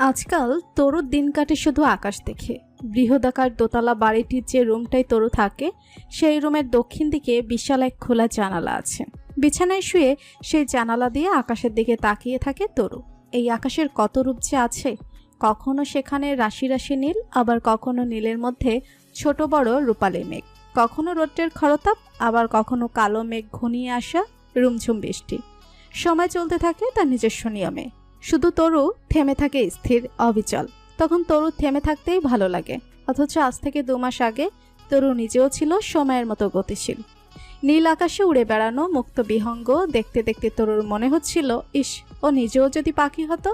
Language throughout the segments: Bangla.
আজকাল তরুর দিন কাটে শুধু আকাশ দেখে। বৃহদাকার দোতলা বাড়িটির যে রুমটায় তরু থাকে, সেই রুমের দক্ষিণ দিকে বিশাল এক খোলা জানালা আছে। বিছানায় শুয়ে সেই জানালা দিয়ে আকাশের দিকে তাকিয়ে থাকে তরু। এই আকাশের কত রূপ যে আছে, কখনো সেখানে রাশি রাশি নীল, আবার কখনো নীলের মধ্যে ছোট বড় রূপালী মেঘ, কখনো রৌদ্রের খরতাপ, আবার কখনো কালো মেঘ ঘনিয়ে আসা রুমঝুম বৃষ্টি। সময় চলতে থাকে তার নিজস্ব নিয়মে, শুধু তরু থেমে থাকে স্থির অবিচল। তখন তরু থেমে থাকতেই ভালো লাগে, অথচ আজ থেকে 2 মাস আগে তরু নিজেও ছিল সময়ের মতো গতিশীল। নীল আকাশে উড়ে বেড়ানো মুক্ত বিহঙ্গ দেখতে দেখতে তরুর মনে হচ্ছিল, ইস, ও নিজেও যদি পাখি হতো,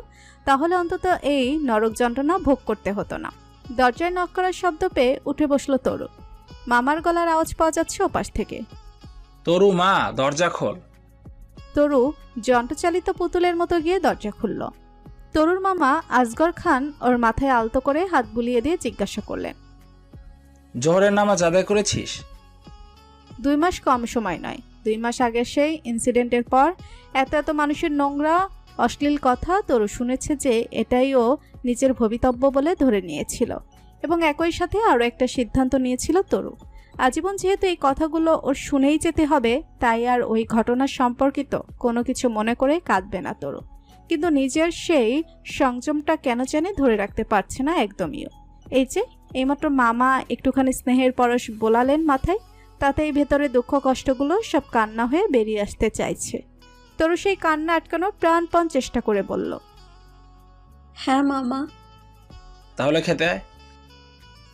তাহলে অন্তত এই নরক যন্ত্রণা ভোগ করতে হতো না। দরজায় নক করার শব্দ পেয়ে উঠে বসলো তরু। মামার গলার আওয়াজ পাওয়া যাচ্ছে ওপাশ থেকে। তরু মা, দরজা খোল। তরু যন্ত্রচালিত পুতুলের মতো গিয়ে দরজা খুলল। তরুর মামা আসগর খান ওর মাথায় আলতো করে হাত বুলিয়ে দিয়ে জিজ্ঞাসা করলেন, জোহরের নামাজ আদায় করেছিস? 2 মাস কম সময় নয়। 2 মাস আগে সেই ইনসিডেন্টের পর এত এত মানুষের নোংরা অশ্লীল কথা তরু শুনেছে যে এটাই ও নিজের ভবিতব্য বলে ধরে নিয়েছিল, এবং একই সাথে আরও একটা সিদ্ধান্ত নিয়েছিল তরু। আজীবন যেহেতু এই কথাগুলো ওর শুনেই যেতে হবে, তাই আর ওই ঘটনার সম্পর্কিত কোনো কিছু মনে করে কাঁদবে না তরু। কিন্তু নিজের সেই সংযমটা কেন জানে ধরে রাখতে পারছে না একদমইও। এই যে এইমাত্র মামা একটুখানি স্নেহের পরশ বোলালেন মাথায়, তাতেই ভেতরে দুঃখ কষ্টগুলো সব কান্না হয়ে বেরিয়ে আসতে চাইছে। তরু সেই কান্না আটকানোর প্রাণপণ চেষ্টা করে বলল, হ্যাঁ মামা। তাহলে খেতে আয়।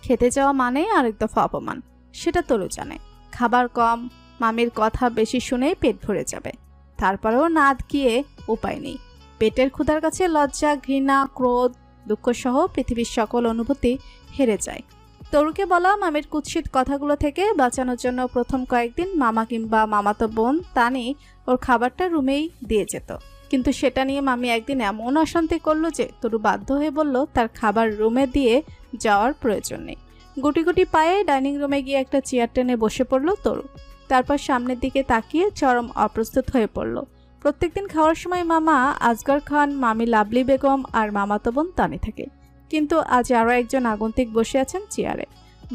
খেতে যাওয়া মানে আরেক দফা অপমান, সেটা তরু জানে। খাবার কম, মামির কথা বেশি শুনেই পেট ভরে যাবে। তারপরেও না গিয়ে উপায় নেই। পেটের ক্ষুধার কাছে লজ্জা, ঘৃণা, ক্রোধ, দুঃখসহ পৃথিবীর সকল অনুভূতি হেরে যায়। তরুকে বলা মামির কুৎসিত কথাগুলো থেকে বাঁচানোর জন্য প্রথম কয়েকদিন মামা কিংবা মামাতো বোন তানি ওর খাবারটা রুমেই দিয়ে যেত। কিন্তু সেটা নিয়ে মামি একদিন এমন অশান্তি করলো যে তরু বাধ্য হয়ে বলল তার খাবার রুমে দিয়ে যাওয়ার প্রয়োজন নেই। গুটি গুটি পায়ে ডাইনিং রুমে গিয়ে একটা চেয়ার টেনে বসে পড়ল তরু। তারপর সামনের দিকে তাকিয়ে চরম অপ্রস্তুত হয়ে পড়ল। প্রত্যেকদিন খাওয়ার সময় মামা আসগর খান, মামি লাভলি বেগম আর মামাতো বোন তানি থাকে, কিন্তু আজ আরও একজন আগন্তুক বসে আছেন চেয়ারে।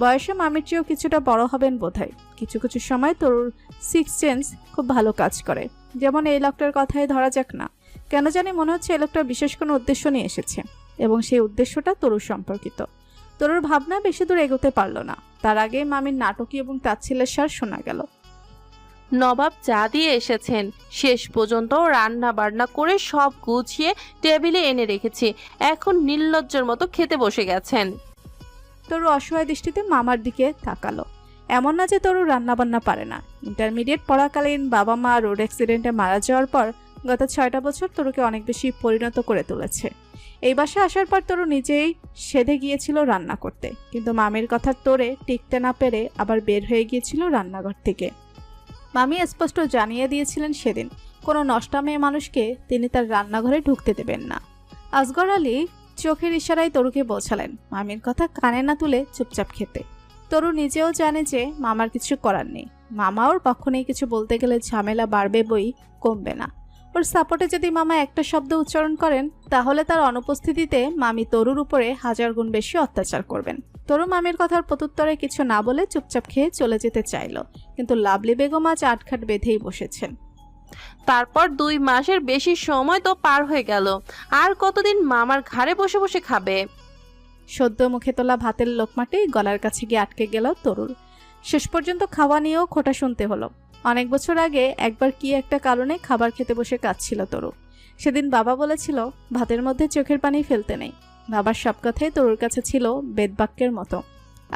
বয়সে মামির চেয়েও কিছুটা বড় হবেন বোধহয়। কিছু কিছু সময় তরুর 6th সেন্স খুব ভালো কাজ করে। যেমন এই লোকটার কথাই ধরা যাক না, কেন জানি মনে হচ্ছে এই লোকটা বিশেষ কোনো উদ্দেশ্য নিয়ে এসেছে, এবং সেই উদ্দেশ্যটা তরুর সম্পর্কিত। তরুর ভাবনা বেশি দূর এগোতে পারল না, তার আগে মামির নাটকী এবং তাচ্ছিল্যের স্বর শোনা গেল। নবাব চা দিয়ে এসেছেন, শেষ পর্যন্ত রান্না বান্না করে সব গুছিয়ে টেবিলে এনে রেখেছি, এখন নির্লজ্জের মতো খেতে বসে গেছেন। তরু অসহায় দৃষ্টিতে মামার দিকে তাকালো। এমন না যে তরু রান্নাবান্না পারে না। ইন্টারমিডিয়েট পড়াকালীন বাবা মা রোড অ্যাক্সিডেন্টে মারা যাওয়ার পর গত 6টা বছর তরুকে অনেক বেশি পরিণত করে তুলেছে। এই বাসায় আসার পর তরু নিজেই সেধে গিয়েছিল রান্না করতে, কিন্তু মামির কথার তোড়ে টিকতে না পেরে আবার বের হয়ে গিয়েছিল রান্নাঘর থেকে। মামি স্পষ্ট জানিয়ে দিয়েছিলেন সেদিন কোনো নষ্টা মেয়ে মানুষকে তিনি তার রান্নাঘরে ঢুকতে দেবেন না। আসগর আলী চোখের ইশারায় তরুকে বোঝালেন মামির কথা কানে না তুলে চুপচাপ খেতে। তরু নিজেও জানে যে মামার কিছু করার নেই। মামা ওর পক্ষ নিয়ে কিছু বলতে গেলে ঝামেলা বাড়বে বই কমবে না। ওর সাপোর্টে যদি মামা একটা শব্দ উচ্চারণ করেন, তাহলে তার অনুপস্থিতিতে মামি তরুর উপরে 1000 গুণ বেশি অত্যাচার করবেন। তরু মামির কথার প্রত্যুত্তরে কিছু না বলে চুপচাপ খেয়ে চলে যেতে চাইল, কিন্তু লাভলি বেগম আজ আটঘাট বেঁধেই বসেছেন। তারপর 2 মাসের বেশি সময় তো পার হয়ে গেল, আর কতদিন মামার ঘাড়ে বসে বসে খাবে? সদ্য মুখে তোলা ভাতের লোকমাটি গলার কাছে গিয়ে আটকে গেল তরুর। শেষ পর্যন্ত খাওয়া নিয়েও খোঁটা শুনতে হলো। অনেক বছর আগে একবার কি একটা কারণে খাবার খেতে বসে কাঁদছিল তরু। সেদিন বাবা বলেছিল ভাতের মধ্যে চোখের পানি ফেলতে নেই। বাবার সব কথাই তরুর কাছে ছিল বেদবাক্যের মতো।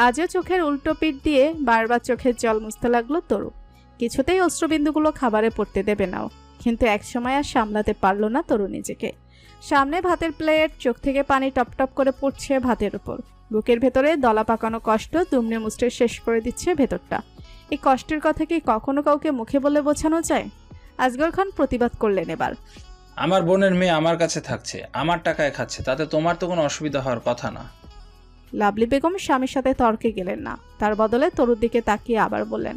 আজও চোখের উল্টো পিঠ দিয়ে বারবার চোখের জল মুছতে লাগলো তরু। কিছুতেই অশ্রুবিন্দুগুলো খাবারে পড়তে দেবে নাও, কিন্তু একসময় আর সামলাতে পারল না তরু নিজেকে। সামনে ভাতের প্লেট, চোখ থেকে পানি টপ টপ করে পড়ছে ভাতের উপর। বুকের ভেতরে দলা পাকানো কষ্ট দুমড়ে মুচড়ে শেষ করে দিচ্ছে ভেতরটা। এই কষ্টের কথা কি কখনো কাউকে মুখে বলে বোঝানো যায়? আসগর খান প্রতিবাদ করলেন এবার। আমার বোনের মেয়ে আমার কাছে থাকছে, আমার টাকায় খাচ্ছে, তাতে তোমার তো কোনো অসুবিধা হওয়ার কথা না। লাভলি বেগম স্বামীর সাথে তর্কে গেলেন না, তার বদলে তরুর দিকে তাকিয়ে আবার বললেন,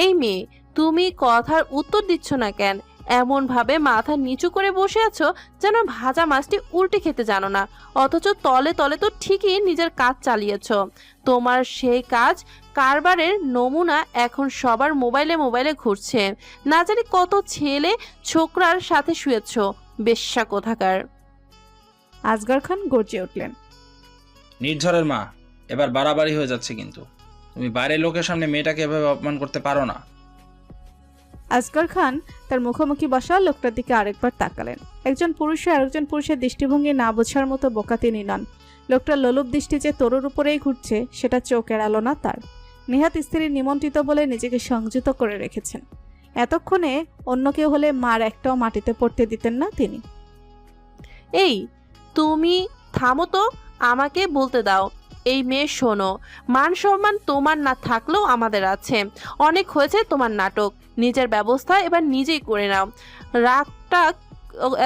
এই মেয়ে, তুমি কথার উত্তর দিচ্ছ না কেন? এমনভাবে মাথা নিচু করে বসে আছো যেন ভাজা মাছটি উল্টে খেতে জানো না, অথচ তলে তলে তো ঠিকই নিজের কাজ চালিয়েছো। তোমার সেই কাজ কারবারের নমুনা এখন সবার মোবাইলে মোবাইলে ঘুরছে। না জানি কত ছেলে ছোকরার সাথে শুয়েছো, বেশ্যা কোথাকার। আসগর খান গর্জে উঠলেন। নির্ঝরের মা, এবার বাড়াবাড়ি হয়ে যাচ্ছে কিন্তু। তুমি বাইরের লোকের সামনে মেয়েটাকে এভাবে অপমান করতে পারো না। আসগর খান তার মুখোমুখি বসা লোকটার দিকে আরেকবার তাকালেন। একজন পুরুষের আরেকজন পুরুষের দৃষ্টিভঙ্গি না বোঝার মতো বোকা তিনি নন। লোকটার লোলুপ দৃষ্টি যে তরুর উপরেই ঘুরছে সেটা চোখ এড়ালো না তার। নেহাত স্ত্রীর নিমন্ত্রিত বলে নিজেকে সংযত করে রেখেছেন। এতক্ষণে অন্য কেউ হলে মার একটাও মাটিতে পড়তে দিতেন না তিনি। এই তুমি থামো তো, আমাকে বলতে দাও। এই মেয়ে শোনো, মান সম্মান তোমার না থাকলেও আমাদের আছে। অনেক হয়েছে তোমার নাটক, নিজের ব্যবস্থা এবার নিজেই করে নাও। রাগটা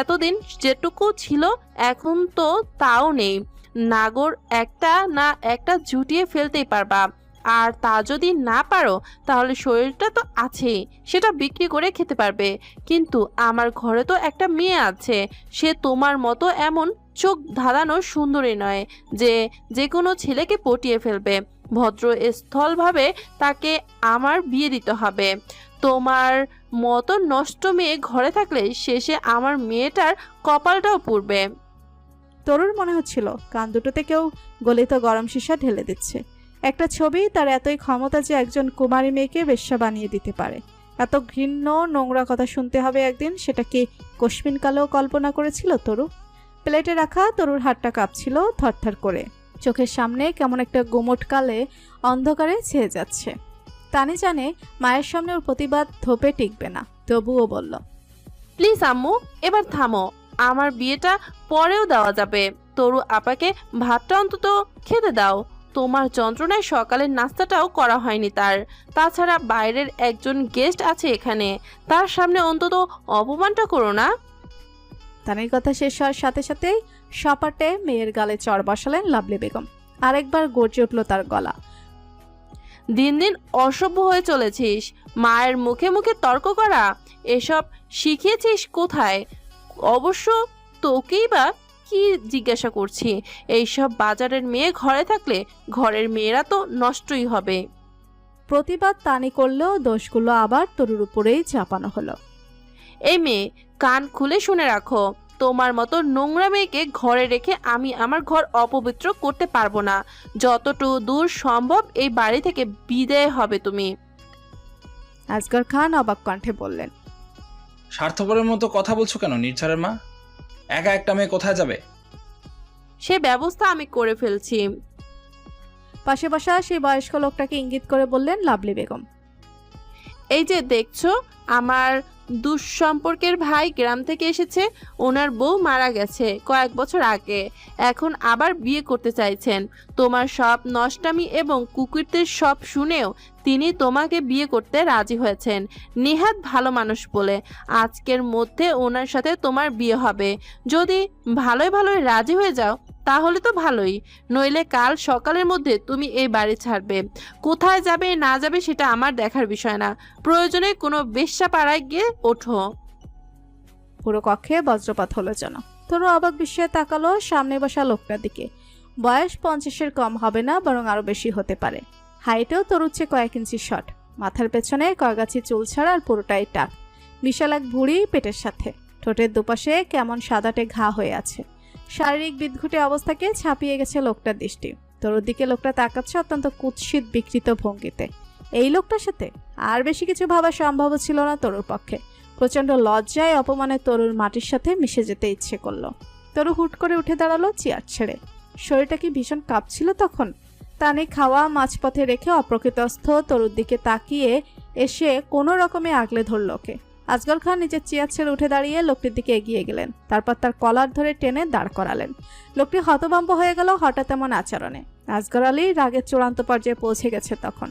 এতদিন যেটুকু ছিল এখন তো তাও নেই। নাগর একটা না একটা জুটিয়ে ফেলতেই পারবা, আর তা যদি না পারো তাহলে শরীরটা তো আছেই, সেটা বিক্রি করে খেতে পারবে। কিন্তু আমার ঘরে তো একটা মেয়ে আছে, সে তোমার মতো এমন চোখ ধাঁধানো সুন্দরী নয় যে যে কোনো ছেলেকে পটিয়ে ফেলবে। ভদ্র স্থলভাবে তাকে আমার বিয়ে দিতে হবে। তোমার মতো নষ্ট মেয়ে ঘরে থাকলে শেষে আমার মেয়েটার কপালটাও পুড়বে। তরুর মনে হচ্ছিল কান দুটোতে কেউ গলিত গরম সীসা ঢেলে দিচ্ছে। একটা ছবি তার এতই ক্ষমতা যে একজন কুমারী মেয়েকে বেশ্যা বানিয়ে দিতে পারে। এত ঘৃণ্য নোংরা কথা শুনতে হবে একদিন, সেটা কি কস্মিনকালেও কল্পনা করেছিল তরু? প্লেটে রাখা তরুর হাতটা কাঁপছিল থরথর করে। চোখের সামনে কেমন একটা গুমট কালে অন্ধকারে ছেয়ে যাচ্ছে। তানি জানে মায়ের সামনে ওর প্রতিবাদ ধোপে টিকবে না, তবুও বলল, প্লিজ আম্মু, এবার থামো। আমার বিয়েটা পরেও দেওয়া যাবে। তরু আপাকে ভাতটা অন্তত খেতে দাও। তোমার যন্ত্রণায় সকালের নাস্তাটাও করা হয়নি তার। তাছাড়া বাইরের একজন গেস্ট আছে এখানে, তার সামনে অন্তত অপমানটা করো না। তানির কথা শেষ হওয়ার সাথে সাথেই সপাটে মেয়ের গালে চড় বসালেন লাভলি বেগম। আরেকবার গর্জে উঠল তার গলা। দিন দিন অসভ্য হয়ে চলেছিস। মায়ের মুখে মুখে তর্ক করা এসব শিখিয়েছিস কোথায়? অবশ্য তোকেই বা কি জিজ্ঞাসা করছি। এইসব বাজারের মেয়ে ঘরে থাকলে ঘরের মেয়েরা তো নষ্টই হবে। প্রতিবাদ তানি করলেও দোষগুলো আবার তরুর উপরেই চাপানো হলো। এই মেয়ে, কান খুলে শুনে রাখো, তোমার মতো নোংরা মেয়েকে ঘরে রেখে আমি আমার ঘর অপবিত্র করতে পারবো না। যতটুকু দূর সম্ভব এই বাড়ি থেকে বিদায় হবে তুমি। আসগর খান অবাক কণ্ঠে বললেন, স্বার্থপরের মতো কথা বলছো কেন নির্ঝরের মা? একা একটা মেয়ে কোথায় যাবে? সে ব্যবস্থা আমি করে ফেলছি। পাশে বসা সেই বয়স্ক লোকটাকে ইঙ্গিত করে বললেন লাভলি বেগম। এই যে দেখছো, আমার দুঃসম্পর্কের ভাই গ্রাম থেকে এসেছে। ওনার বউ মারা গেছে কয়েক বছর আগে, এখন আবার বিয়ে করতে চাইছেন। তোমার সব নষ্টামি এবং কুকীর্তির সব শুনেও তিনি তোমাকে বিয়ে করতে রাজি হয়েছেন, নেহাত ভালো মানুষ বলে। আজকের মধ্যে ওনার সাথে তোমার বিয়ে হবে। যদি ভালোই ভালোই রাজি হয়ে যাও তাহলে তো ভালোই, নইলে কাল সকালের মধ্যে তুমি এই বাড়ি ছাড়বে। কোথায় যাবে না যাবে সেটা আমার দেখার বিষয় না। প্রয়োজনে কোনো বেশ্যা পাড়ায় গিয়ে ওঠো। পুরো কক্ষে বজ্রপাত হলো যেন। তরু অবাক বিস্ময়ে তাকালো সামনে বসা লোকটার দিকে। বয়স 50-এর কম হবে না, বরং আরো বেশি হতে পারে। হাইটেও তরুর চেয়ে কয়েক ইঞ্চি শর্ট, মাথার পেছনে কয়গাছি চুল ছাড়া আর পুরোটাই টাক। বিশাল এক ভুঁড়ি পেটের সাথে, ঠোঁটের দুপাশে কেমন সাদাটে ঘা হয়ে আছে। শারীরিক বিদঘুটে অবস্থাকে ছাপিয়ে গেছে লোকটার দৃষ্টি। তরুর দিকে লোকটা তাকাচ্ছে অত্যন্ত কুৎসিত বিকৃত ভঙ্গিতে। এই লোকটার সাথে আর বেশি কিছু ভাবা সম্ভব ছিল না তরুর পক্ষে। প্রচন্ড লজ্জায় অপমানে তরুর মাটির সাথে মিশে যেতে ইচ্ছে করলো। তরু হুট করে উঠে দাঁড়ালো চেয়ার ছেড়ে। শরীরটা কি ভীষণ কাঁপছিল তখন। তানি খাওয়া মাঝপথে রেখে অপ্রকৃতস্থ তরুর দিকে তাকিয়ে এসে কোনো রকমে আগলে ধরল ওকে। আসগর খান নিজের চেয়ার ছেড়ে উঠে দাঁড়িয়ে লোকটির দিকে এগিয়ে গেলেন। তারপর তার কলার ধরে টেনে দাঁড় করালেন। লোকটি হতভম্ব হয়ে গেল হঠাৎ এমন আচরণে। আসগর আলী রাগের চূড়ান্ত পর্যায়ে পৌঁছে গেছে তখন।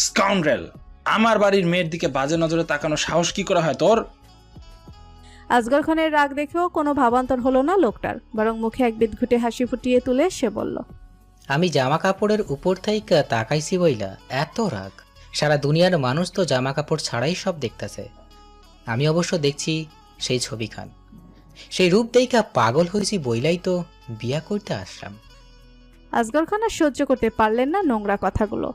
স্কাউন্ড্রেল, আমার বাড়ির মেয়ের দিকে বাজে নজরে তাকানো সাহস কি করে হয় তোর? আসগর খানের রাগ দেখেও কোনো ভাবান্তর হলো না লোকটার, বরং মুখে এক বিদঘুটে হাসি ফুটিয়ে তুলে সে বলল, আমি জামা কাপড়ের উপর থেকে তাকাইছি বইলা এত রাগ? সারা দুনিয়ার মানুষ তো জামা কাপড় ছাড়াই সব দেখতেছে। আমি অবশ্য দেখছি সেই ছবিখান। সেই রূপ দেইখা পাগল হয়েছি বইলাই তো বিয়া করতে আসলাম। আসগর খান আর সহ্য করতে পারলেন না নোংরা কথাগুলো।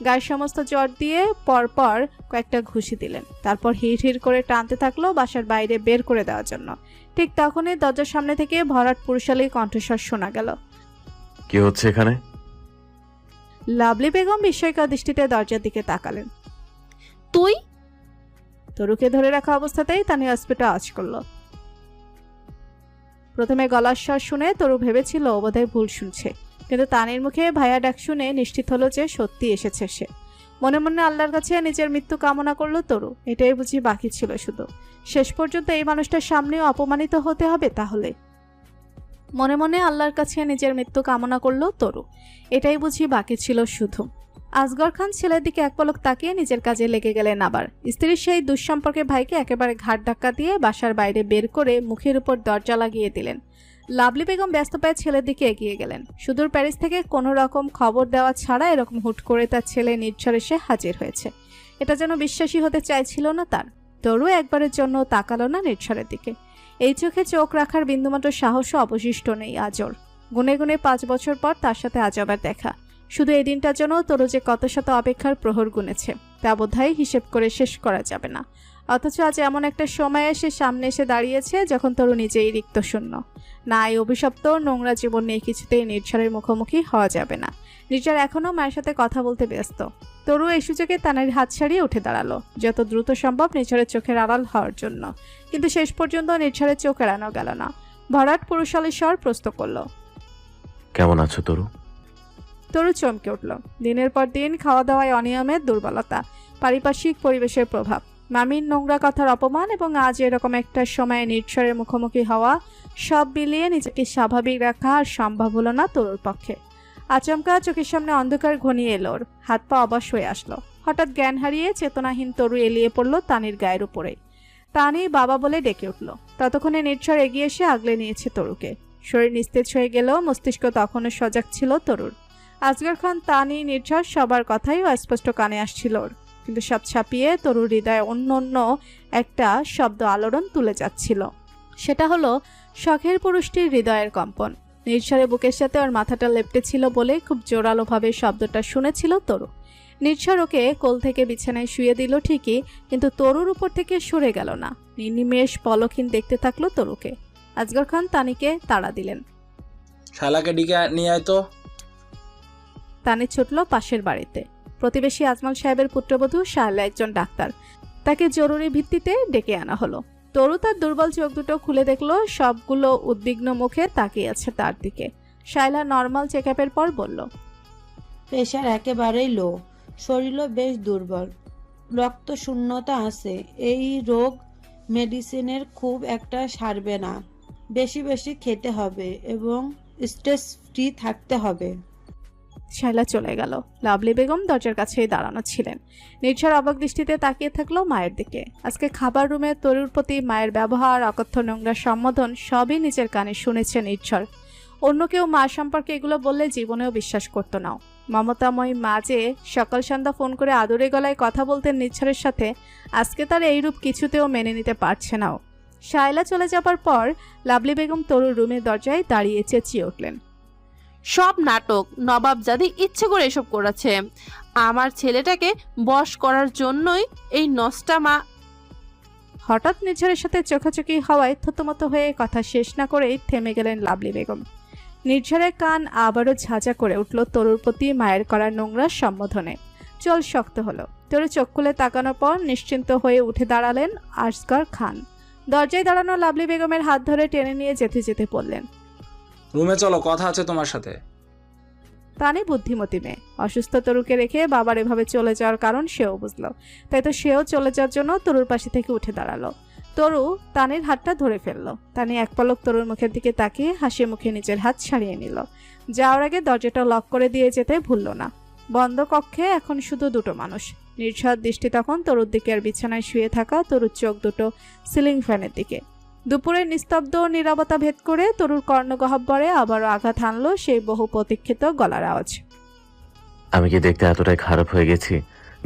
গায়ের সমস্ত জ্বর দিয়ে পরপর কয়েকটা ঘুষি দিলেন, তারপর হিড় হিড় করে টানতে থাকলো বাসার বাইরে বের করে দেওয়ার জন্য। ঠিক তখনই দরজার সামনে থেকে ভরাট পুরুষালী কণ্ঠস্বর শোনা গেল। কি হচ্ছে এখানে? লাভলি বেগম বিস্ময়কর দৃষ্টিতে দরজার দিকে তাকালেন। তুই? তরুকে ধরে রাখা অবস্থাতেই তানিয়া হসপিটাল আওয়াজ করলো। প্রথমে গলার স্বর শুনে তরু ভেবেছিল ও বোধহয় ভুল শুনছে, কিন্তু তানির মুখে ভাইয়া ডাক শুনে নিশ্চিত হলো যে সত্যি এসেছে সে। মনে মনে আল্লাহর কাছে নিজের মৃত্যু কামনা করলো তরু। এটাই বুঝি বাকি ছিল শুধু। শেষ পর্যন্ত এই মানুষটার সামনেও অপমানিত হতে হবে তাহলে? মনে মনে আল্লাহর কাছে নিজের মৃত্যু কামনা করলো তরু। এটাই বুঝি বাকি ছিল শুধু। আসগর খান ছেলের দিকে এক পলক তাকিয়ে নিজের কাজে লেগে গেলেন আবার। স্ত্রীর সেই দুঃসম্পর্কে ভাইকে একেবারে ঘাট ধাক্কা দিয়ে বাসার বাইরে বের করে মুখের উপর দরজা লাগিয়ে দিলেন। লাভলি বেগম ব্যস্ত পায়ে ছেলের দিকে এগিয়ে গেলেন। সুদূর প্যারিস থেকে কোনো রকম খবর দেওয়া ছাড়া এরকম হুট করে তার ছেলে নির্ঝর এসে হাজির হয়েছে, এটা যেন বিশ্বাসই হতে চাইছিল না তার। তরু একবারের জন্য তাকালো না নির্ঝরের দিকে। এই চোখে চোখ রাখার বিন্দুমাত্র সাহসও অবশিষ্ট নেই আজর। গুনে গুনে 5 বছর পর তার সাথে আজ আবার দেখা। শুধু এই দিনটার জন্য তরু যে কত শত অপেক্ষার প্রহর গুনেছে তা বোধহয় হিসেব করে শেষ করা যাবে না। অথচ আজ এমন একটা সময় এসে সামনে এসে দাঁড়িয়েছে যখন তরু নিজেই রিক্ত শূন্য। না, এই অভিশপ্ত নোংরা জীবন নিয়ে কিছুতেই নির্ঝরের মুখোমুখি হওয়া যাবে না। নির্ঝর এখনও মায়ের সাথে কথা বলতে ব্যস্ত। তরু এই সুযোগে তানের হাত ছাড়িয়ে উঠে দাঁড়ালো যত দ্রুত সম্ভব নির্ঝরের চোখের আড়াল হওয়ার জন্য, কিন্তু শেষ পর্যন্ত নির্ঝরের চোখ এড়ানো গেল না। ভরাট পুরুষালী স্বর প্রস্তুত করলো। কেমন আছো তরু? তরু চমকে উঠল। দিনের পর দিন খাওয়া দাওয়ায় অনিয়মের দুর্বলতা, পারিপার্শ্বিক পরিবেশের প্রভাব, মামির নোংরা কথার অপমান এবং আজ এরকম একটা সময়ে নির্ঝরের মুখোমুখি হওয়া, সব মিলিয়ে নিজেকে স্বাভাবিক রাখা আর সম্ভব হলো না তরুর পক্ষে। আচমকা চোখের সামনে অন্ধকার ঘনিয়ে এলো, হাত পা অবশ হয়ে আসলো। হঠাৎ জ্ঞান হারিয়ে চেতনাহীন তরু এলিয়ে পড়ল তানির গায়ের উপরে। তানি বাবা বলে ডেকে উঠল। ততক্ষণে নির্ঝর এগিয়ে এসে আগলে নিয়েছে তরুকে। শরীর নিস্তেজ হয়ে গেলেও মস্তিষ্ক তখনও সজাগ ছিল তরুর। আসগর খান, তানি, নির্ঝর সবার কথাই অস্পষ্ট কানে আসছিল ওর, কিন্তু সব ছাপিয়ে তরুর হৃদয়ে অন্য অন্য একটা শব্দ আলোড়ন তুলে যাচ্ছিল। সেটা হলো শখের পুরুষটির হৃদয়ের কম্পন। নির্ঝরের বুকের সাথে ওর মাথাটা লেপটে ছিল বলে খুব জোরালোভাবে শব্দটা শুনেছিল তরু। নির্ঝর ওকে কোল থেকে বিছানায় শুয়ে দিল ঠিকই, কিন্তু তরুর উপর থেকে সরে গেল না। নির্নিমেষ পলকহীন দেখতে থাকলো তরুকে। আসগর খান তানিকে তাড়া দিলেন। শালাকে ডেকে নিয়ে আয় তো। তানি ছুটল পাশের বাড়িতে। প্রতিবেশী আজমল সাহেবের পুত্রবধূ শায়লা একজন ডাক্তার, তাকে জরুরি ভিত্তিতে ডেকে আনা হলো। তরু তার দুর্বল চোখ দুটো খুলে দেখলো সবগুলো উদ্বিগ্ন মুখে তাকিয়ে আছে তার দিকে। শায়লা নর্মাল চেকআপের পর বলল, প্রেশার একেবারেই লো, শরীরও বেশ দুর্বল, রক্ত শূন্যতা আছে। এই রোগ মেডিসিনের খুব একটা সারবে না, বেশি বেশি খেতে হবে এবং স্ট্রেস ফ্রি থাকতে হবে। শায়লা চলে গেল। লাভলি বেগম দরজার কাছেই দাঁড়ানো ছিলেন। নির্ঝর অবাক দৃষ্টিতে তাকিয়ে থাকলো মায়ের দিকে। আজকে খাবার রুমে তরুর প্রতি মায়ের ব্যবহার, অকথ্য নোংরা সম্বোধন সবই নিজের কানে শুনেছে নির্ঝর। অন্য কেউ মা সম্পর্কে এগুলো বললে জীবনেও বিশ্বাস করতো না। মমতাময়ী মা যে সকাল সন্ধ্যা ফোন করে আদরে গলায় কথা বলতেন নির্ঝরের সাথে, আজকে তার এই রূপ কিছুতেও মেনে নিতে পারছে না ও। শায়লা চলে যাবার পর লাভলি বেগম তরুর রুমের দরজায় দাঁড়িয়ে চেঁচিয়ে উঠলেন, সব নাটক, নবাবজাদি ইচ্ছে করে এসব করেছে। আমার ছেলেটাকে বশ করার জন্যই এই নষ্টা মা। হঠাৎ নির্ঝরের সাথে চোখাচোখি হওয়ায় থতমত হয়ে কথা শেষ না করেই থেমে গেলেন লাভলি বেগম। নির্ঝরের কান আবারও ঝাঁঝা করে উঠল তরুর প্রতি মায়ের করা নোংরা সম্বোধনে। চল শক্ত হলো। তরু চোখ খুলে তাকানোর পর নিশ্চিন্ত হয়ে উঠে দাঁড়ালেন আসগর খান। দরজায় দাঁড়ানো লাভলি বেগমের হাত ধরে টেনে নিয়ে যেতে যেতে বললেন, রুমে চলো, কথা আছে তোমার সাথে। তানি বুদ্ধিমতী মেয়ে। অসুস্থ তরুকে রেখে বাবার এভাবে চলে যাওয়ার কারণ সেও বুঝলো, তাই তো সেও চলে যাওয়ার জন্য তরুর পাশে থেকে উঠে দাঁড়ালো। তরু তানির হাতটা ধরে ফেললো। তানি এক পলক তরুর মুখের দিকে তাকিয়ে হাসি মুখে নিজের হাত ছাড়িয়ে নিল। যাওয়ার আগে দরজাটা লক করে দিয়ে যেতে ভুলল না। বন্ধ কক্ষে এখন শুধু দুটো মানুষ। নির্ঝর দৃষ্টি তখন তরুর দিকে আর বিছানায় শুয়ে থাকা তরুর চোখ দুটো সিলিং ফ্যানের দিকে। দুপুরের নিস্তব্ধ নীরবতা ভেদ করে তরুর কর্ণগহ্বরে আবারও আঘাত হানল সেই বহু প্রতীক্ষিত গলার আওয়াজ। আমি কি দেখতে এতটাই খারাপ হয়ে গেছি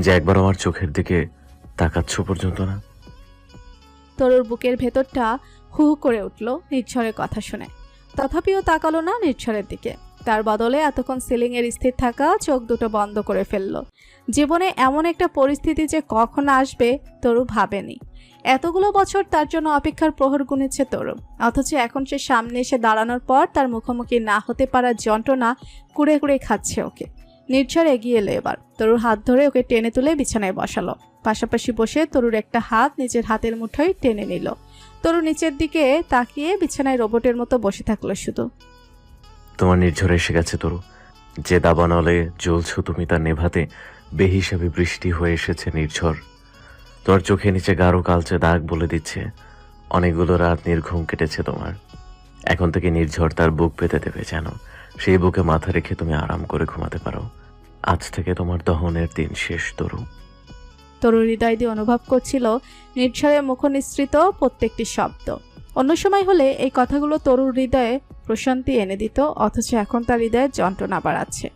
যে একবার আমার চোখের দিকে তাকাচ্ছ পর্যন্ত না? তরুর বুকের ভেতরটা হু হু করে উঠল নির্ঝরের কথা শুনে। তথাপিও তাকালো না নির্ঝরের দিকে। তার বদলে এতক্ষণ সিলিংয়ের স্থির থাকা চোখ দুটো বন্ধ করে ফেলল। জীবনে এমন একটা পরিস্থিতি যে কখন আসবে তরু ভাবেনি। এতগুলো বছর তার জন্য অপেক্ষার প্রহর গুনেছে তরু, অথচ এখন সে সামনে এসে দাঁড়ানোর পর তার মুখোমুখি না হতে পারার যন্ত্রণা কুড়ে কুড়ে খাচ্ছে ওকে। নির্ঝর এগিয়ে এলো এবার, তরুর হাত ধরে ওকে টেনে তুলে বিছানায় বসালো। পাশাপাশি বসে তরুর একটা হাত নিজের হাতের মুঠোয় টেনে নিল। তরু নিচের দিকে তাকিয়ে বিছানায় রোবটের মতো বসে থাকলো শুধু। তোমার নির্ঝর এসে গেছে তরু। যে দাবানলে জ্বলছো তুমি তার নেভাতে বেহিসাবি বৃষ্টি হয়ে এসেছে নির্ঝর। তোমার চোখে নিচে গাঢ় কালচে দাগ বলে দিচ্ছে অনেকগুলো রাত নির্ঘুম কেটেছে তোমার। এখন থেকে নির্ঝর তার বুক পেতে দেবে, জানো? সেই বুকে মাথা রেখে তুমি আরাম করে ঘুমাতে পারো। আজ থেকে তোমার দহনের দিন শেষ তরু। তরু হৃদয় দিয়ে অনুভব করছিল নির্ঝরের মুখনিসৃত প্রত্যেকটি শব্দ। অন্য সময় হলে এই কথাগুলো তরুর হৃদয়ে প্রশান্তি এনে দিত, অথচ এখন তার হৃদয়ে যন্ত্রণা বাড়াচ্ছে।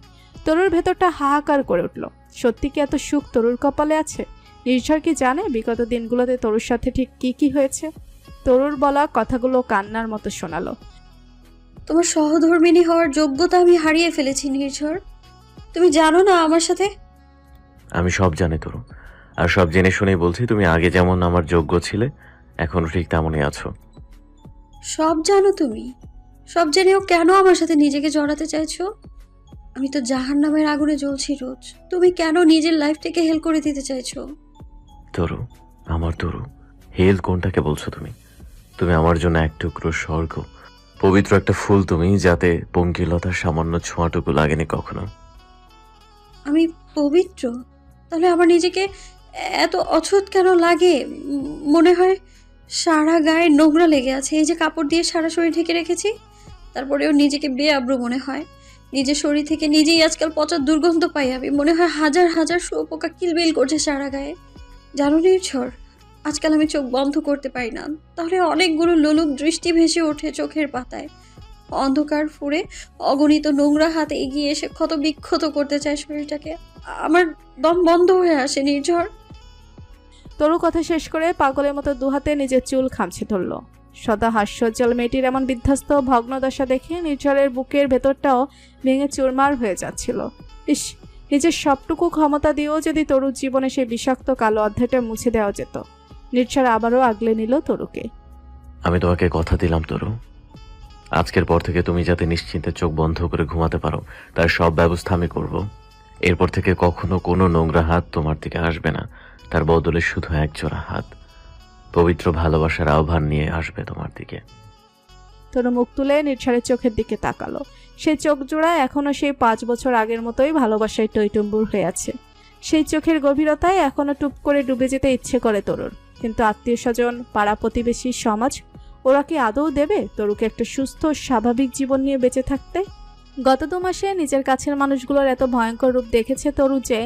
তরুর ভেতরটা হাহাকার করে উঠল। সত্যি কি এত সুখ তরুর কপালে আছে? নির্ঝর কি জানে বিগত দিনগুলোতে তরুর সাথে ঠিক কি হয়েছে? তরুর বলা কথাগুলো কান্নার মতো শোনালো। তোমার সহধর্মিণী হওয়ার যোগ্যতা আমি হারিয়ে ফেলেছি নির্ঝর। তুমি জানো না আমার সাথে। আমি সব জানি তরু, আর সব জেনে শুনেই বলছি তুমি আগে যেমন আমার যোগ্য ছিলে এখনো ঠিক তেমনই আছো। সব জানো তুমি? সব জেনেও কেন আমার সাথে নিজেকে জড়াতে চাইছো? আমি তো জাহান্নামের আগুনে জ্বলছি রোজ। তুমি কেন নিজের লাইফটাকে হেল করে দিতে চাইছো? তরু, আমার তরু, হেল কোনটাকে বলছো তুমি? তুমি আমার জন্য এক টুকরো স্বর্গ, পবিত্র একটা ফুল তুমি, যাতে পঙ্কিলতার সামান্য ছোঁয়াটুকু লাগেনি কখনো। আমি পবিত্র? তাহলে আমার নিজেকে এত অছুত কেন লাগে? মনে হয় সারা গায়ে নোংরা লেগে আছে। এই যে কাপড় দিয়ে সারা শরীর ঢেকে রেখেছি, তারপরেও নিজেকে বেআব্রু মনে হয়। নিজের শরীর থেকে নিজেই আজকাল পচা দুর্গন্ধ পাই আমি। মনে হয় হাজার হাজার শুঁয়োপোকা কিলবিল করছে সারা গায়ে। জানো নির্ঝর, আজকাল আমি চোখ বন্ধ করতে পারি না, তাহলে অনেকগুলো লোলুপ দৃষ্টি ভেসে ওঠে চোখের পাতায়। অন্ধকার ফুঁড়ে অগণিত নোংরা হাতে এগিয়ে এসে ক্ষত বিক্ষত করতে চায় শরীরটাকে। আমার দম বন্ধ হয়ে আসে নির্ঝর। তরু কথা শেষ করে পাগলের মতো দুহাতে নিজের চুল খামছে ধরল। সদা হাস্যোজ্জ্বল মেয়েটির এমন বিধ্বস্ত ভগ্নদশা দেখে নির্ঝরের বুকের ভেতরটাও ভেঙে চুরমার হয়ে যাচ্ছিল। ইস, নিজের সবটুকু ক্ষমতা দিয়েও যদি তরুর জীবনে সেই বিষাক্ত কালো অধ্যায়টা মুছে দেওয়া যেত। নির্ঝর আবারও আগলে নিল তরুকে। আমি তোমাকে কথা দিলাম তরু, আজকের পর থেকে তুমি যাতে নিশ্চিন্তে চোখ বন্ধ করে ঘুমাতে পারো তার সব ব্যবস্থা আমি করব। এরপর থেকে কখনো কোনো নোংরা হাত তোমার দিকে আসবে না, তার বদলে শুধু একজোড়া হাত পবিত্র ভালোবাসার আহ্বান নিয়ে আসবে তোমার দিকে। তরু মুখ তুলে নির্ঝরের চোখের দিকে তাকালো। সেই চোখ জোড়া এখনো সেই 5 বছর আগের মতোই ভালোবাসায় টইটুম্বুর হয়ে আছে। সেই চোখের গভীরতায় এখনো টুপ করে ডুবে যেতে ইচ্ছে করে তরুর। কিন্তু আত্মীয় স্বজন, পাড়া প্রতিবেশী, সমাজ, ওরা কি আদৌ দেবে তরুকে একটা সুস্থ স্বাভাবিক জীবন নিয়ে বেঁচে থাকতে? গত 2 মাসে নিজের কাছের মানুষগুলোর এত ভয়ঙ্কর রূপ দেখেছে তরু যে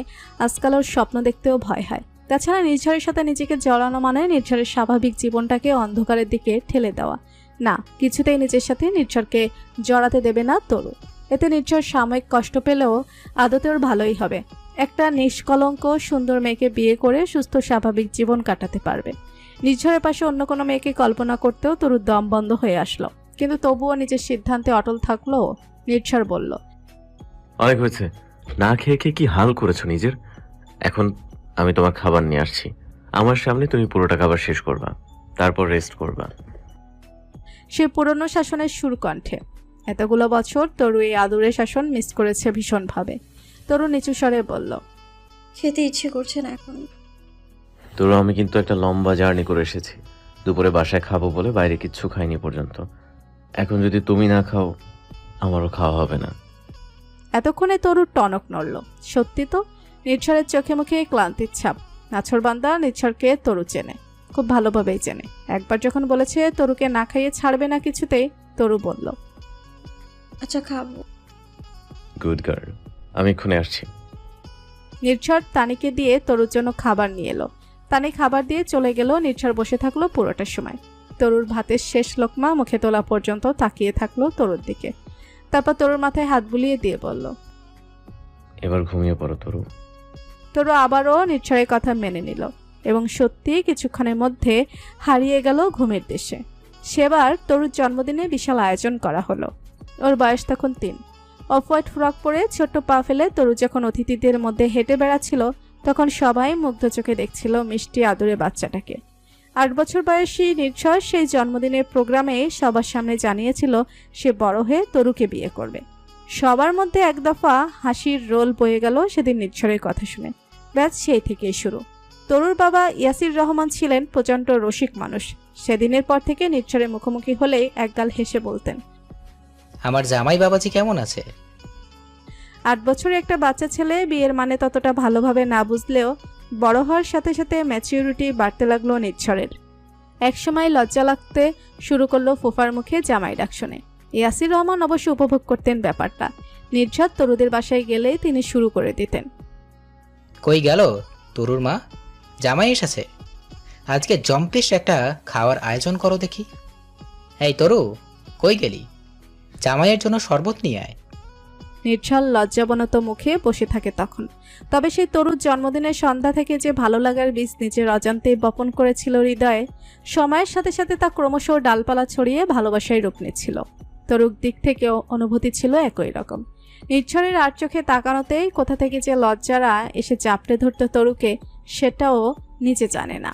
আজকাল ওর স্বপ্ন দেখতেও ভয় হয়। তাছাড়া নির্ঝরের সাথে নিজেকে জড়ানো মানে নির্ঝরের স্বাভাবিক জীবনটাকে অন্ধকারের দিকে ঠেলে দেওয়া। না, কিছুতেই নিজের সাথে নির্ঝরকে জড়াতে দেবে না তরু। এতে নির্ঝর সাময়িক কষ্ট পেলেও আদতে ওর ভালোই হবে। একটা নিষ্কলঙ্ক সুন্দর মেয়েকে বিয়ে করে সুস্থ স্বাভাবিক জীবন কাটাতে পারবে। নির্ঝরের পাশে অন্য কোনো মেয়েকে কল্পনা করতেও তরুর দম বন্ধ হয়ে আসলো। কিন্তু তবুও নিজের সিদ্ধান্তে অটল থাকলো। নির্ঝর বলল, অনেক হয়েছে, না খেয়ে খেয়ে কি হাল করেছো নিজের। এখন আমি তোমার খাবার নিয়ে আসছি, আমার সামনে তুমি পুরোটা খাবার শেষ করবা, তারপর রেস্ট করবা। সে পুরনো শাসনের সুর কণ্ঠে। এতগুলো বছর তরু এই আদুরে শাসন মিস করেছে ভীষণভাবে। তরু নিচু স্বরে বলল, খেতে ইচ্ছে করছে না এখন। তোর আমি কিন্তু একটা লম্বা জার্নি করে এসেছি, দুপুরে বাসায় খাবো বলে বাইরে কিচ্ছু খাইনি পর্যন্ত। এখন যদি তুমি না খাও আমারও খাওয়া হবে না। এতক্ষণে তরুর টনক নড়ল। সত্যি তো, নির্ঝরের চোখে মুখে ক্লান্তির ছাপ। নাছরবান্দা নির্ঝরকে তরু চেনে, খুব ভালোভাবেই চেনে। একবার যখন বলেছে তরুকে না খাইয়ে ছাড়বে না কিছুতেই, তরু বলল, আচ্ছা খাবো। গুড গার্ল, আমি এক্ষুনি আসছি। নির্ঝর তানিকে দিয়ে তরুর জন্য খাবার নিয়ে এলো। তানি খাবার দিয়ে চলে গেল। নির্ঝর বসে থাকলো পুরোটা সময়। তরুর ভাতের শেষ লোকমা মুখে তোলা পর্যন্ত তাকিয়ে থাকলো তরুর দিকে। তারপর তরুর মাথায় হাত বুলিয়ে দিয়ে বলল, এবার ঘুমিয়ে পড়ো তরু। তরু আবারও নির্ঝরের কথা মেনে নিল। এবং সত্যিই কিছুক্ষণের মধ্যে হারিয়ে গেল ঘুমের দেশে। সেবার তরুর জন্মদিনে বিশাল আয়োজন করা হলো। ওর বয়স তখন 3। অফ হোয়াইট ফ্রক পরে ছোট্ট পা ফেলে তরু যখন অতিথিদের মধ্যে হেঁটে বেড়াচ্ছিল তখন সবাই মুগ্ধ চোখে দেখছিল মিষ্টি আদুরে বাচ্চাটাকে। 8 বছর বয়সী নির্ঝর সেই জন্মদিনের প্রোগ্রামে সবার সামনে জানিয়েছিল সে বড় হয়ে তরুকে বিয়ে করবে। সবার মধ্যে এক দফা হাসির রোল বয়ে গেল সেদিন নির্ঝরের কথা শুনে। ব্যাস সেই থেকেই শুরু। তরুর বাবা ইয়াসির রহমান ছিলেন প্রচণ্ড রসিক মানুষ। সেদিনের পর থেকে নির্ঝরের মুখোমুখি হলেই একগাল হেসে বলতেন, আমার জামাই বাবাজি কেমন আছে? 8 বছরের একটা বাচ্চা ছেলে বিয়ের মানে ততটা ভালোভাবে না বুঝলেও বড় হওয়ার সাথে সাথে ম্যাচিউরিটি বাড়তে লাগলো নির্ঝরের। একসময় লজ্জা লাগতে শুরু করলো ফুফার মুখে জামাই ডাক শুনে। ইয়াসির রহমান অবশ্য উপভোগ করতেন ব্যাপারটা। নির্ঝর তরুদের বাসায় গেলেই তিনি শুরু করে দিতেন, কই গেল তরুর মা? জামাই এসেছে, আজকে জম্পেশ একটা খাওয়ার আয়োজন করো দেখি। এই তরু, কই গেলি? জামাইয়ের জন্য শরবত নিয়ে আয়। নির্ঝর লজ্জাবনত মুখে বসে থাকে তখন। তবে সেই তরুর জন্মদিনের সন্ধ্যা থেকে যে ভালো লাগার বীজ নিজের অজান্তেই বপন করেছিল হৃদয়ে, সময়ের সাথে সাথে তা ক্রমশ ডালপালা ছড়িয়ে ভালোবাসায় রূপ নিচ্ছিল। তরুর দিক থেকেও অনুভূতি ছিল একই রকম। নির্ঝরের আর চোখে তাকানোতেই কোথা থেকে যে লজ্জারা এসে চাপড়ে ধরত তরুকে, সেটাও নিজে জানে না।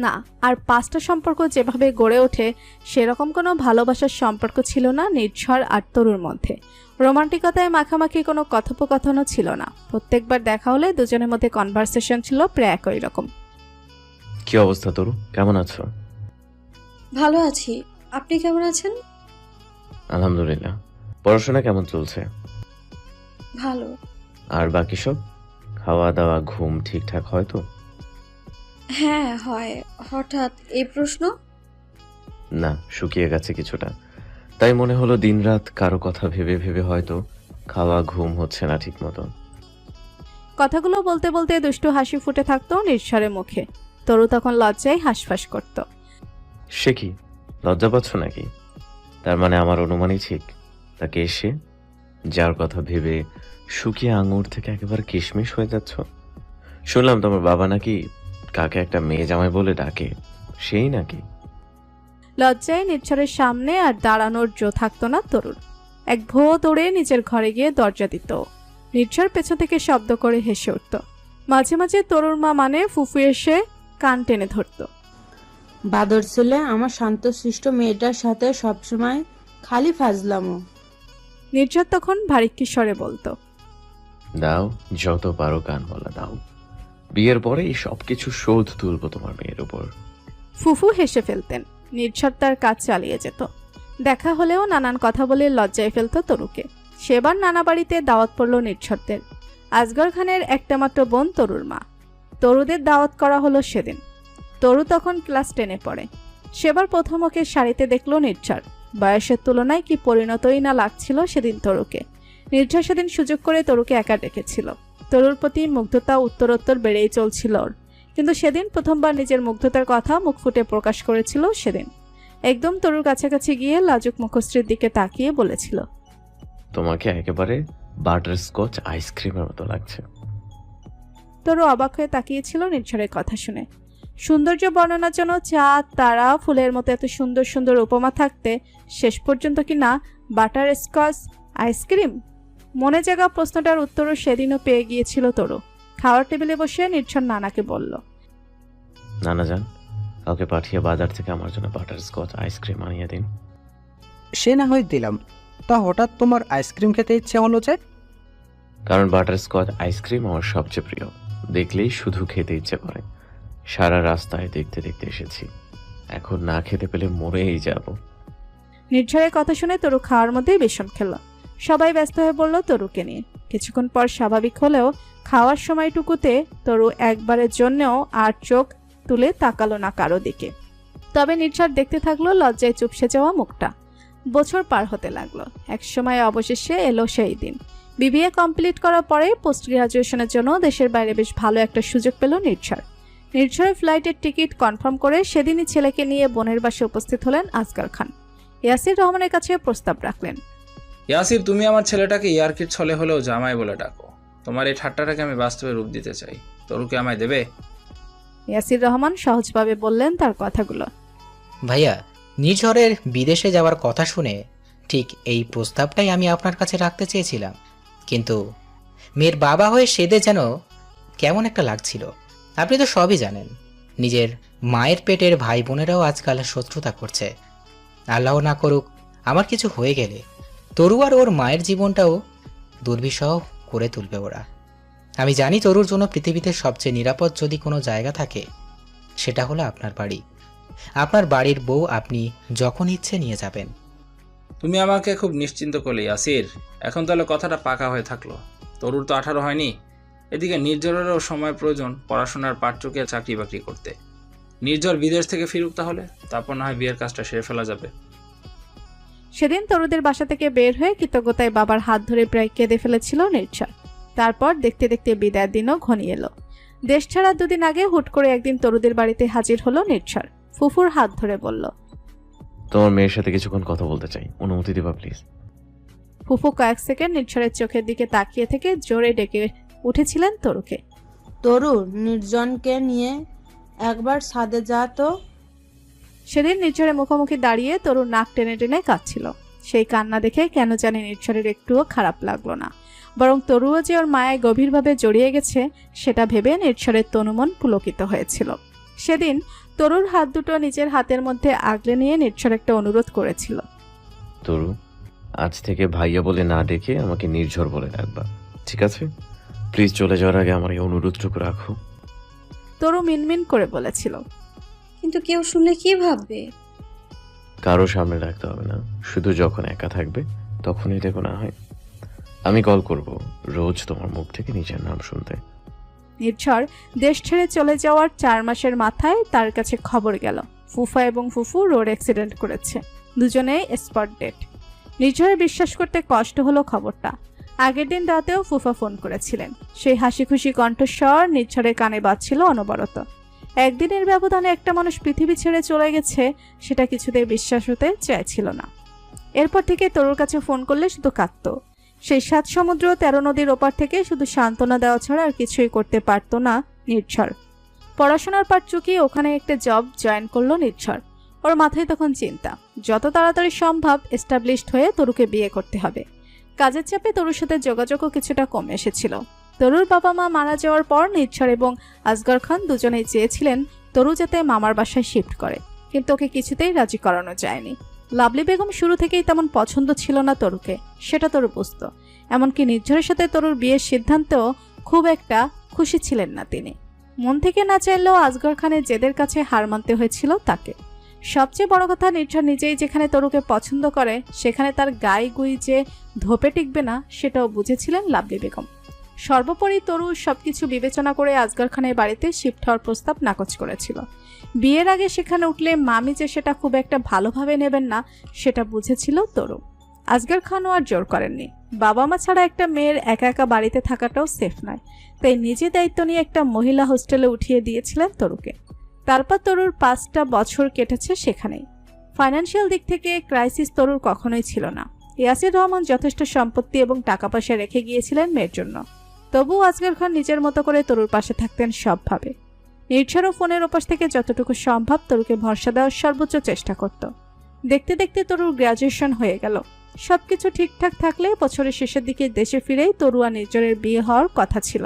না, আর 5টা সম্পর্ক যেভাবে গড়ে ওঠে সেরকম কোনো ভালোবাসার সম্পর্ক ছিল না নির্ঝর আর তরুর মধ্যে। রোমান্টিকতায় মাখামাখি কোনো কথোপকথনও ছিল না। প্রত্যেকবার দেখা হলে দুজনের মধ্যে কনভারসেশন ছিল প্রায় একই রকম। কি অবস্থা তরু, কেমন আছো? ভালো আছি, আপনি কেমন আছেন? আলহামদুলিল্লাহ। পড়াশোনা কেমন চলছে? ভালো। আর বাকি সব খাওয়া দাওয়া ঘুম ঠিকঠাক হয় তো? হ্যাঁ হয়। হঠাৎ এই প্রশ্ন? না, শুকিয়ে গেছে কিছুটা, তাই মনে হলো দিনরাত কারো কথা ভেবে ভেবে হয়তো খাওয়া ঘুম হচ্ছে না ঠিক মতো। কথাগুলো বলতে বলতে দুষ্টু হাসি ফুটে থাকতো নির্ঝরের মুখে। তরু তখন লজ্জায় হাঁসফাঁস করত। সে কি, লজ্জা পাচ্ছ নাকি? তার মানে আমার অনুমানই ঠিক। তাকে এসে যার কথা ভেবে শুকিয়ে আঙুর থেকে একেবারে কিশমিশ হয়ে যাচ্ছ। শুনলাম তোমার বাবা নাকি কাকে একটা মেয়ে জামাই বলে ডাকে, সেই নাকি? লজ্জায় নির্ঝরের সামনে আর দাঁড়ানোর জো থাকতো না তরুর। এক ভো দৌড়ে নিজের ঘরে গিয়ে দরজা দিত। নির্ঝর পেছন থেকে শব্দ করে হেসে উঠত। মাঝে মাঝে তরুর মা মানে ফুফু এসে কান টেনে ধরত। বাদর ছেলে আমার শান্তশিষ্ট মেয়েটার সাথে সবসময় খালি ফাজলামো। নির্ঝর তখন ভারিক্কি স্বরে বলতো, দাও যত পারো কান বলা দাও, বিয়ের পরে এই সবকিছু শোধ তুলবো তোমার মেয়ের উপর। ফুফু হেসে ফেলতেন। নির্ঝর তার কাজ চালিয়ে যেত। দেখা হলেও নানান কথা বলে লজ্জায় ফেলত তরুকে। সেবার নানা বাড়িতে দাওয়াত পড়ল নির্ঝরদের। আসগর খানের একটা মাত্র বোন তরুর মা। তরুদের দাওয়াত করা হলো সেদিন। তরু তখন ক্লাস 10-এ পড়ে। সেবার প্রথম ওকে শাড়িতে দেখল নির্ঝর। বয়সের তুলনায় কি পরিণতই না লাগছিল সেদিন তরুকে। নির্ঝর সেদিন সুযোগ করে তরুকে একা ডেকেছিল। তরুর প্রতি মুগ্ধতা উত্তরোত্তর বেড়েই চলছিল ওর। কিন্তু সেদিন প্রথমবার নিজের মুগ্ধতার কথা মুখ ফুটে প্রকাশ করেছিল সেদিন। একদম তরুর কাছাকাছি গিয়ে লাজুক মুখশ্রীর দিকে তাকিয়ে বলেছিল, তোমাকে একেবারে বাটার স্কচ আইসক্রিমের মতো লাগছে। তরু অবাক হয়ে তাকিয়েছিল নির্ঝরের কথা শুনে। সৌন্দর্য বর্ণনার জন্য চাঁদ তারা ফুলের মতো এত সুন্দর সুন্দর উপমা থাকতে শেষ পর্যন্ত কি না বাটার স্কচ আইসক্রিম? মনে জাগা প্রশ্নটার উত্তরও সেদিনও পেয়ে গিয়েছিল তরু। খাওয়ার টেবিলে বসে নির্ঝর নানাকে বলল, নানা যান, কাউকে পাঠিয়ে বাজার থেকে আমার জন্য বাটার স্কচ আইসক্রিম আনিয়ে দিন। সে না হয় দিলাম, তা হঠাৎ তোমার আইসক্রিম খেতে ইচ্ছে হলো যে? কারণ বাটার স্কচ আইসক্রিম আমার সবচেয়ে প্রিয়, দেখলেই শুধু খেতে ইচ্ছে করে। সারা রাস্তায় দেখতে দেখতে এসেছি, এখন না খেতে পেলে মরেই যাব। নির্ঝরের কথা শুনে তরু খাওয়ার মধ্যেই বেসন খেল। সবাই ব্যস্ত হয়ে পড়ল তরুকে নিয়ে। কিছুক্ষণ পর স্বাভাবিক হলেও খাওয়ার সময়টুকুতে তরু একবারের জন্যও আর চোখ তুলে তাকালো না কারো দিকে। তবে নির্ঝর দেখতে থাকলো লজ্জায় চুপসে যাওয়া মুখটা। বছর পার হতে লাগলো। একসময় অবশেষে এলো সেই দিন। বিবিএ কমপ্লিট করার পরে পোস্ট গ্রাজুয়েশনের জন্য দেশের বাইরে বেশ ভালো একটা সুযোগ পেল নির্ঝর। নির্ঝরের ফ্লাইটের টিকিট কনফার্ম করে সেদিনই ছেলেকে নিয়ে বোনের বাসায় উপস্থিত হলেন আসগর খান। ইয়াসির রহমানের কাছে প্রস্তাব রাখলেন, ইয়াসির, তুমি আমার ছেলেটাকে ইয়ার্কির ছলে হলেও জামাই বলে ডাকো। তোমার এই ঠাট্টাটাকে আমি বাস্তবে রূপ দিতে চাই। তরুকে আমায় দেবে? ইয়াসির রহমান সহজভাবে বললেন তার কথাগুলো। ভাইয়া, নির্ঝরের বিদেশে যাওয়ার কথা শুনে ঠিক এই প্রস্তাবটাই আমি আপনার কাছে রাখতে চেয়েছিলাম, কিন্তু মেয়ের বাবা হয়ে সেদে যেন কেমন একটা লাগছিল। আপনি তো সবই জানেন, নিজের মায়ের পেটের ভাই বোনেরাও আজকাল শত্রুতা করছে। আল্লাহ না করুক আমার কিছু হয়ে গেলে তরু আর ওর মায়ের জীবনটাও দুর্বিষহ করে তুলবে ওরা। আমি জানি তরুর জন্য পৃথিবীতে সবচেয়ে নিরাপদ যদি কোনো জায়গা থাকে সেটা হলো আপনার বাড়ি। আপনার বাড়ির বউ আপনি যখন ইচ্ছে নিয়ে যাবেন। তুমি আমাকে খুব নিশ্চিন্ত করলে ইয়াসির। এখন তাহলে কথাটা পাকা হয়ে থাকলো। তরুর তো 18 হয়নি, এদিকে নির্ঝরেরও সময় প্রয়োজন পড়াশোনার পাট চুকিয়ে চাকরি বাকরি করতে। নির্ঝর বিদেশ থেকে ফিরুক, তাহলে তারপর না হয় বিয়ের কাজটা সেরে ফেলা যাবে। সেদিন তরুদের বাসা থেকে বের হয়ে কৃতজ্ঞতায় বাবার হাত ধরে প্রায় কেঁদে ফেলেছিল নির্ঝর। তারপর দেখতে দেখতে বিদায়ের দিনও ঘনিয়ে এলো। দেশ ছাড়ার 2 দিন আগে হুট করে একদিন তরুদের বাড়িতে হাজির হলো নির্ঝর। ফুফুর হাত ধরে বলল, তোমার মেয়ের সাথে কিছুক্ষণ কথা বলতে চাই, অনুমতি দিবা প্লিজ? ফুফু কয়েক সেকেন্ড নির্ঝরের চোখের দিকে তাকিয়ে থেকে জোরে ডেকে উঠেছিলেন তরুকে। তরু, নির্জনকে নিয়ে একবার ছাদে যা তো। সেদিন নির্ঝরের মুখোমুখি দাঁড়িয়ে তরুর নাক টেনে টেনে কাঁদছিল। সেই কান্না দেখে কেন জানি নির্ঝরের একটুও খারাপ লাগলো না, বরং তরুও যে ওর মায়ে গভীরভাবে জড়িয়ে গেছে সেটা ভেবে নির্ঝরের তনুমন পুলকিত হয়েছিল। সেদিন তরুর হাত দুটো নিজের হাতের মধ্যে আগলে নিয়ে নির্ঝর একটা অনুরোধ করেছিল। তরু, আজ থেকে ভাইয়া বলে না ডেকে আমাকে নির্ঝর বলে ডাকবা, ঠিক আছে? প্লিজ চলে যাওয়ার আগে আমার এই অনুরোধটুকু রাখো। তরু মিনমিন করে বলেছিল, কিন্তু কেউ শুনলে কি ভাববে? কারো সামনে রাখতে হবে না, শুধু যখন একা থাকবে তখনই দেখো না হয়। আমি কল করব রোজ তোমার মুখ থেকে নিজের নাম শুনতে। নির্ঝর দেশ ছেড়ে চলে যাওয়ার 4 মাসের মাথায় তার কাছে খবর গেল ফুফা এবং ফুফু রোড অ্যাক্সিডেন্ট করেছে, দুজনেই স্পট ডেড। নির্ঝরের বিশ্বাস করতে কষ্ট হলো খবরটা। আগের দিন রাতেও ফুফা ফোন করেছিলেন। সেই হাসি খুশি কণ্ঠস্বর নির্ঝরের কানে বাজছিল অনবরত। একদিনের ব্যবধানে একটা মানুষ পৃথিবী ছেড়ে চলে গেছে, সেটা কিছুতেই বিশ্বাস হতে চাইছিল না। এরপর থেকে তরুর কাছে ফোন করলে শুধু কাঁদত। সেই 7 সমুদ্র 13 নদীর ওপার থেকে শুধু সান্ত্বনা দেওয়া ছাড়া আর কিছুই করতে পারত না নির্ঝর। পড়াশোনার পাট চুকিয়ে ওখানে একটা জব জয়েন করলো নির্ঝর। ওর মাথায় তখন চিন্তা, যত তাড়াতাড়ি সম্ভব এস্টাবলিশড হয়ে তরুকে বিয়ে করতে হবে। কাজের চাপে তরুর সাথে যোগাযোগও কিছুটা কমে এসেছিল। তরুর বাবা মা মারা যাওয়ার পর নির্ঝর এবং আসগর খান দুজনেই চেয়েছিলেন তরু যাতে মামার বাসায় শিফট করে, কিন্তু ওকে কিছুতেই রাজি করানো যায়নি। লাভলি বেগম শুরু থেকেই তেমন পছন্দ ছিল না তরুকে, সেটা তরু বুঝত। এমনকি নির্ঝরের সাথে তরুর বিয়ের সিদ্ধান্তেও খুব একটা খুশি ছিলেন না তিনি। মন থেকে না চাইলেও আসগর খানের জেদের কাছে হার মানতে হয়েছিল তাকে। সবচেয়ে বড় কথা, নির্ঝর নিজেই যেখানে তরুকে পছন্দ করে সেখানে তার গায়ে গুই যে ধোপে টিকবে না সেটাও বুঝেছিলেন লাভলি বেগম। সর্বোপরি তরু সবকিছু বিবেচনা করে আসগর খানের বাড়িতে শিফট হওয়ার প্রস্তাব নাকচ করেছিল। বিয়ের আগে সেখানে উঠলে মামি যে সেটা খুব একটা ভালোভাবে নেবেন না সেটা বুঝেছিল তরু। আসগর খানও আর জোর করেননি। বাবা মা ছাড়া একটা মেয়ের একা একা বাড়িতে থাকাটাও সেফ নয়, তাই নিজে দায়িত্ব নিয়ে একটা মহিলা হোস্টেলে উঠিয়ে দিয়েছিলেন তরুকে। তারপর তরুর 5টা বছর কেটেছে সেখানেই। ফাইন্যান্সিয়াল দিক থেকে ক্রাইসিস তরুর কখনোই ছিল না। ইয়াসির রহমান যথেষ্ট সম্পত্তি এবং টাকা পয়সা রেখে গিয়েছিলেন মেয়ের জন্য। তবুও আসগর খান নিজের মতো করে তরুর পাশে থাকতেন সবভাবে। নির্ঝরও ফোনের ওপাশ থেকে যতটুকু সম্ভব তরুকে ভরসা দেওয়ার সর্বোচ্চ চেষ্টা করত। দেখতে দেখতে তরুর গ্র্যাজুয়েশন হয়ে গেল। সবকিছু ঠিকঠাক থাকলে বছরের শেষের দিকে দেশে ফিরেই তরু আর নির্ঝরের বিয়ে হওয়ার কথা ছিল,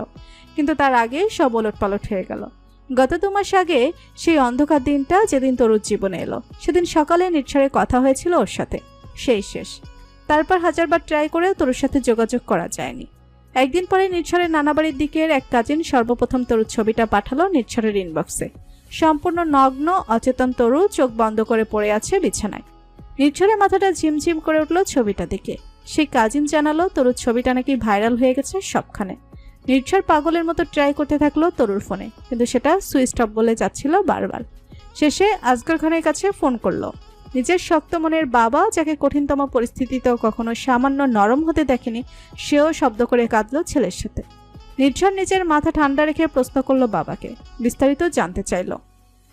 কিন্তু তার আগে সব ওলটপালট হয়ে গেল। গত 2 মাস আগে সেই অন্ধকার দিনটা যেদিন তরুর জীবনে এলো, সেদিন সকালে নির্ঝরের কথা হয়েছিল ওর সাথে, সেই শেষ। তারপর 1000বার ট্রাই করেও তরুর সাথে যোগাযোগ করা যায়নি। একদিন পরে নির্ঝরের নানাবাড়ির দিকের এক কাজিন সর্বপ্রথম তরুর ছবিটা পাঠালো নির্ঝরের ইনবক্সে। সম্পূর্ণ নগ্ন অচেতন তরু চোখ বন্ধ করে পড়ে আছে বিছানায়। নির্ঝরের মাথাটা ঝিমঝিম করে উঠল ছবিটা দেখে। সেই কাজিন জানালো তরুর ছবিটা নাকি ভাইরাল হয়ে গেছে সবখানে। নির্ঝর পাগলের মতো ট্রাই করতে থাকলো তরুর ফোনে, কিন্তু সেটা সুইচ অফ বলে যাচ্ছিল বারবার। শেষে আসগর খানের কাছে ফোন করলো। নিজের শক্ত মনের বাবা, যাকে কঠিনতম পরিস্থিতিতেও কখনো সামান্য নরম হতে দেখেনি, সেও শব্দ করে কাঁদলো ছেলের সাথে। নির্ঝর নিজের মাথা ঠান্ডা রেখে প্রশ্ন করলো বাবাকে, বিস্তারিত জানতে চাইলো।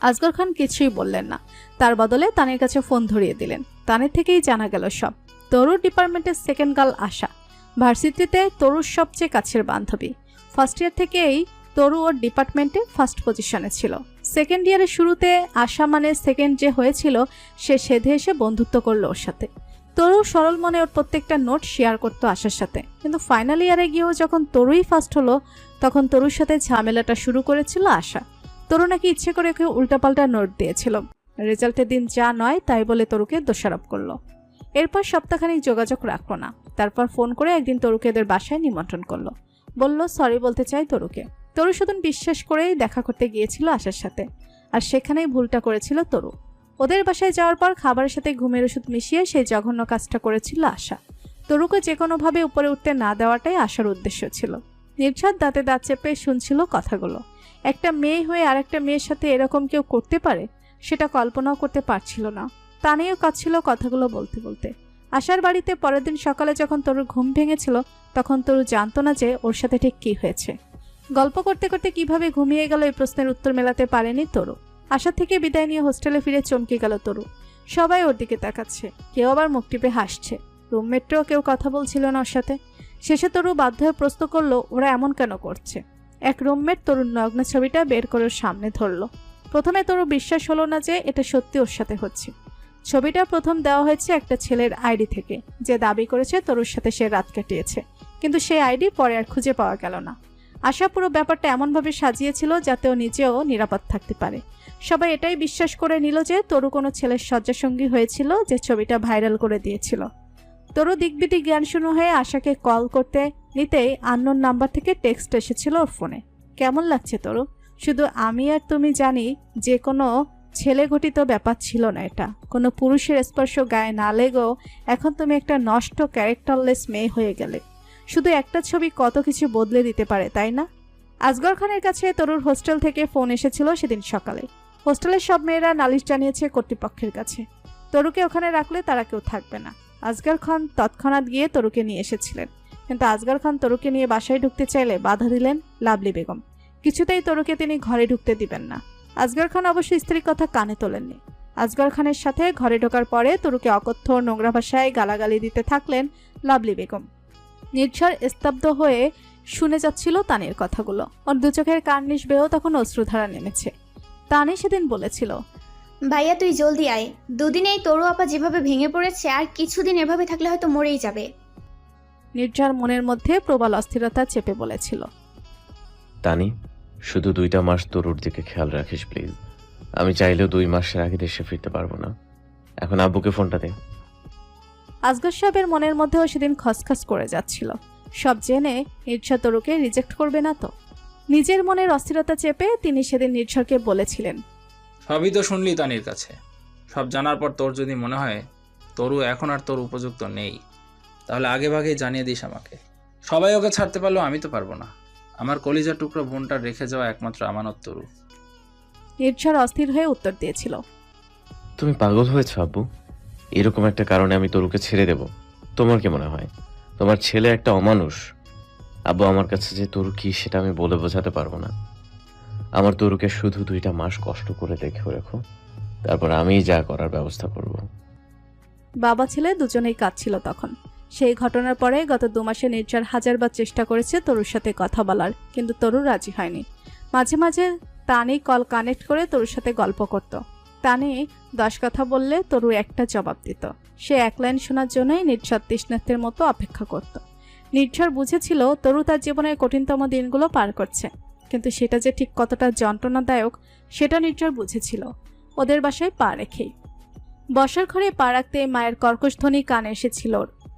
আসগর খান কিছুই বললেন না, তার বদলে তানের কাছে ফোন ধরিয়ে দিলেন। তানের থেকেই জানা গেল সব। তরুর ডিপার্টমেন্টের সেকেন্ড গার্ল আশা, ভার্সিটিতে তরুর সবচেয়ে কাছের বান্ধবী। ফার্স্ট ইয়ার থেকেই তরু ওর ডিপার্টমেন্টে ফার্স্ট পজিশনে ছিল। সেকেন্ড ইয়ারের শুরুতে আশা মানে সেকেন্ড যে হয়েছিল সে সেধে এসে বন্ধুত্ব করলো ওর সাথে। তরু সরল মনে ওর প্রত্যেকটা নোট শেয়ার করতো আশার সাথে, কিন্তু ফাইনাল ইয়ারে গিয়েও যখন তরুই ফার্স্ট হলো তখন তরুর সাথে ঝামেলাটা শুরু করেছিল আশা। তরু নাকি ইচ্ছে করে ওকে উল্টাপাল্টা নোট দিয়েছিল। রেজাল্টের দিন যা নয় তাই বলে তরুকে দোষারোপ করলো। এরপর সপ্তাহখানিক যোগাযোগ রাখলো না। তারপর ফোন করে একদিন তরুকে এদের বাসায় নিমন্ত্রণ করলো। বলল সরি বলতে চাই তরুকে। তরু শুধু বিশ্বাস করেই দেখা করতে গিয়েছিল আশার সাথে, আর সেখানেই ভুলটা করেছিল তরু। ওদের বাসায় যাওয়ার পর খাবারের সাথে ঘুমের ওষুধ মিশিয়ে সেই জঘন্য কাজটা করেছিল আশা। তরুকে যে কোনোভাবে উপরে উঠতে না দেওয়াটাই আশার উদ্দেশ্য ছিল। নির্ঝর দাঁতে দাঁত চেপে শুনছিল কথাগুলো। একটা মেয়ে হয়ে আরেকটা মেয়ের সাথে এরকম কেউ করতে পারে সেটা কল্পনাও করতে পারছিল না। তা নিয়েও কাঁদছিল কথাগুলো বলতে বলতে। আশার বাড়িতে পরের দিন সকালে যখন তরুর ঘুম ভেঙেছিল তখন তরু জানতো না যে ওর সাথে ঠিক কী হয়েছে। গল্প করতে করতে কিভাবে ঘুমিয়ে গেল এই প্রশ্নের উত্তর মেলাতে পারেনি তরু। আশা থেকে বিদায় নিয়ে হোস্টেলে ফিরে চমকে গেল তরু। সবাই ওর দিকে তাকাচ্ছে, কেউ আবার মুখ টিপে হাসছে। রুমমেটরাও কেউ কথা বলছিল না ওর সাথে। শেষে তরু বাধ্য হয়ে প্রশ্ন করলো ওরা এমন কেন করছে। এক রুমমেট তরুর নগ্ন ছবিটা বের করে ওর সামনে ধরলো। প্রথমে তরু বিশ্বাস হলো না যে এটা সত্যি ওর সাথে হচ্ছে। ছবিটা প্রথম দেওয়া হয়েছে একটা ছেলের আইডি থেকে, যে দাবি করেছে তরুর সাথে সে রাত কাটিয়েছে, কিন্তু সেই আইডি পরে আর খুঁজে পাওয়া গেল না। আশা পুরো ব্যাপারটা এমনভাবে সাজিয়েছিল যাতে ও নিজেও নিরাপদ থাকতে পারে। সবাই এটাই বিশ্বাস করে নিল যে তরু কোনো ছেলের শয্যাসঙ্গী হয়েছিল যে ছবিটা ভাইরাল করে দিয়েছিল। তরু দিকবিদিক জ্ঞান শূন্য হয়ে আশাকে কল করতে নিতেই আননোন নাম্বার থেকে টেক্সট এসেছিল ওর ফোনে। কেমন লাগছে তরু? শুধু আমি আর তুমি জানি যে কোনো ছেলে ঘটিত ব্যাপার ছিল না এটা। কোনো পুরুষের স্পর্শ গায়ে না লেগেও এখন তুমি একটা নষ্ট ক্যারেক্টারলেস মেয়ে হয়ে গেলে। শুধু একটা ছবি কত কিছু বদলে দিতে পারে, তাই না? আসগর খানের কাছে তরুর হোস্টেল থেকে ফোন এসেছিল সেদিন সকালে। হোস্টেলের সব মেয়েরা নালিশ জানিয়েছে কর্তৃপক্ষের কাছে। তরুকে ওখানে রাখলে তারা কেউ থাকবে না। আসগর খান তৎক্ষণাৎ গিয়ে তরুকে নিয়ে এসেছিলেন, কিন্তু আসগর খান তরুকে নিয়ে বাসায় ঢুকতে চাইলে বাধা দিলেন লাভলি বেগম। কিছুতেই তরুকে তিনি ঘরে ঢুকতে দিবেন না। আসগর খান অবশ্য স্ত্রীর কথা কানে তোলেননি। আসগর খানের সাথে ঘরে ঢোকার পরে তরুকে অকথ্য নোংরা ভাষায় গালাগালি দিতে থাকলেন লাভলি বেগম। নির্ঝর স্তব্ধ হয়ে শুনে যাচ্ছিল তানির কথাগুলো। ওর দু চোখের কার্নিশ বেয়েও তখন অশ্রুধারা নেমেছে। তানি সেদিন বলেছিল, ভাইয়া তুই জলদি আয়, দুদিন এই তরু আপা যেভাবে ভেঙে পড়েছে আর কিছুদিন এভাবে থাকলে হয়তো মরেই যাবে। নির্ঝর মনের মধ্যে প্রবল অস্থিরতা চেপে বলেছিল, তানি, শুধু 2টা মাস তরুর দিকে খেয়াল রাখিস প্লিজ। আমি চাইলেও 2 মাসের আগে দেশে ফিরতে পারবো না। এখন আব্বুকে ফোনটা দে। আসগর সাহেবের মনের মধ্যেও সেদিন খসখস করে যাচ্ছিল। সব জেনে নির্ঝর তরুকে রিজেক্ট করবে না তো। নিজের মনের অস্থিরতা চেপে তিনি সেদিন নির্ঝরকে বলেছিলেন, সবই তো শুনলি তানির কাছে। সব জানার পর তোর যদি মনে হয় তরু এখন আর তোর উপযুক্ত নেই, তাহলে আগে ভাগেই জানিয়ে দিস আমাকে। সবাই ওকে ছাড়তে পারলেও আমি তো পারবো না। আমার কলিজার টুকরো বোনটা রেখে যাওয়া একমাত্র আমানত তরু। নির্ঝর অস্থির হয়ে উত্তর দিয়েছিল, তুমি পাগল হয়েছ আব্বু? এরকম একটা কারণে আমি তরুকে ছেড়ে দেব? তোমার কি মনে হয় তোমার ছেলে একটা অমানুষ? আব্বু, আমার কাছে যে তরু কি সেটা আমি বলে বোঝাতে পারবো না। আমার তরুকে শুধু 2টা মাস কষ্ট করে দেখে রেখো, তারপর আমি যা করার ব্যবস্থা করব। বাবা ছেলে দুজনেই কাঁদছিল তখন। সেই ঘটনার পরে গত 2 মাসে নির্ঝর হাজারবার চেষ্টা করেছে তরুর সাথে কথা বলার, কিন্তু তরু রাজি হয়নি। মাঝে মাঝে তানি কল কানেক্ট করে তরুর সাথে গল্প করত। তানি 10 কথা বললে তরু একটা জবাব দিত। সে 1 লাইন শোনার জন্যই নির্ঝর তৃষ্ণার্তের মতো অপেক্ষা করত। নির্ঝর বুঝেছিল তরু তার জীবনের কঠিনতম দিনগুলো পার করছে, কিন্তু সেটা যে ঠিক কতটা যন্ত্রণাদায়ক সেটা নির্ঝর বুঝেছিল ওদের বাসায় পা রেখেই। বসার ঘরে পা রাখতে মায়ের কর্কশ ধ্বনি কানে এসেছিল।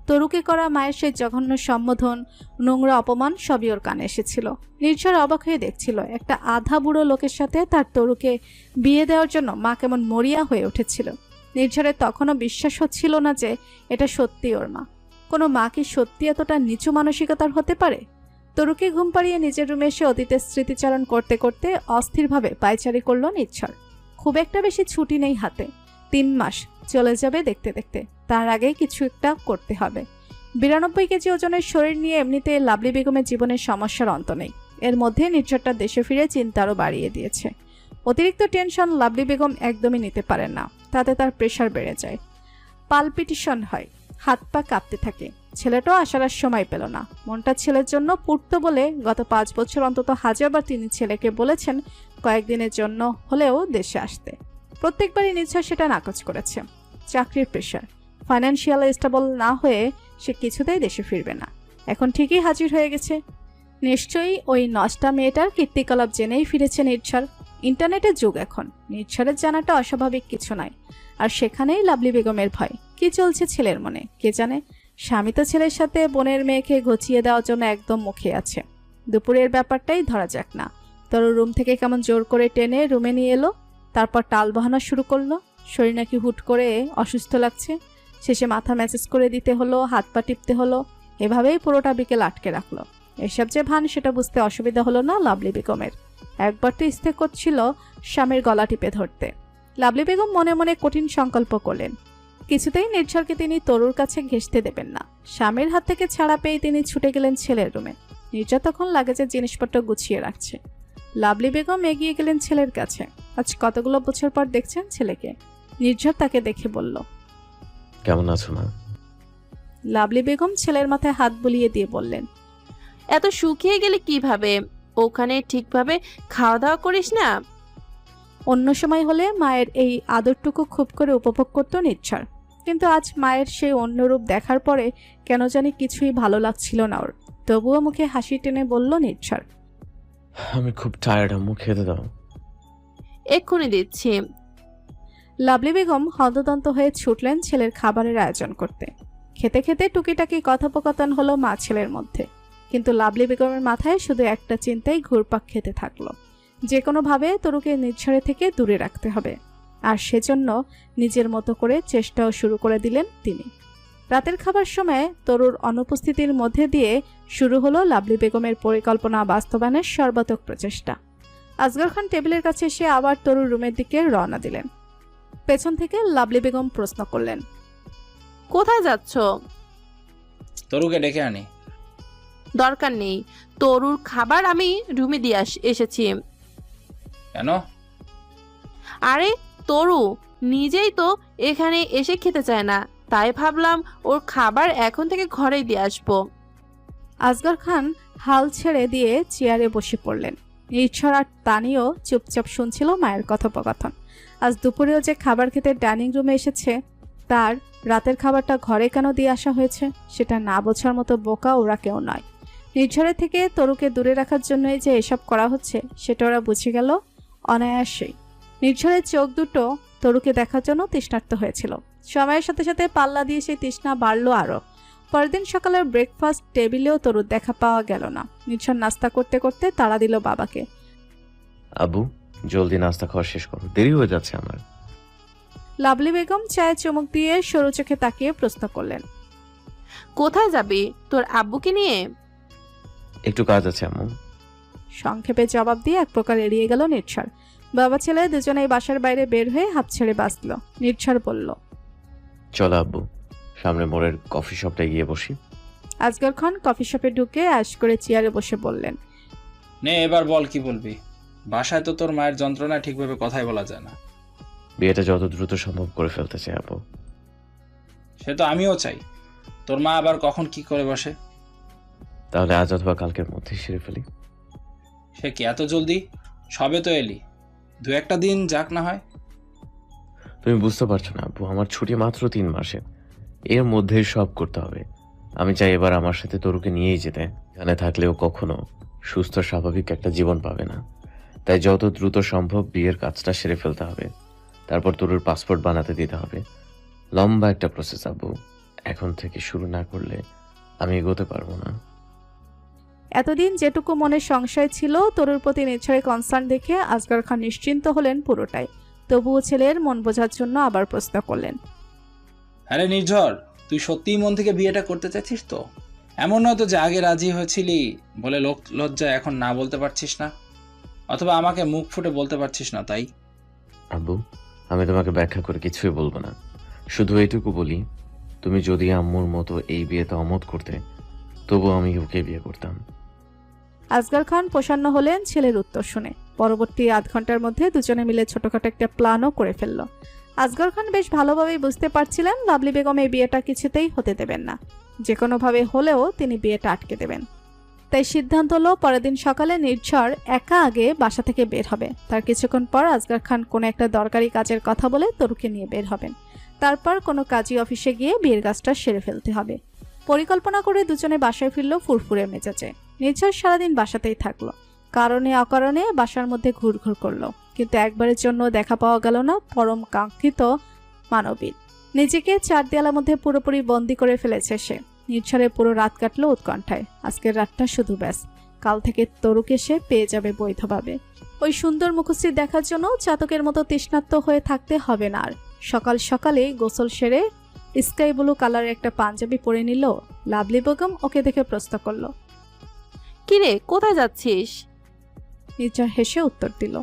তরুকে করা মায়ের সেই জঘন্য সম্বোধন, নোংরা অপমান সবই ওর কানে এসেছিল। নির্ঝর অবাক হয়ে দেখছিল একটা আধা বুড়ো লোকের সাথে তার তরুকে বিয়ে দেওয়ার জন্য মা কেমন মরিয়া হয়ে উঠেছিল। নির্ঝরের তখনও বিশ্বাস হচ্ছিল না যে এটা সত্যি ওর মা। কোনো মা কি সত্যি এতটা নিচু মানসিকতার হতে পারে? তরুকে ঘুম পাড়িয়ে নিজের রুমে এসে অতীতের স্মৃতিচারণ করতে করতে অস্থিরভাবে পায়চারি করল নির্ঝর। খুব একটা বেশি ছুটি নেই হাতে। 3 মাস চলে যাবে দেখতে দেখতে। তার আগে কিছু একটা করতে হবে। 92 কেজি ওজনের শরীর নিয়ে এমনিতে লাভলি বেগমের জীবনের সমস্যার অন্ত নেই। এর মধ্যে নির্ঝরটা দেশে ফিরে চিন্তারও বাড়িয়ে দিয়েছে। অতিরিক্ত টেনশন লাভলি বেগম একদমই নিতে পারেন না। তাতে তার প্রেশার বেড়ে যায়, পালপিটেশন হয়, হাত পা কাঁপতে থাকে। ছেলেটাও আসার আর সময় পেল না। মনটা ছেলের জন্য পুড়তো বলে গত 5 বছর অন্তত হাজারবার তিনি ছেলেকে বলেছেন কয়েকদিনের জন্য হলেও দেশে আসতে। প্রত্যেকবারই নিশ্চয় সেটা নাকচ করেছে। চাকরির প্রেশার, ফাইন্যান্সিয়াল স্টেবল না হয়ে সে কিছুতেই দেশে ফিরবে না। এখন ঠিকই হাজির হয়ে গেছে। নিশ্চয়ই ওই নষ্টা মেয়েটার কীর্তিকলাপ জেনেই ফিরেছে নির্ঝর। ইন্টারনেটের যুগ এখন, নির্ঝরের জানাটা অস্বাভাবিক কিছু নয়। আর সেখানেই লাভলি বেগমের ভয়। কি চলছে ছেলের মনে কে জানে। স্বামী তো ছেলের সাথে বোনের মেয়েকে ঘুচিয়ে দেওয়ার জন্য একদম মুখে আছে। দুপুরের ব্যাপারটাই ধরা যাক না। তরু রুম থেকে কেমন জোর করে টেনে রুমে নিয়ে এলো, তারপর টাল বাহানো শুরু করলো। শরীর নাকি হুট করে অসুস্থ লাগছে। শেষে মাথা ম্যাসেজ করে দিতে হলো, হাত পা টিপতে হলো। এভাবেই পুরোটা বিকেল আটকে রাখলো। এসব যে ভান সেটা বুঝতে অসুবিধা হলো না লাভলি বেগমের। একবার তো ইচ্ছে করছিল স্বামীর গলা টিপে ধরতে। লাভলি বেগম মনে মনে কঠিন সংকল্প করলেন, কিছুতেই নির্ঝরকে তিনি তরুর কাছে ঘেঁষতে দেবেন না। স্বামীর হাত থেকে ছাড়া পেয়ে তিনি ছুটে গেলেন ছেলের রুমে। নির্ঝর তখন লাগেজের জিনিসপত্র গুছিয়ে রাখছে। লাভলি বেগম এগিয়ে গেলেন ছেলের কাছে। আজ কতগুলো বছর পর দেখছেন ছেলেকে। নির্ঝর তাকে দেখে বলল, কেমন আছো মা? লাভলি বেগম ছেলের মাথায় হাত বুলিয়ে দিয়ে বললেন, এত শুকিয়ে গেলে কিভাবে? ওখানে ঠিকভাবে খাওয়া দাওয়া করিস না? অন্য সময় হলে মায়ের এই আদরটুকু খুব করে উপভোগ করত নির্ঝর, কিন্তু আজ মায়ের সেই অন্য রূপ দেখার পরে কেন জানি কিছুই ভালো লাগছিল না ওর। তবুও মুখে হাসি টেনে বলল নির্ঝর, আমি খুব টায়ার্ড আম্মু, খেতে দাও। এক্ষুনি দিচ্ছি। লাভলি বেগম হন্তদন্ত হয়ে ছুটলেন ছেলের খাবারের আয়োজন করতে। খেতে খেতে টুকিটাকি কথোপকথন হলো মা ছেলের মধ্যে, কিন্তু লাভলি বেগমের মাথায় শুধু একটা চিন্তাই ঘুরপাক খেতে থাকলো, যে কোনোভাবে তরুকে নির্ঝরে থেকে দূরে রাখতে হবে। আর সেজন্য নিজের মতো করে চেষ্টাও শুরু করে দিলেন তিনি। রাতের খাবার সময় তরুর অনুপস্থিতির মধ্যে দিয়ে শুরু হলো লাভলি বেগমের পরিকল্পনা বাস্তবায়নের সর্বাত্মক প্রচেষ্টা। আসগর খান টেবিলের কাছে এসে আবার তরুর রুমের দিকে রওনা দিলেন। পেছন থেকে লাভলি বেগম প্রশ্ন করলেন, কোথায় যাচ্ছ? তরুকে ডেকে আনি। দরকার নেই, তরুর খাবার আমি রুমে দিয়ে এসেছি। কেন? আরে তরু নিজেই তো এখানে এসে খেতে চায় না, তাই ভাবলাম ওর খাবার এখন থেকে ঘরেই দিয়ে আসবো। আসগর খান হাল ছেড়ে দিয়ে চেয়ারে বসে পড়লেন। নির্ঝর আর তানিও চুপচাপ শুনছিল মায়ের কথোপকথন। আজ দুপুরেও যে খাবার খেতে ডাইনিং রুমে এসেছে, তার রাতের খাবারটা ঘরে কেন দিয়ে আসা হয়েছে সেটা না বোঝার মতো বোকা ওরা কেউ নয়। নির্ঝরের থেকে তরুকে দূরে রাখার জন্যই যে এসব করা হচ্ছে সেটা ওরা বুঝে গেল অনায়াসেই। নির্ঝরের চোখ দুটো তরুকে দেখার জন্য তৃষ্ণার্ত হয়েছিল। সময়ের সাথে সাথে পাল্লা দিয়ে সেই তৃষ্ণা বাড়লো আরও। পরদিন সকালের ব্রেকফাস্ট টেবিলেও তরুর দেখা পাওয়া গেল না। নির্ঝর নাস্তা করতে করতে তাড়া দিল বাবাকে, আবু জলদি নাস্তা খাওয়া শেষ করো, দেরি হয়ে যাচ্ছে আমার। লাভলি বেগম চায়ে চুমুক দিয়ে সরু চোখে তাকিয়ে প্রশ্ন করলেন, কোথায় যাবি তোর আব্বুকে নিয়ে? একটু কাজ আছে আম্মু। সংক্ষেপে জবাব দিয়ে এক প্রকার এড়িয়ে গেল নির্ঝর। বাবা ছেলে দুজনেই বাসার বাইরে বের হয়ে হাত ছেড়ে বাঁচল। নির্ঝর বলল, চলো আব্বু, সামনে মোড়ের কফি শপটায় গিয়ে বসি। আসগর খান কফি শপে ঢুকে আশ করে চেয়ারে বসে বললেন, নে এবার বল কি বলবি। বাসায় তো তোর মায়ের যন্ত্রণা ঠিকভাবে কথাই বলা যায় না। বিয়েটা যত দ্রুত সম্ভব করে ফেলতে চাই আব্বু। সে তো আমিও চাই। তোর মা আবার কখন কি করে বসে। তাহলে আজ অথবা কালকের মধ্যে সেরে ফেলি। সে কি এত জলদি? সবে তো এলি, 2-1 দিন যাক না হয়। তুমি বুঝতে পারছো না আব্বু, আমার ছুটি মাত্র 3 মাসে, এর মধ্যেই সব করতে হবে। আমি চাই এবার আমার সাথে তরুকে নিয়েই যেতে। এখানে থাকলেও কখনো সুস্থ স্বাভাবিক একটা জীবন পাবে না। তাই যত দ্রুত সম্ভব বিয়ের কাজটা সেরে ফেলতে হবে। তারপর তরুর পাসপোর্ট বানাতে দিতে হবে। লম্বা একটা প্রসেস আব্বু, এখন থেকে শুরু না করলে আমি এগোতে পারবো না। এতদিন যেটুকু মনে সংশয় ছিল তরুর প্রতি নির্ঝরের কনসার্ন দেখে আসগর খান নিশ্চিন্ত হলেন পুরোটাই। তবুও ছেলের মন বোঝার জন্য আবার প্রশ্ন করলেন, আরে নির্ঝর, তুই সত্যিই মন থেকে বিয়েটা করতে চাইছিস তো? এমন নয় তো যে আগে রাজি হয়েছিলি বলে লোক লজ্জা এখন না বলতে পারছিস না, অথবা আমাকে মুখ ফুটে বলতে পারছিস না তাই? আব্বু, আমি তোমাকে ব্যাখ্যা করে কিছুই বলবো না, শুধু এইটুকু বলি, তুমি যদি আম্মুর মতো এই বিয়েতে অমত করতে, তবু আমি ওকে বিয়ে করতাম। আসগর খান প্রসন্ন হলেন ছেলের উত্তর শুনে। পরবর্তী আধ ঘন্টার মধ্যে দুজনে মিলে ছোটখাটো একটা প্ল্যানও করে ফেলল। আসগর খান বেশ ভালোভাবেই বুঝতে পারছিলেন লাভলি বেগম এই বিয়েটা কিছুতেই হতে দেবেন না। যে কোনোভাবে হলেও তিনি বিয়েটা আটকে দেবেন। তাই সিদ্ধান্ত হলো পরের দিন সকালে নির্ঝর একা আগে বাসা থেকে বের হবে। তার কিছুক্ষণ পর আজগর খান কোনো একটা দরকারি কাজের কথা বলে তরুকে নিয়ে বের হবেন। তারপর কোনো কাজী অফিসে গিয়ে বিয়ের কাজটা সেরে ফেলতে হবে। পরিকল্পনা করে দুজনে বাসায় ফিরল ফুরফুরে মেজাজে। নির্ঝর সারাদিন বাসাতেই থাকলো, কারণে অকারণে বাসার মধ্যে ঘুরঘুর করলো, কিন্তু একবারের জন্য দেখা পাওয়া গেল না পরম কাঙ্ক্ষিত মানবীর। নিজেকে চার দেয়ালের মধ্যে পুরোপুরি বন্দি করে ফেলেছে সে। নির্ঝরে পুরো রাত কাটলো উৎকণ্ঠায়। আজকের রাতটা শুধু ব্যাস, কাল থেকে তরুকে সে পেয়ে যাবে বৈধভাবে। ওই সুন্দর মুখশ্রী দেখার জন্য চাতকের মতো তৃষ্ণার্ত হয়ে থাকতে হবে না আর। সকাল সকালে গোসল সেরে স্কাই ব্লু কালারের একটা পাঞ্জাবি পরে নিল লাভলি বেগম। ওকে দেখে প্রশ্ন করলো, কিরে কোথায় যাচ্ছিস? নির্ঝর হেসে উত্তর দিল,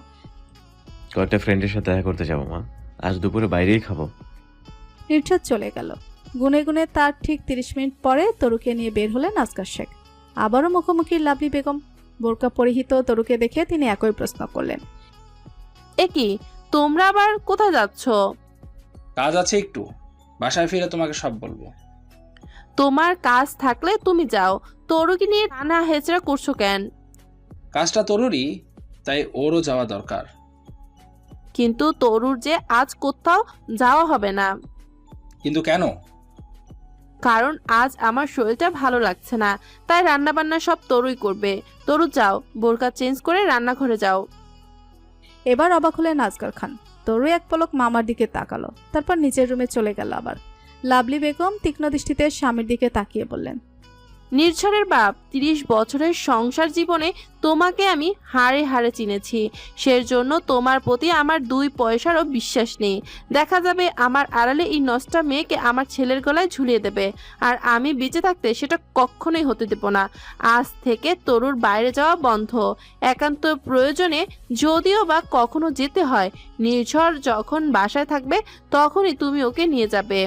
কয়েকটা ফ্রেন্ডের সাথে দেখা করতে যাবো মা, আজ দুপুরে বাইরেই খাবো। নির্ঝর চলে গেল। গুনে গুনে তার ঠিক 30 মিনিট পরে তরুকে নিয়ে বের হলেন আসগর শেখ। আবারও মুখোমুখি লাভলি বেগম। বোরকা পরিহিত তরুকে দেখে তিনি একই প্রশ্ন করলেন, এ কি, তোমরা আবার কোথায় যাচ্ছ? কাজ আছে একটু, বাসায় ফিরে তোমাকে সব বলবো। তোমার কাজ থাকলে তুমি যাও, তরুকে নিয়ে টানা হেচড়া করছো কেন? কাজটা তরুরই, তাই ওরও যাওয়া দরকার। কিন্তু তরুর যে আজ কোথাও যাওয়া হবে না। কিন্তু কেন? কারণ আজ আমার শরীরটা ভালো লাগছে না, তাই রান্না বান্না সব তরুই করবে। তরু যাও, বোরকা চেঞ্জ করে রান্নাঘরে যাও। এবার অবাক হলেন আসগর খান। তরু এক পলক মামার দিকে তাকালো, তারপর নিজের রুমে চলে গেল। আবার লাভলি বেগম তীক্ষ্ণ দৃষ্টিতে স্বামীর দিকে তাকিয়ে বললেন, নির্ঝরের বাপ, 30 বছরের সংসার জীবনে তোমাকে আমি হাড়ে হাড়ে চিনেছি। সেজন্য তোমার প্রতি আমার 2 পয়সারও বিশ্বাস নেই। দেখা যাবে আমার আড়ালে এই নষ্টা মেয়েকে আমার ছেলের গলায় ঝুলিয়ে দেবে, আর আমি বেঁচে থাকতে সেটা কখনোই হতে দেব না। আজ থেকে তরুর বাইরে যাওয়া বন্ধ। একান্ত প্রয়োজনে যদিও বা কখনো যেতে হয়, নির্ঝর যখন বাসায় থাকবে তখনই তুমি ওকে নিয়ে যাবে।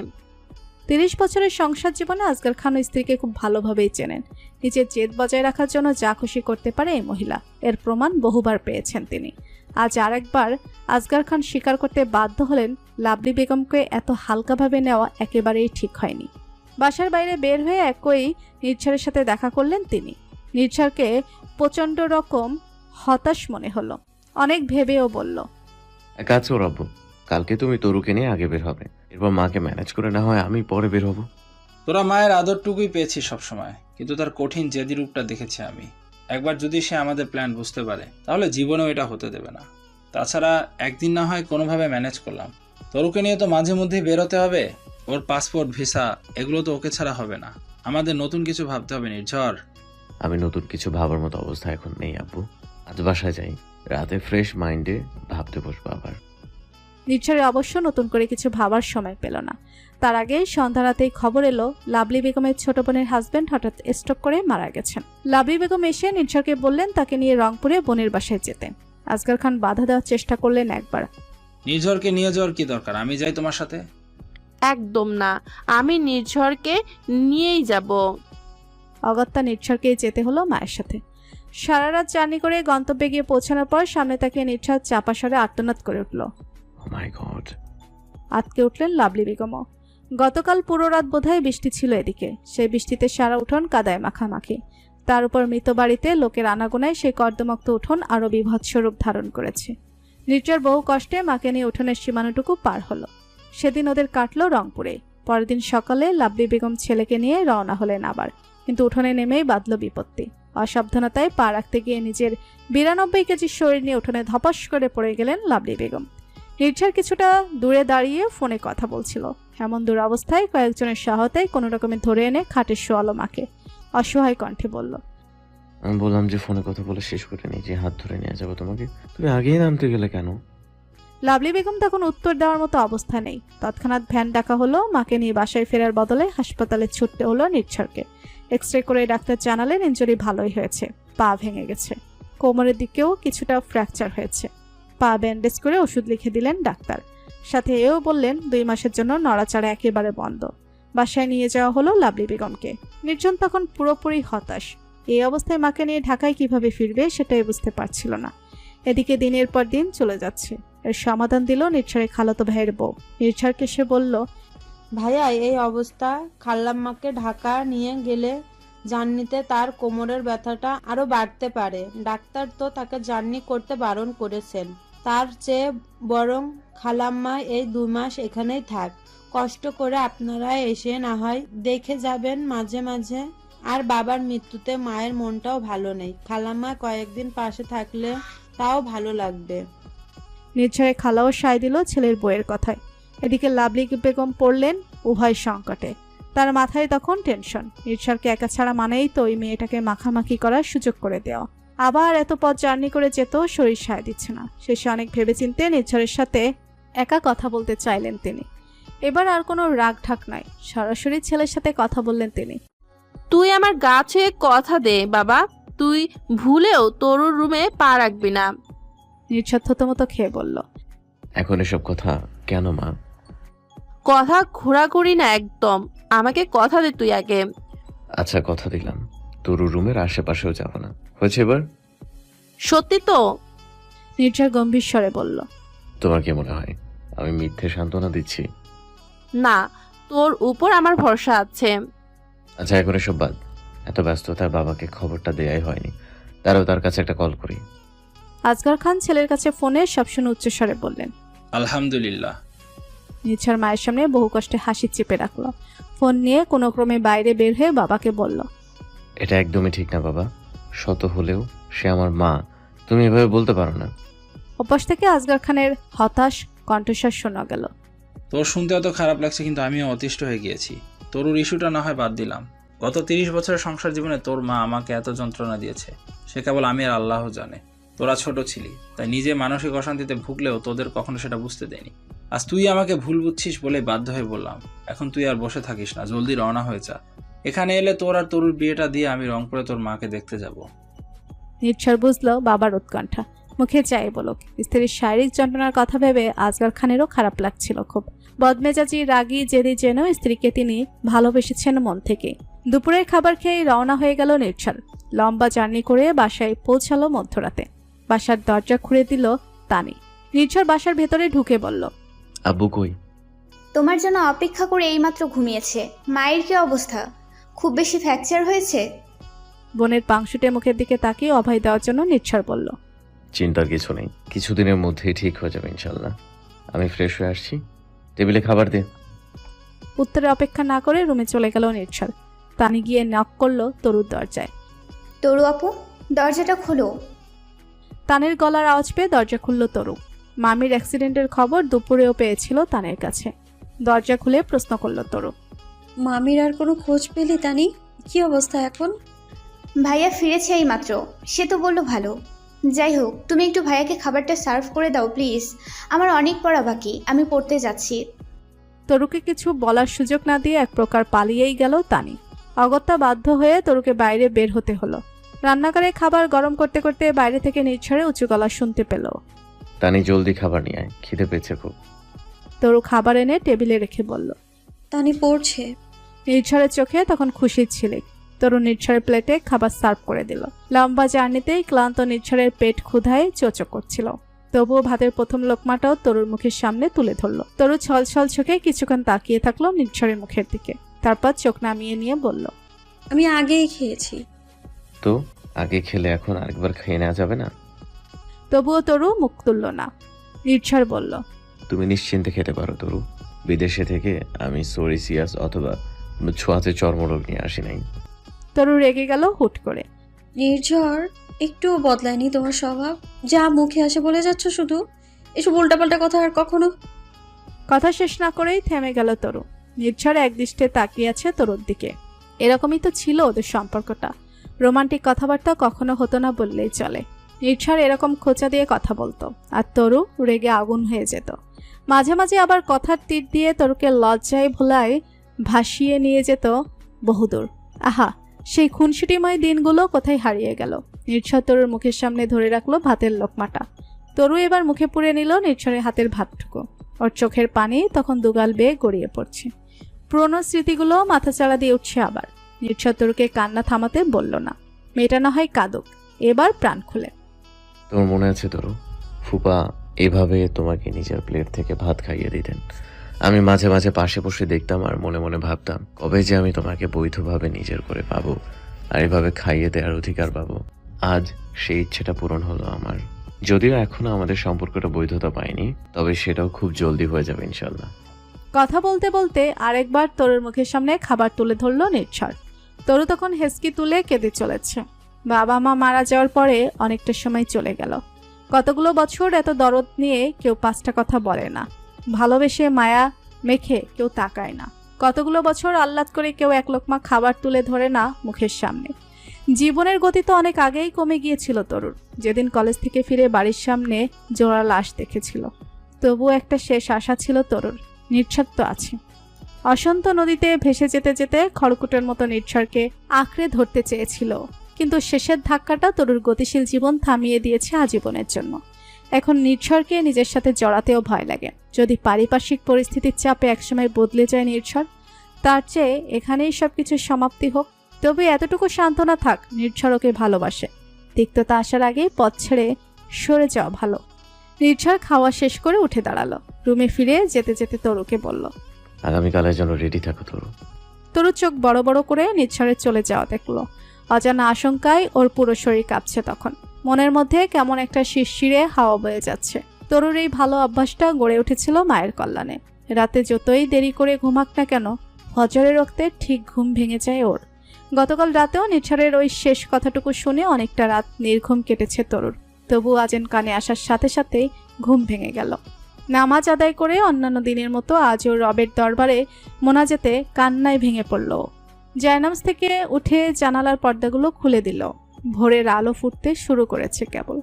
30 বছরের সংসার জীবনে আসগর খান স্ত্রীকে খুব ভালোভাবেই চেনেন। নিজের জেদ বজায় রাখার জন্য যা খুশি করতে পারে এই মহিলা, এর প্রমাণ বহুবার পেয়েছেন তিনি। আজ আরেকবার আসগর খান স্বীকার করতে বাধ্য হলেন লাভলি বেগমকে এত হালকাভাবে নেওয়া একেবারেই ঠিক হয়নি। বাসার বাইরে বের হয়ে একই নির্ঝরের সাথে দেখা করলেন তিনি। নির্ঝরকে প্রচণ্ড রকম হতাশ মনে হলো। অনেক ভেবেও বলল, এক কাজ করো আব্বু, কালকে তুমি তরুকে নিয়ে আগে বের হবে, এরপর মাকে ম্যানেজ করে না হয় আমি পরে বের হবো। তোরা মায়ের আদরটুকুই পেয়েছি সবসময়, কিন্তু তার কঠিন জেদি রূপটা দেখেছি আমি। একবার যদি সে আমাদের প্ল্যান বুঝতে পারে তাহলে জীবনেও এটা হতে দেবে না। তাছাড়া একদিন না হয় কোনোভাবে ম্যানেজ করলাম। তরুকে নিয়ে তো মাঝে মধ্যেই বেরোতে হবে, ওর পাসপোর্ট ভিসা এগুলো তো ওকে ছাড়া হবে না। আমাদের নতুন কিছু ভাবতে হবে নির্ঝর। আমি নতুন কিছু ভাবার মতো অবস্থা এখন নেই আব্বু, আজ বাসায় যাই, রাতে ফ্রেশ মাইন্ডে ভাবতে বসবো আবার। নির্ঝরে অবশ্য নতুন করে কিছু ভাবার সময় পেল না। তার আগে সন্ধ্যা রাতেই খবর এলো লাভলি বেগমের ছোট বোনের হাজবেন্ড হঠাৎ স্ট্রোক করে মারা গেছেন। লাভলি বেগম এসে নির্ঝরকে বললেন তাকে নিয়ে রংপুরে বোনের বাসায় যেতে। আসগর খান বাধা দেওয়ার চেষ্টা করলেন একবার। নির্ঝরকে নিয়ে যাওয়ার কি দরকার, আমি যাই তোমার সাথে। একদম না, আমি নির্ঝরকে নিয়েই যাব। অগত্যা নির্ঝরকেই যেতে হলো মায়ের সাথে। সারা রাত জার্নি করে গন্তব্যে গিয়ে পৌঁছানোর পর সামনে তাকে নির্ঝর চাপা স্বরে আর্তনাদ করে উঠল। ও মাই গড! আতকে উঠলেন লাভলি বেগমও। গতকাল পুরো রাত বোধহয় বৃষ্টি ছিল এদিকে। সেই বৃষ্টিতে সারা উঠোন কাদায় মাখামাখি। তার উপর মৃত বাড়িতে লোকের আনাগোনায় সেই কর্দমাক্ত উঠোন আরও বিভৎস রূপ ধারণ করেছে। নির্ঝর বহু কষ্টে মাকে নিয়ে উঠোনের সীমানাটুকু পার হলো। সেদিন ওদের কাটলো রংপুরে। পরের দিন সকালে লাভলি বেগম ছেলেকে নিয়ে রওনা হলেন আবার, কিন্তু উঠোনে নেমেই বাঁধল বিপত্তি। অসাবধানতায় পা রাখতে গিয়ে নিজের 92 কেজি শরীর নিয়ে উঠোনে ধপাস করে পড়ে গেলেন লাভলি বেগম। নির্ঝর কিছুটা দূরে দাঁড়িয়ে ফোনে কথা বলছিল। এমন দুরবস্থায় কয়েকজনের সহায়তায় কোনো রকমে ধরে এনে খাটে শোয়ালো মাকে। অসহায় কণ্ঠে বলল, আমি বললাম যে ফোনে কথা বলে শেষ করে নিয়ে যে হাত ধরে নিয়ে যাবো তোমাকে, তুমি আগেই নামতে গেলে কেন? লাভলি বেগম তখন উত্তর দেওয়ার মতো অবস্থা নেই। তৎক্ষণাৎ ভ্যান ডাকা হলো। মাকে নিয়ে বাসায় ফেরার বদলে হাসপাতালে ছুটতে হলো নির্ঝরকে। এক্সরে করে ডাক্তার জানালেন ইনজুরি ভালোই হয়েছে, পা ভেঙে গেছে, কোমরের দিকেও কিছুটা ফ্র্যাকচার হয়েছে। পা ব্যান্ডেজ করে ওষুধ লিখে দিলেন ডাক্তার। সাথে এও বললেন 2 মাসের জন্য নড়াচড়া একেবারে বন্ধ। বাসায় নিয়ে যাওয়া হলো লাভলি বেগমকে। নির্জন তখন পুরোপুরি হতাশ। এই অবস্থায় মাকে নিয়ে ঢাকায় কিভাবে ফিরবে সেটাই বুঝতে পারছিল না। এদিকে দিনের পর দিন চলে যাচ্ছে। এর সমাধান দিল নির্ঝরের খালাতো ভাইয়ের বউ। নির্ঝরকে সে বলল, ভাইয়া এই অবস্থা, খালাম্মাকে ঢাকা নিয়ে গেলে জার্নিতে তার কোমরের ব্যথাটা আরো বাড়তে পারে। ডাক্তার তো তাকে জার্নি করতে বারণ করেছেন। তার চেয়ে বরং খালাম্মা এই 2 মাস এখানেই থাক। কষ্ট করে আপনারা এসে না হয় দেখে যাবেন মাঝে মাঝে। আর বাবার মৃত্যুতে মায়ের মনটাও ভালো নেই, খালাম্মা কয়েকদিন পাশে থাকলে তাও ভালো লাগবে। নির্ঝরে খালাও সায় দিল ছেলের বইয়ের কথায়। এদিকে লাভলি বেগম পড়লেন উভয় সংকটে। তার মাথায় তখন টেনশন। নির্ঝরকে একা ছাড়া মানেই তো ওই মেয়েটাকে মাখামাখি করার সুযোগ করে দেওয়া। আবার এত পথ জার্নি করে যেত, শরীর সায় দিচ্ছে না। শেষে অনেক ভেবেচিন্তে নির্ঝরের সাথে একা কথা বলতে চাইলেন তিনি। এবার আর কোনো রাগ ঢাক নাই, সরাসরি ছেলের সাথে কথা বললেন তিনি। তুই আমার গা ছুঁয়ে কথা দে বাবা, তুই ভুলেও তরুর রুমে পা রাখবি না। নির্ঝর থতমতো খেয়ে বলল, এখন এসব কথা কেন মা? কথা ঘোরাঘুরি না একদম, আমাকে কথা দে তুই আগে। আচ্ছা কথা দিলাম, তরুর রুমের আশেপাশেও যাব না। হয়েছে এবার? সত্যি তো? নির্ঝর গম্ভীর স্বরে বলল। তোমার কি মনে হয় আমি মিথ্যে সান্ত্বনা দিচ্ছি? না, তোর উপর আমার ভরসা আছে। আচ্ছা এখন এসব বাদ, এত ব্যস্ততার বাবাকে খবরটা দেয়াই হয়নি। তারও তার কাছে একটা কল করি। আজগর খান ছেলের কাছে ফোনে সব শুনে উচ্চস্বরে বললেন, আলহামদুলিল্লাহ। নির্ঝর মায়ের সামনে বহু কষ্টে হাসি চেপে রাখলো। ফোন নিয়ে কোনো ক্রমে বাইরে বের হয়ে বাবাকে বলল, এটা একদমই ঠিক না বাবা, শত হলেও সে আমার মা, তুমি এভাবে বলতে পারো না। অপাশ থেকে আজগর খানের হতাশ কণ্ঠস্বর শোনা গেল। তোর শুনতে অত খারাপ লাগছে, কিন্তু আমিও অতিষ্ঠ হয়ে গিয়েছি। তরুর ইস্যুটা না হয় বাদ দিলাম, গত 30 বছরের সংসার জীবনে তোর মা আমাকে এত যন্ত্রণা দিয়েছে, সে কেবল আমি আর আল্লাহ জানে। তোরা ছোট ছিলি, তাই নিজে মানসিক অশান্তিতে ভুগলেও তোদের কখনো সেটা বুঝতে দেয়নি। আজ তুই আমাকে ভুল বুঝছিস বলে বাধ্য হয়ে বললাম। এখন তুই আর বসে থাকিস না, জলদি রওনা হয়ে যা। এখানে এলে তোর আর তরুর বিয়েটা দিয়ে আমি রংপুরে তোর মাকে দেখতে যাব। নির্ঝর বুঝলো বাবার উৎকণ্ঠা, মুখে চাই বলুক। স্ত্রীর শারীরিক যন্ত্রণার কথা ভেবে আজগর খানেরও খারাপ লাগছিল খুব। বদমেজাজি, রাগী, জেদি যেন স্ত্রীকে তিনি ভালোবেসেছেন মন থেকে। দুপুরের খাবার খেয়ে রওনা হয়ে গেল নির্ঝর। লম্বা জার্নি করে বাসায় পৌঁছালো মধ্যরাতে। বাসার দরজা খুলে দিল তানি। নির্ঝর বাসার ভেতরে ঢুকে বলল, আব্বু কই? তোমার জন্য অপেক্ষা করে এইমাত্র ঘুমিয়েছে। মায়ের কি অবস্থা? খুব বেশি ফ্র্যাকচার হয়েছে? বোনের পাংশুটে মুখের দিকে তাকিয়ে অভয় দেওয়ার জন্য নির্ঝর বলল, চিন্তার কিছু নেই, কিছুদিনের মধ্যেই ঠিক হয়ে যাবে ইনশাল্লাহ। আমি ফ্রেশ হয়ে আসছি, টেবিলে খাবার দে। উত্তরে অপেক্ষা না করে রুমে চলে গেল নির্ঝর। তানি গিয়ে নক করলো তরুর দরজায়। তরু আপু, দরজাটা খোলো। তানের গলার আওয়াজ পেয়ে দরজা খুলল তরু। মামির অ্যাক্সিডেন্টের খবর দুপুরেও পেয়েছিল তানের কাছে। দরজা খুলে প্রশ্ন করল তরু, মামির আর কোনো খোঁজ পেলি তানি? কি অবস্থা এখন? ভাইয়া ফিরেছে এইমাত্র, সে তো বললো ভালো। যাই হোক, তুমি একটু ভাইয়াকে খাবারটা সার্ভ করে দাও প্লিজ। আমার অনেক পড়া বাকি, আমি পড়তে যাচ্ছি। তরুকে কিছু বলার সুযোগ না দিয়ে এক প্রকার পালিয়েই গেল তানি। অগত্যা বাধ্য হয়ে তরুকে বাইরে বের হতে হলো। রান্নাঘরে খাবার গরম করতে করতে বাইরে থেকে নির্ঝরে উঁচু গলা শুনতে পেল, তানি জলদি খাবার নিয়ে আয়, খিদে পেয়েছে খুব। তরু খাবার এনে টেবিলে রেখে বলল। তানি পড়ছে। নির্ঝরের চোখে তখন খুশির ঝিলিক। তরু নির্ঝরের প্লেটে খাবার সার্ভ করে দিল। লম্বা জার্নিতেই ক্লান্ত নির্ঝরের পেট ক্ষুধায় চোচো করছিল। তবুও ভাতের প্রথম লোকমাটাও তরুর মুখের সামনে তুলে ধরল। তরু ছলছল চোখে কিছুক্ষণ তাকিয়ে থাকলো নির্ঝরের মুখের দিকে, তারপর চোখ নামিয়ে নিয়ে বলল, আমি আগেই খেয়েছি। তো আগে খেলে এখন আরেকবার খেয়ে নেওয়া যাবে না? তবুও তরু মুখ তুলল না। নির্ঝর বলল, তুমি নিশ্চিন্তে খেতে পারো তরু, বিদেশে থেকে আমি সোরিসিয়াস অথবা ছোঁয়াচে চর্মরোগ নিয়ে আসি নাই। তরু রেগে গেল হুট করে। নির্ঝর, একটুও বদলায়নি তোমার স্বভাব। যা মুখে আসে বলে যাচ্ছ শুধু। এসব উল্টাপাল্টা কথা আর কখনো। কথা শেষ না করেই থেমে গেল তরু। নির্ঝর একদৃষ্টে তাকিয়ে আছে তরুর দিকে। এরকমই তো ছিল ওদের সম্পর্কটা। রোমান্টিক কথাবার্তা কখনো হতো না বললেই চলে। নির্ঝর এরকম খোঁচা দিয়ে কথা বলতো, আর তরু রেগে আগুন হয়ে যেত। মাঝে মাঝে আবার কথার তীর দিয়ে তরুকে লজ্জায় ভোলায় ভাসিয়ে নিয়ে যেত বহুদূর। আহা, সেই খুনসুটিময় দিনগুলো কোথায় হারিয়ে গেল। নির্ঝর তরুর মুখের সামনে ধরে রাখলো ভাতের লোকমাটা। তরু এবার মুখে পুরে নিল নির্ঝরের হাতের ভাতটুকু। ওর চোখের পানি তখন দুগাল বেয়ে গড়িয়ে পড়ছে। পুরনো স্মৃতিগুলো মাথাচাড়া দিয়ে উঠছে আবার। নির্ঝর তরুকে কান্না থামাতে বলল না, মেয়েটা না হয় কাঁদুক, এবার প্রাণ খুলে। তোমার মনে আছে তরু, ফুপা এভাবে তোমাকে নিজের প্লেট থেকে ভাত খাইয়ে দিতেন, আমি মাঝে মাঝে পাশে বসে দেখতাম আর মনে মনে ভাবতাম কবে যে আমি তোমাকে বৈধভাবে নিজের করে পাবো আর এভাবে খাইয়ে দেওয়ার অধিকার পাবো। আজ সেই ইচ্ছেটা পূরণ হলো আমার। যদিও এখনো আমাদের সম্পর্কটা বৈধতা পায়নি, তবে সেটাও খুব জলদি হয়ে যাবে ইনশাল্লাহ। কথা বলতে বলতে আরেকবার তরুর মুখের সামনে খাবার তুলে ধরলো নির্ঝর। তরু তখন হেসকি তুলে কেঁদে চলেছে। বাবা মা মারা যাওয়ার পরে অনেকটা সময় চলে গেল। কতগুলো বছর এত দরদ নিয়ে কেউ 5টা কথা বলে না, ভালোবেসে মায়া মেখে কেউ তাকায় না। কতগুলো বছর আহ্লাদ করে কেউ এক লোকমা খাবার তুলে ধরে না মুখের সামনে। জীবনের গতি তো অনেক আগেই কমে গিয়েছিল তরুর। যেদিন কলেজ থেকে ফিরে বাড়ির সামনে জোড়া লাশ দেখেছিল, তবু একটা শেষ আশা ছিল তরুর, নির্ঝর তো আছে। অশান্ত নদীতে ভেসে যেতে যেতে খড়কুটের মতো নির্ঝরকে আঁকড়ে ধরতে চেয়েছিল, কিন্তু শেষের ধাক্কাটা তরুর গতিশীল জীবন থামিয়ে দিয়েছে আজীবনের জন্য। এখন নির্ঝরকে নিজের সাথে জড়াতেও ভয় লাগে। যদি পারিপার্শ্বিক পরিস্থিতির চাপে একসময় বদলে যায় নির্ঝর, তার চেয়ে এখানেই সবকিছুর সমাপ্তি হোক। তবে এতটুকু সান্ত্বনা থাক, নির্ঝর ওকে ভালোবাসে। তিক্ততা আসার আগেই পথ ছেড়ে সরে যাওয়া ভালো। নির্ঝর খাওয়া শেষ করে উঠে দাঁড়ালো। রুমে ফিরে যেতে যেতে তরুকে বলল, আগামীকালের জন্য রেডি থাকো তরু। তরু চোখ বড় বড় করে নির্ঝরের চলে যাওয়া দেখলো। অজানা আশঙ্কায় ওর পুরো শরীর কাঁপছে। তখন মনের মধ্যে কেমন একটা শিরশিরে হাওয়া বয়ে যাচ্ছে। তরুর এই ভালো অভ্যাসটা গড়ে উঠেছিল মায়ের কল্যাণে। রাতে যতই দেরি করে ঘুমাক না কেন, ফজরের রক্তে ঠিক ঘুম ভেঙে যায় ওর। গতকাল রাতেও নির্ঝরের ওই শেষ কথাটুকু শুনে অনেকটা রাত নির্ঘুম কেটেছে তরুর। তবু আজেন কানে আসার সাথে সাথেই ঘুম ভেঙে গেল। নামাজ আদায় করে অন্যান্য দিনের মতো আজও রবের দরবারে মোনাজাতে কান্নায় ভেঙে পড়ল। জায়নামাজ থেকে উঠে জানালার পর্দাগুলো খুলে দিল। ভোরের আলো ফুটতে শুরু করেছে কেবল।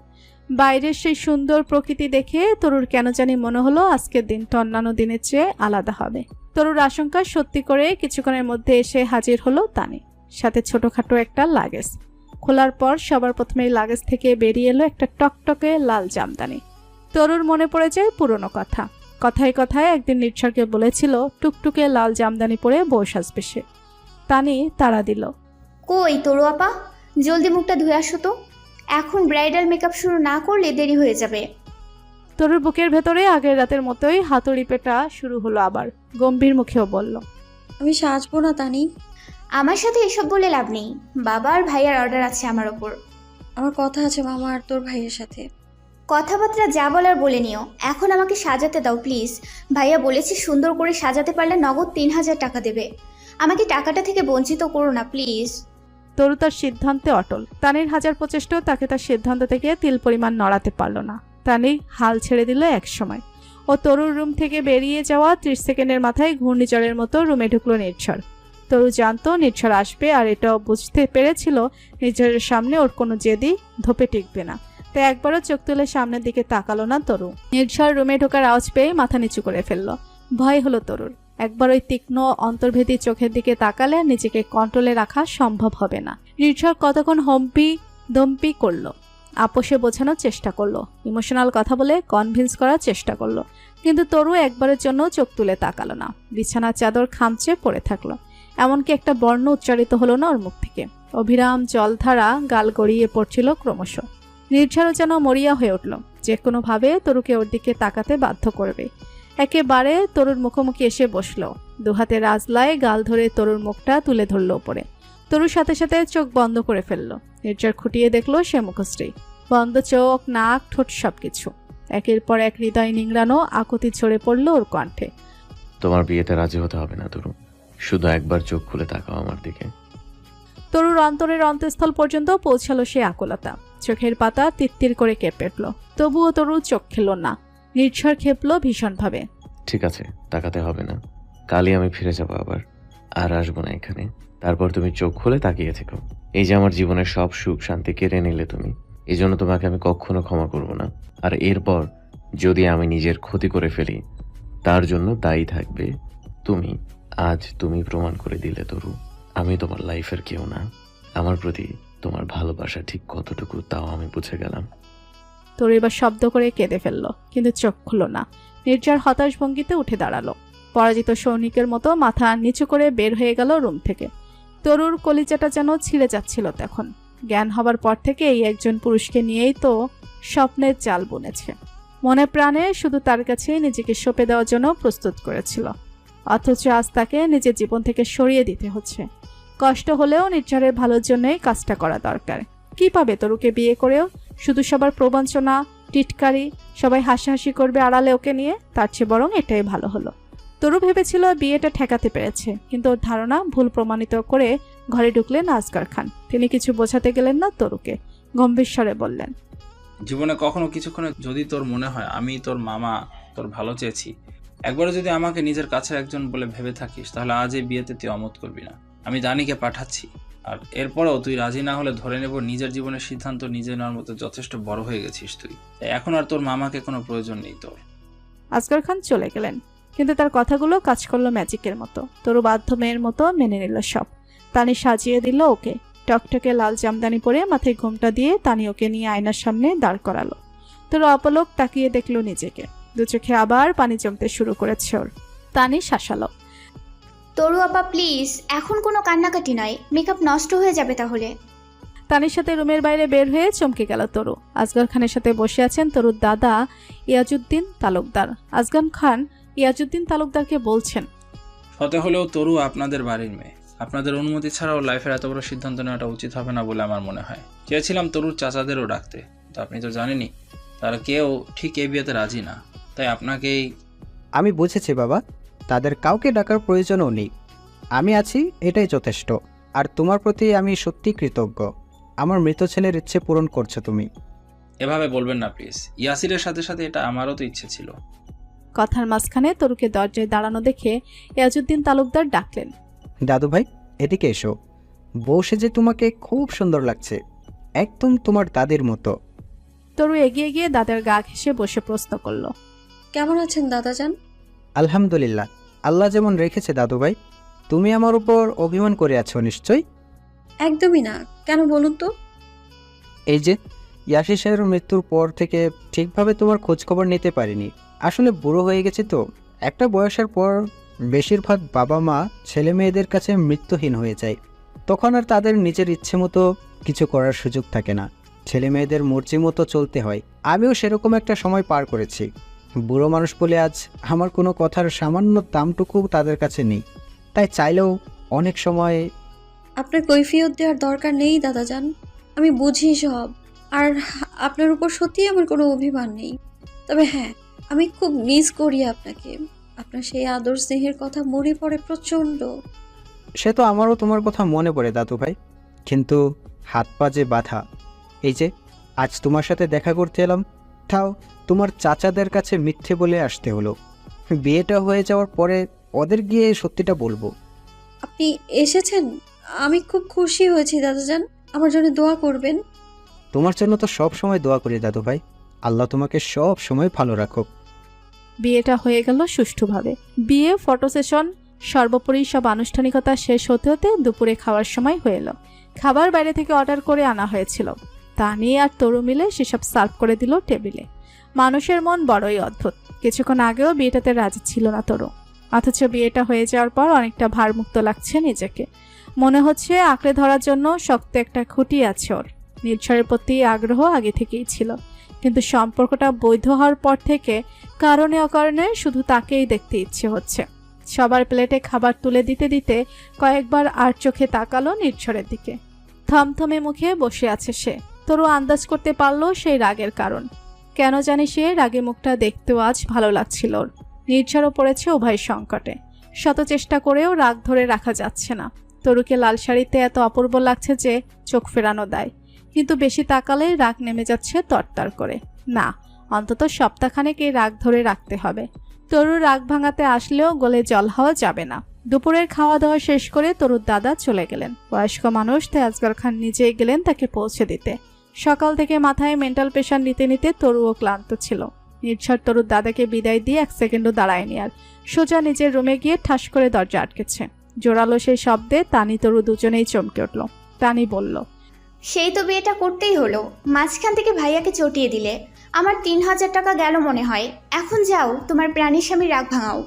বাইরের সেই সুন্দর প্রকৃতি দেখে তরুর কেন জানি মনে হলো আজকের দিনটা অন্যান্য দিনের চেয়ে আলাদা হবে। তরুর আশঙ্কা সত্যি করে কিছুক্ষণের মধ্যে এসে হাজির হলো তানি, সাথে ছোটখাটো একটা লাগেজ। খোলার পর সবার প্রথমেই লাগেজ থেকে বেরিয়ে এলো একটা টকটকে লাল জামদানি। তরুর মনে পড়ে যায় পুরনো কথা। কথায় কথায় একদিন নির্ঝরকে বলেছিল টুকটুকে লাল জামদানি পরে বউ সাজবে সে। তানি তাড়া দিল, কই তরু আপা, জলদি মুখটা ধুয়ে আসো তো। এখন ব্রাইডাল মেকআপ শুরু না করলে দেরি হয়ে যাবে। তরুর বুকের ভেতরে আগের রাতের মতোই হাতুড়ি পেটা শুরু হলো আবার। গম্ভীর মুখেও বলল, আমি সাজবো না তানি। আমার সাথে এসব বলে লাভ নেই। বাবা আর ভাইয়ার অর্ডার আছে আমার ওপর। আমার কথা আছে মামা আর তোর ভাইয়ের সাথে। কথাবার্তা যা বলার বলে নিও। এখন আমাকে সাজাতে দাও প্লিজ। ভাইয়া বলেছে সুন্দর করে সাজাতে পারলে নগদ 3000 টাকা দেবে। আমাকে টাকাটা থেকে বঞ্চিত করো না প্লিজ। তরু তার সিদ্ধান্তে অটল। তানির হাজার প্রচেষ্টাও তাকে তার সিদ্ধান্ত থেকে তিল পরিমাণ নড়াতে পারল না। তানি হাল ছেড়ে দিল এক সময়। ও তরুর রুম থেকে বেরিয়ে যাওয়া 30 সেকেন্ডের মাথায় ঘূর্ণিঝড়ের মতো রুমে ঢুকলো নির্ঝর। তরু জানতো নির্ঝর আসবে, আর এটাও বুঝতে পেরেছিল নির্ঝরের সামনে ওর কোনো জেদি ধোপে টিকবে না। তাই একবারও চোখ তুলে সামনের দিকে তাকালো না তরু। নির্ঝর রুমে ঢোকার আওয়াজ পেয়ে মাথা নিচু করে ফেললো। ভয় হলো তরুর। একবার ওই তীক্ষ্ণ অন্তর্ভেদী চোখের দিকে তাকালে নিজেকে কন্ট্রোলে রাখা সম্ভব হবে না। নির্ঝর কতক্ষণ দম্পি করলো, আপোষে বোঝানোর চেষ্টা করলো, ইমোশনাল কথা বলে কনভিন্স করার চেষ্টা করলো, কিন্তু তরু একবারের জন্য চোখ তুলে তাকালো না। বিছানার চাদর খামচে পড়ে থাকলো। এমনকি একটা বর্ণ উচ্চারিত হলো না ওর মুখ থেকে। অবিরাম জলধারা গাল গড়িয়ে পড়ছিল ক্রমশ। নির্ঝরও যেন মরিয়া হয়ে উঠল। যে কোনোভাবে তরুকে ওর দিকে তাকাতে বাধ্য করবে। একেবারে তরুর মুখোমুখি এসে বসলো। দুহাতে রাজলায় গাল ধরে তরুর মুখটা তুলে ধরলো ওপরে। তরুর সাথে সাথে চোখ বন্ধ করে ফেললো। নির্ঝর খুঁটিয়ে দেখলো সে মুখশ্রী। বন্ধ চোখ, নাক, ঠোঁট সবকিছু। একের পর এক হৃদয় নিংড়ানো আকুতি ঝরে পড়লো ওর কণ্ঠে। তোমার বিয়েতে রাজি হতে হবে না তরু, শুধু একবার চোখ খুলে তাকাও আমার দিকে। তরুর অন্তরের অন্তঃস্থল পর্যন্ত পৌঁছালো সে আকুলতা। চোখের পাতা তিত্তির করে কেঁপে উঠল। তবুও তরু চোখ খেল না। নির্ঝর খেপলো ভীষণভাবে। ঠিক আছে, তাকাতে হবে না। কালই আমি ফিরে যাবো আবার, আর আসবো না এখানে। তারপর তুমি চোখ খুলে তাকিয়ে থেকো। এই যে আমার জীবনের সব সুখ শান্তি কেড়ে নিলে তুমি, এই জন্য তোমাকে আমি কখনো ক্ষমা করব না। আর এরপর যদি আমি নিজের ক্ষতি করে ফেলি, তার জন্য দায়ী থাকবে তুমি। আজ তুমি প্রমাণ করে দিলে তরু, আমি তোমার লাইফের কেউ না। আমার প্রতি তোমার ভালোবাসা ঠিক কতটুকু তাও আমি বুঝে গেলাম। তরু এবার শব্দ করে কেঁদে ফেললো, কিন্তু চোখ খুলো না। নির্ঝর হতাশ ভঙ্গিতে উঠে দাঁড়ালো। পরাজিত সৈনিকের মতো মাথা নিচু করে বের হয়ে গেল রুম থেকে। তরুর কলিজাটা যেন ছিঁড়ে যাচ্ছিল তখন। জ্ঞান হবার পর থেকে এই একজন পুরুষকে নিয়েই তো স্বপ্নের চাল বুনেছে। মনে প্রাণে শুধু তার কাছে নিজেকে সঁপে দেওয়ার জন্য প্রস্তুত করেছিল, অথচ আজ তাকে নিজের জীবন থেকে সরিয়ে দিতে হচ্ছে। কষ্ট হলেও নির্ঝরের ভালোর জন্যই কাজটা করা দরকার। কি পাবে তরুকে বিয়ে করেও? শুধু সবার প্রবঞ্চনা, টিটকারি, সবাই হাসাহাসি করবে আড়ালে ওকে নিয়ে। তার চেয়ে বরং এটাই ভালো হলো। তরু ভেবেছিল বিয়েটা ঠেকাতে পেরেছে, কিন্তু ওর ধারণা ভুল প্রমাণিত করে ঘরে ঢুকলেন আসগর খান। তিনি কিছু বোঝাতে গেলেন না তরুকে, গম্ভীর স্বরে বললেন, জীবনে কখনো কিছুক্ষণে যদি তোর মনে হয় আমি তোর মামা, তোর ভালো চেয়েছি, একবারও যদি আমাকে নিজের কাছের একজন বলে ভেবে থাকিস, তাহলে আজ এই বিয়েতে তুই অমত করবি না। আমি দানিকে পাঠাচ্ছি, আর এরপরেও তুই রাজি না হলে ধরে নেব নিজের জীবনের সিদ্ধান্ত নিজে নেওয়ার মতো যথেষ্ট বড় হয়ে গেছিস তুই। তাই এখন আর তোর মামাকে কোনো প্রয়োজন নেই তোর। আসগর খান চলে গেলেন, কিন্তু তার কথাগুলো কাজ করলো ম্যাজিকের মতো। তরু বাধ্য মেয়ের মতো মেনে নিল সব। তানি সাজিয়ে দিল ওকে, টকটকে লাল জামদানি পরে মাথায় ঘোমটা দিয়ে তানি ওকে নিয়ে আয়নার সামনে দাঁড় করালো। তরু অপলক তাকিয়ে দেখলো নিজেকে, দু চোখে আবার পানি জমতে শুরু করেছে ওর। তানি শাসালো, তরু আপা প্লিজ, এখন কোনো কান্নাকাটি নয়, মেকআপ নষ্ট হয়ে যাবে তাহলে। তানির সাথে রুমের বাইরে বের হয়ে চমকে গেল তরু। আসগর খানের সাথে বসে আছেন তরুর দাদা ইয়াজউদ্দিন তালুকদার। আসগর খান ইয়াজউদ্দিন তালুকদারকে বলছেন, হতে হলেও তরু আপনাদের বাড়ির মেয়ে, আপনাদের অনুমতি ছাড়াও লাইফের এত বড় সিদ্ধান্ত নেওয়াটা উচিত হবে না বলে আমার মনে হয়। চেয়েছিলাম তরুর চাচাদেরও ডাকতে, তো আপনি তো জানেনই তারা কেউ ঠিক এই বিয়েতে রাজি না, তাই আপনাকেই। আমি বুঝেছি বাবা, তাদের কাউকে ডাকার প্রয়োজনও নেই। আমি আছি, এটাই যথেষ্ট। আর তোমার প্রতি আমি সত্যি কৃতজ্ঞ। আমার মৃত ছেলের ইচ্ছে পূরণ করছো তুমি। এভাবে বলবেন না প্লিজ, ইয়াসিরের সাথে সাথে এটা আমারও তো ইচ্ছে ছিল। কথার মাঝখানে তরুকে দরজায় দাঁড়ানো দেখে ইয়াজউদ্দিন তালুকদার ডাকলেন, দাদু ভাই, এদিকে এসো। বউ সেজে তোমাকে খুব সুন্দর লাগছে, একদম তোমার দাদির মতো। তরু এগিয়ে গিয়ে দাদার গা ঘেঁষে বসে প্রশ্ন করল, কেমন আছেন দাদাজান? আলহামদুলিল্লাহ, আল্লাহ যেমন রেখেছে দাদু ভাই। তুমি আমার উপর অভিমান করে আছো নিশ্চয়ই? একদমই না, কেন বলুন তো? এই যে ইয়াসির সাহেবের মৃত্যুর পর থেকে ঠিকভাবে তোমার খোঁজখবর নিতে পারিনি। আসলে বুড়ো হয়ে গেছি তো। একটা বয়সের পর বেশিরভাগ বাবা মা ছেলে মেয়েদের কাছে মৃত্যুহীন হয়ে যায়। তখন আর তাদের নিজের ইচ্ছে মতো কিছু করার সুযোগ থাকে না, ছেলে মেয়েদের মর্জি মতো চলতে হয়। আমিও সেরকম একটা সময় পার করেছি। বুড়ো মানুষ বলে আজ আমার কোনো কথার সামান্য দামটুকু তাদের কাছে নেই। তাই চাইলেও অনেক সময়। আপনার কৈফিয়ত দেওয়ার দরকার নেই দাদাজান, আমি বুঝি সব। আর আপনার উপর সত্যিই আমার কোনো অভিমান নেই। তবে হ্যাঁ, আমি খুব মিস করি আপনাকে। আপনার সেই আদর স্নেহের কথা মনে পড়ে প্রচণ্ড। সে তো আমারও তোমার কথা মনে পড়ে দাদু ভাই, কিন্তু হাত পা যে বাঁধা। এই যে আজ তোমার সাথে দেখা করতে এলাম, তাও তোমার চাচাদের কাছে মিথ্যে বলে আসতে হলো। বিয়েটা হয়ে যাওয়ার পরে ওদের গিয়ে সত্যিটা বলবো। আপনি এসেছেন, আমি খুব খুশি হয়েছি দাদাজান। আমার জন্য দোয়া করবেন। তোমার জন্য তো সব সময় দোয়া করি দাদু ভাই, আল্লাহ তোমাকে সব সময় ভালো রাখুক। বিয়েটা হয়ে গেল সুষ্ঠুভাবে। বিয়ে, ফটো সেশন, সর্বোপরি সব আনুষ্ঠানিকতা শেষ হতে হতে দুপুরে খাওয়ার সময় হয়ে এলো। খাবার বাইরে থেকে অর্ডার করে আনা হয়েছিল। তানি আর তরু মিলে সেসব সার্ভ করে দিল টেবিলে। মানুষের মন বড়ই অদ্ভুত। কিছুক্ষণ আগেও বিয়েটাতে রাজি ছিল না তরু, অথচ বিয়েটা হয়ে যাওয়ার পর অনেকটা ভারমুক্ত লাগছে নিজেকে। মনে হচ্ছে আঁকড়ে ধরার জন্য শক্ত একটা খুঁটি আছে ওর। নির্ঝরের প্রতি আগ্রহ আগে থেকেই ছিল, কিন্তু সম্পর্কটা বৈধ হওয়ার পর থেকে কারণে অকারণে শুধু তাকেই দেখতে ইচ্ছে হচ্ছে। সবার প্লেটে খাবার তুলে দিতে দিতে কয়েকবার আর চোখে তাকালো নির্ঝরের দিকে। থমথমে মুখে বসে আছে সে। তরু আন্দাজ করতে পারলো সেই রাগের কারণ। কেন জানি সে রাগে মুখটা দেখতেও আজ ভালো লাগছিল ওর। নির্ঝরও পড়েছে উভয় সংকটে। শত চেষ্টা করেও রাগ ধরে রাখা যাচ্ছে না। তরুকে লাল শাড়িতে এত অপূর্ব লাগছে যে চোখ ফেরানো দেয়, কিন্তু বেশি তাকালেই রাগ নেমে যাচ্ছে তরতর করে। না, অন্তত সপ্তাহখানেক এই রাগ ধরে রাখতে হবে। তরু রাগ ভাঙাতে আসলেও গলে জল হওয়া যাবে না। দুপুরের খাওয়া দাওয়া শেষ করে তরুর দাদা চলে গেলেন। বয়স্ক মানুষ, তাই আসগর খান নিজেই গেলেন তাকে পৌঁছে দিতে। সকাল থেকে মাথায় মেন্টাল প্রেশার নিতে নিতে তরুও ক্লান্ত ছিল। নির্ঝর তরুর দাদাকে বিদায় দিয়ে এক সেকেন্ডও দাঁড়ায়নি আর সোজা নিজের রুমে গিয়ে ঠাস করে দরজা আটকেছে। জোরালো সেই শব্দে তানি তরু দুজনেই চমকে উঠল। তানি বলল, সেই তো বিয়েটা করতেই হলো, মাঝখান থেকে ভাইয়াকে চটিয়ে দিলে। আমার 3000 টাকা গেল মনে হয়। এখন যাও, তোমার প্রাণীর স্বামী রাগ ভাঙাও।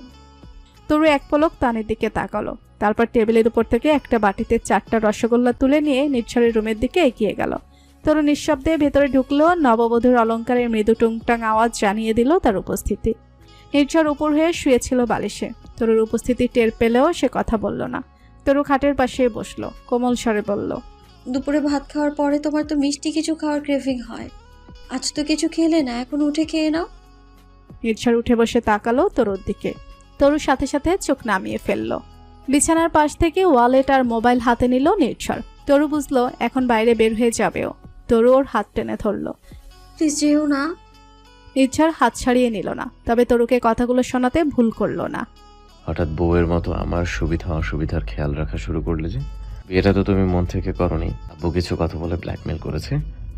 তরু এক পলক তানির দিকে তাকালো, তারপর টেবিলের উপর থেকে একটা বাটিতে 4টা রসগোল্লা তুলে নিয়ে নির্ঝরের রুমের দিকে এগিয়ে গেল। তরু নিঃশব্দে ভেতরে ঢুকলো। নববধূর অলংকারের মৃদু টুংটাং আওয়াজ জানিয়ে দিল তার উপস্থিতি। নির্ঝর উপর হয়ে শুয়েছিল বালিশে। তরুর উপস্থিতি টের পেলেও সে কথা বলল না। তরু খাটের পাশে বসলো, কোমল স্বরে বলল, দুপুরে ভাত খাওয়ার পরে তোমার তো মিষ্টি কিছু খাওয়ার ক্রেভিং হয়। আজ তো কিছু খেলে না, এখন উঠে খেয়ে নাও। নির্ঝর উঠে বসে তাকালো তরুর দিকে। তরুর সাথে সাথে চোখ নামিয়ে ফেললো। বিছানার পাশ থেকে ওয়ালেট আর মোবাইল হাতে নিল নির্ঝর। তরু বুঝলো এখন বাইরে বের হয়ে যাবেও। তরু ওর হাত টেনে ধরল। প্লিজ যেও না। নির্ঝর হাত ছাড়িয়ে নিল না, তবে তরুকে কথাগুলো শোনাতে ভুল করলো না। হঠাৎ বউয়ের মতো আমার সুবিধা অসুবিধার খেয়াল রাখা শুরু করলে যে? বিয়েটা তো তুমি মন থেকে করনি, আব্বু কিছু কথা বলে ব্ল্যাকমেল করেছে,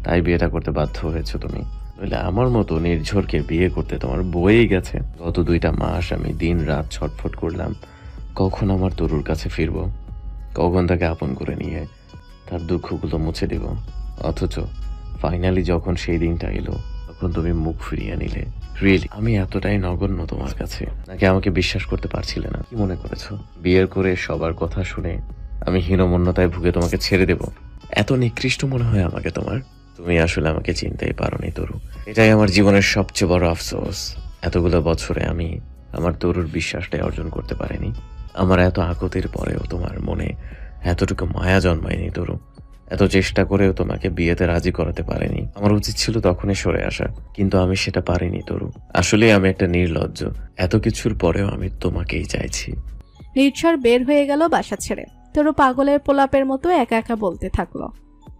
তাই বিয়েটা করতে বাধ্য হয়েছো তুমি। নইলে আমার মতো নির্ঝরকে বিয়ে করতে তোমার বয়েই গেছে। গত 2টা মাস আমি দিন রাত ছটফট করলাম, কখন আমার তরুর কাছে ফিরবো, কখন তাকে আপন করে নিয়ে তার দুঃখগুলো মুছে দেব। অথচ ফাইনালি যখন সেই দিনটা এলো, তখন তুমি মুখ ফিরিয়ে নিলে। রিয়েলি আমি এতটাই নগণ্য তোমার কাছে, নাকি আমাকে বিশ্বাস করতে পারছিলে না? কি মনে করেছো বিয়ের করে সবার কথা শুনে আমি হীনমন্যতায় ভুগে তোমাকে ছেড়ে দেব? এত নিকৃষ্ট মনে হয় আমাকে তোমার? তুমি আসলে আমাকে চিনতেই পারোনি তরু। এটাই আমার জীবনের সবচেয়ে বড় আফসোস। এতগুলো বছরে আমি আমার তরুর বিশ্বাসটাই অর্জন করতে পারিনি। আমার এত আকুতির পরেও তোমার মনে এতটুকু মায়া জন্মায়নি তরু। এত চেষ্টা করেও তোমাকে বিয়েতে রাজি করাতে পারিনি। আমার উচিত ছিল তখনই সরে আসা, কিন্তু আমি সেটা পারিনি তরু। আসলে আমি একটা নির্লজ্জ। এত কিছুর পরেও আমি তোমাকেই চাইছি। নির্ঝর বের হয়ে গেল বাসা ছেড়ে। তরু পাগলের পোলাপের মতো একা একা বলতে থাকলো,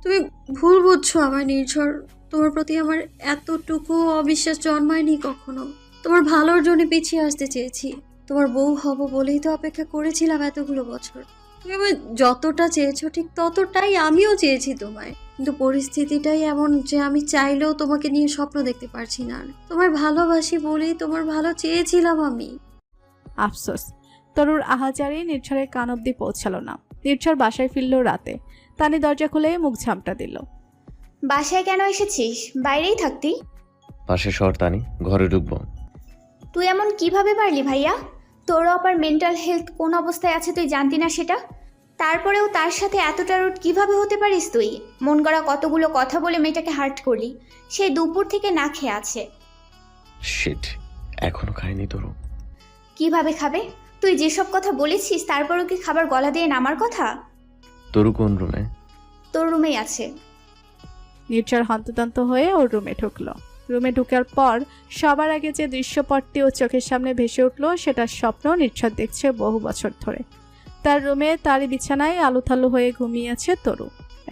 তুমি ভুল বুঝছো আমার নির্ঝর। তোমার প্রতি আমার এতটুকু অবিশ্বাস জন্মায়নি কখনো। তোমার ভালোর জন্য পিছিয়ে আসতে চেয়েছি। তোমার বউ হব বলেই তো অপেক্ষা করেছিলাম এতগুলো বছর। তুমি আমায় যতটা চেয়েছো ঠিক ততটাই আমিও চেয়েছি তোমায়, কিন্তু পরিস্থিতিটাই এমন যে আমি চাইলেও তোমাকে নিয়ে স্বপ্ন দেখতে পারছি না। আর তোমার ভালোবাসি বলেই তোমার ভালো চেয়েছিলাম আমি। আফসোস তরুর আহাজারি নির্ঝরের কান অব্দি পৌঁছালো না। নির্ঝর বাসায় ফিরল রাতে। তানি দরজা খুলে মুখ ঝামটা দিল। বাসায় কেন এসেছিস? বাইরেই থাকতি। পাশে শর্তানি, ঘরে ঢুকবো। তুই এমন কিভাবে পারলি ভাইয়া? তোর আবার মেন্টাল হেলথ কোন অবস্থায় আছে তুই জানতি না সেটা? তারপরেও তার সাথে এতটা রুট কিভাবে হতে পারিস তুই? মন গড়া কতগুলো কথা বলে মেয়েটাকে হার্ট করলি। সে দুপুর থেকে না খেয়ে আছে। শিট, এখনো খাইনি তরু। কিভাবে খাবে? তুই যেসব কথা বলেছিস তারপরেও কি খাবার গলা দিয়ে নামার কথা? তরু কোন রুমে? তোর রুমেই আছে। নির্ঝর হন্তদন্ত হয়ে ওর রুমে ঢুকলো। রুমে ঢুকার পর সবার আগে যে দৃশ্যপটটি ও চোখের সামনে ভেসে উঠলো সেটার স্বপ্ন নির্ঝর দেখছে বহু বছর ধরে। তার রুমে তারই বিছানায় আলুথালু হয়ে ঘুমিয়ে আছে তরু।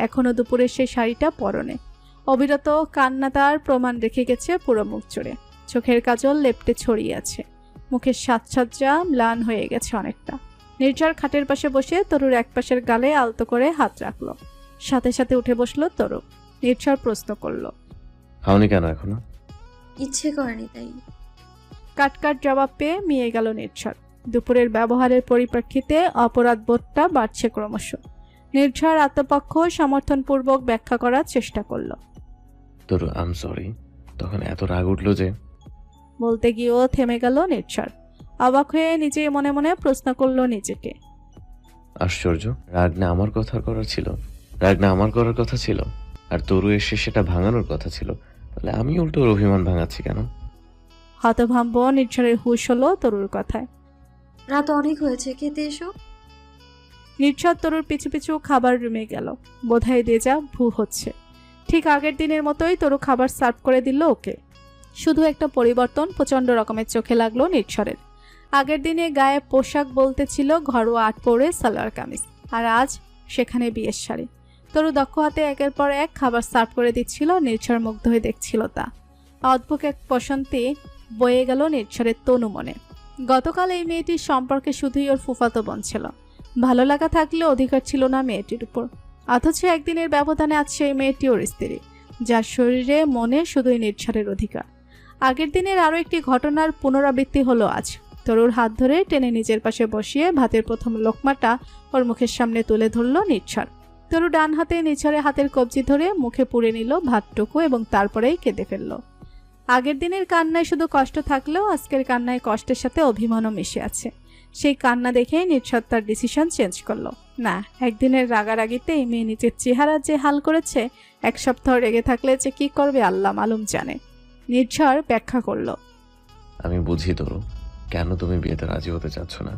এখনো দুপুরের সেই শাড়িটা পরনে। অবিরত কান্না তার প্রমাণ রেখে গেছে পুরো মুখ জুড়ে। চোখের কাজল লেপ্টে ছড়িয়ে আছে। মুখের সাজসজ্জা ম্লান হয়ে গেছে অনেকটা। নির্ঝর খাটের পাশে বসে তরুর এক পাশের গালে আলতো করে হাত রাখলো। সাথে সাথে উঠে বসলো তরু। নির্ঝর প্রশ্ন করলো, খাওনি কেন এখনো? ইচ্ছে করেনি তাই। কাটকাট জবাব পেয়ে মিয়ে গেল নির্ঝর। দুপুরের ব্যবহারের পরিপ্রেক্ষিতে অপরাধ বোধটা বাড়ছে ক্রমশ। নির্ঝর আত্মপক্ষ সমর্থনপূর্বক ব্যাখ্যা করার চেষ্টা করলো। তরু আম সরি, তখন এত রাগ উঠলো যে। বলতে গিয়েও থেমে গেল নির্ঝর। অবাক হয়ে নিজেই মনে মনে প্রশ্ন করলো নিজেকে, আশ্চর্য, রাগ না আমার কথা করার ছিল, রাগ না আমার করার কথা ছিল, আর তরু এসে সেটা ভাঙানোর কথা ছিল, তাহলে আমি উল্টো ওর অভিমান ভাঙাচ্ছি কেন? হতভম্ব নির্ঝরের হুঁশ হলো তরুর কথায়। রাত অনেক হয়েছে, খেতে এসো। নির্ঝর তরুর পিছু পিছু খাবার রুমে গেল। বোধহয় দেজা ভু হচ্ছে। ঠিক আগের দিনের মতোই তরু খাবার সার্ভ করে দিল ওকে। শুধু একটা পরিবর্তন প্রচণ্ড রকমের চোখে লাগলো নির্ঝরের। আগের দিনে গায়ে পোশাক বলতে ছিল ঘরোয়া আট পরে সালোয়ার কামিজ, আর আজ সেখানে বিয়ের শাড়ি। তরু দক্ষ হাতে একের পর এক খাবার সার্ভ করে দিচ্ছিল। নির্ঝর মুগ্ধ হয়ে দেখছিল তা। অদ্ভুত এক প্রশান্তি বয়ে গেল নির্ঝরের তনু মনে। গতকাল এই মেয়েটির সম্পর্কে শুধুই ওর ফুফাতো বোন ছিল। ভালো লাগা থাকলে অধিকার ছিল না মেয়েটির উপর। অথচ একদিনের ব্যবধানে আজ সেই মেয়েটি ওর স্ত্রী, যার শরীরে মনে শুধুই নির্ঝরের অধিকার। আগের দিনের আরও একটি ঘটনার পুনরাবৃত্তি হলো আজ। তরুর হাত ধরে টেনে নিজের পাশে বসিয়ে ভাতের প্রথম লোকমাটা ওর মুখের সামনে তুলে ধরল নির্ঝর। তরু ডান হাতে নির্ঝরের হাতের কবজি ধরে মুখে পুরে নিল ভাতটুকু এবং তারপরেই কেঁদে ফেলল। আগের দিনের কান্নায় শুধু কষ্ট থাকলেও আজকের কান্নায় কষ্টের সাথে অভিমানও মিশে আছে। সেই কান্না দেখে নির্ঝর তার ডিসিশন চেঞ্জ করলো। না, একদিনের রাগারাগিতে এই মেয়ে নিজের চেহারা যে হাল করেছে, এক সপ্তাহ রেগে থাকলে যে কি করবে আল্লাহ মালুম জানে। নির্ঝর ব্যাখ্যা করল। আমি বুঝি তরু, কেন তুমি বিয়েতে রাজি হতে চাচ্ছ না,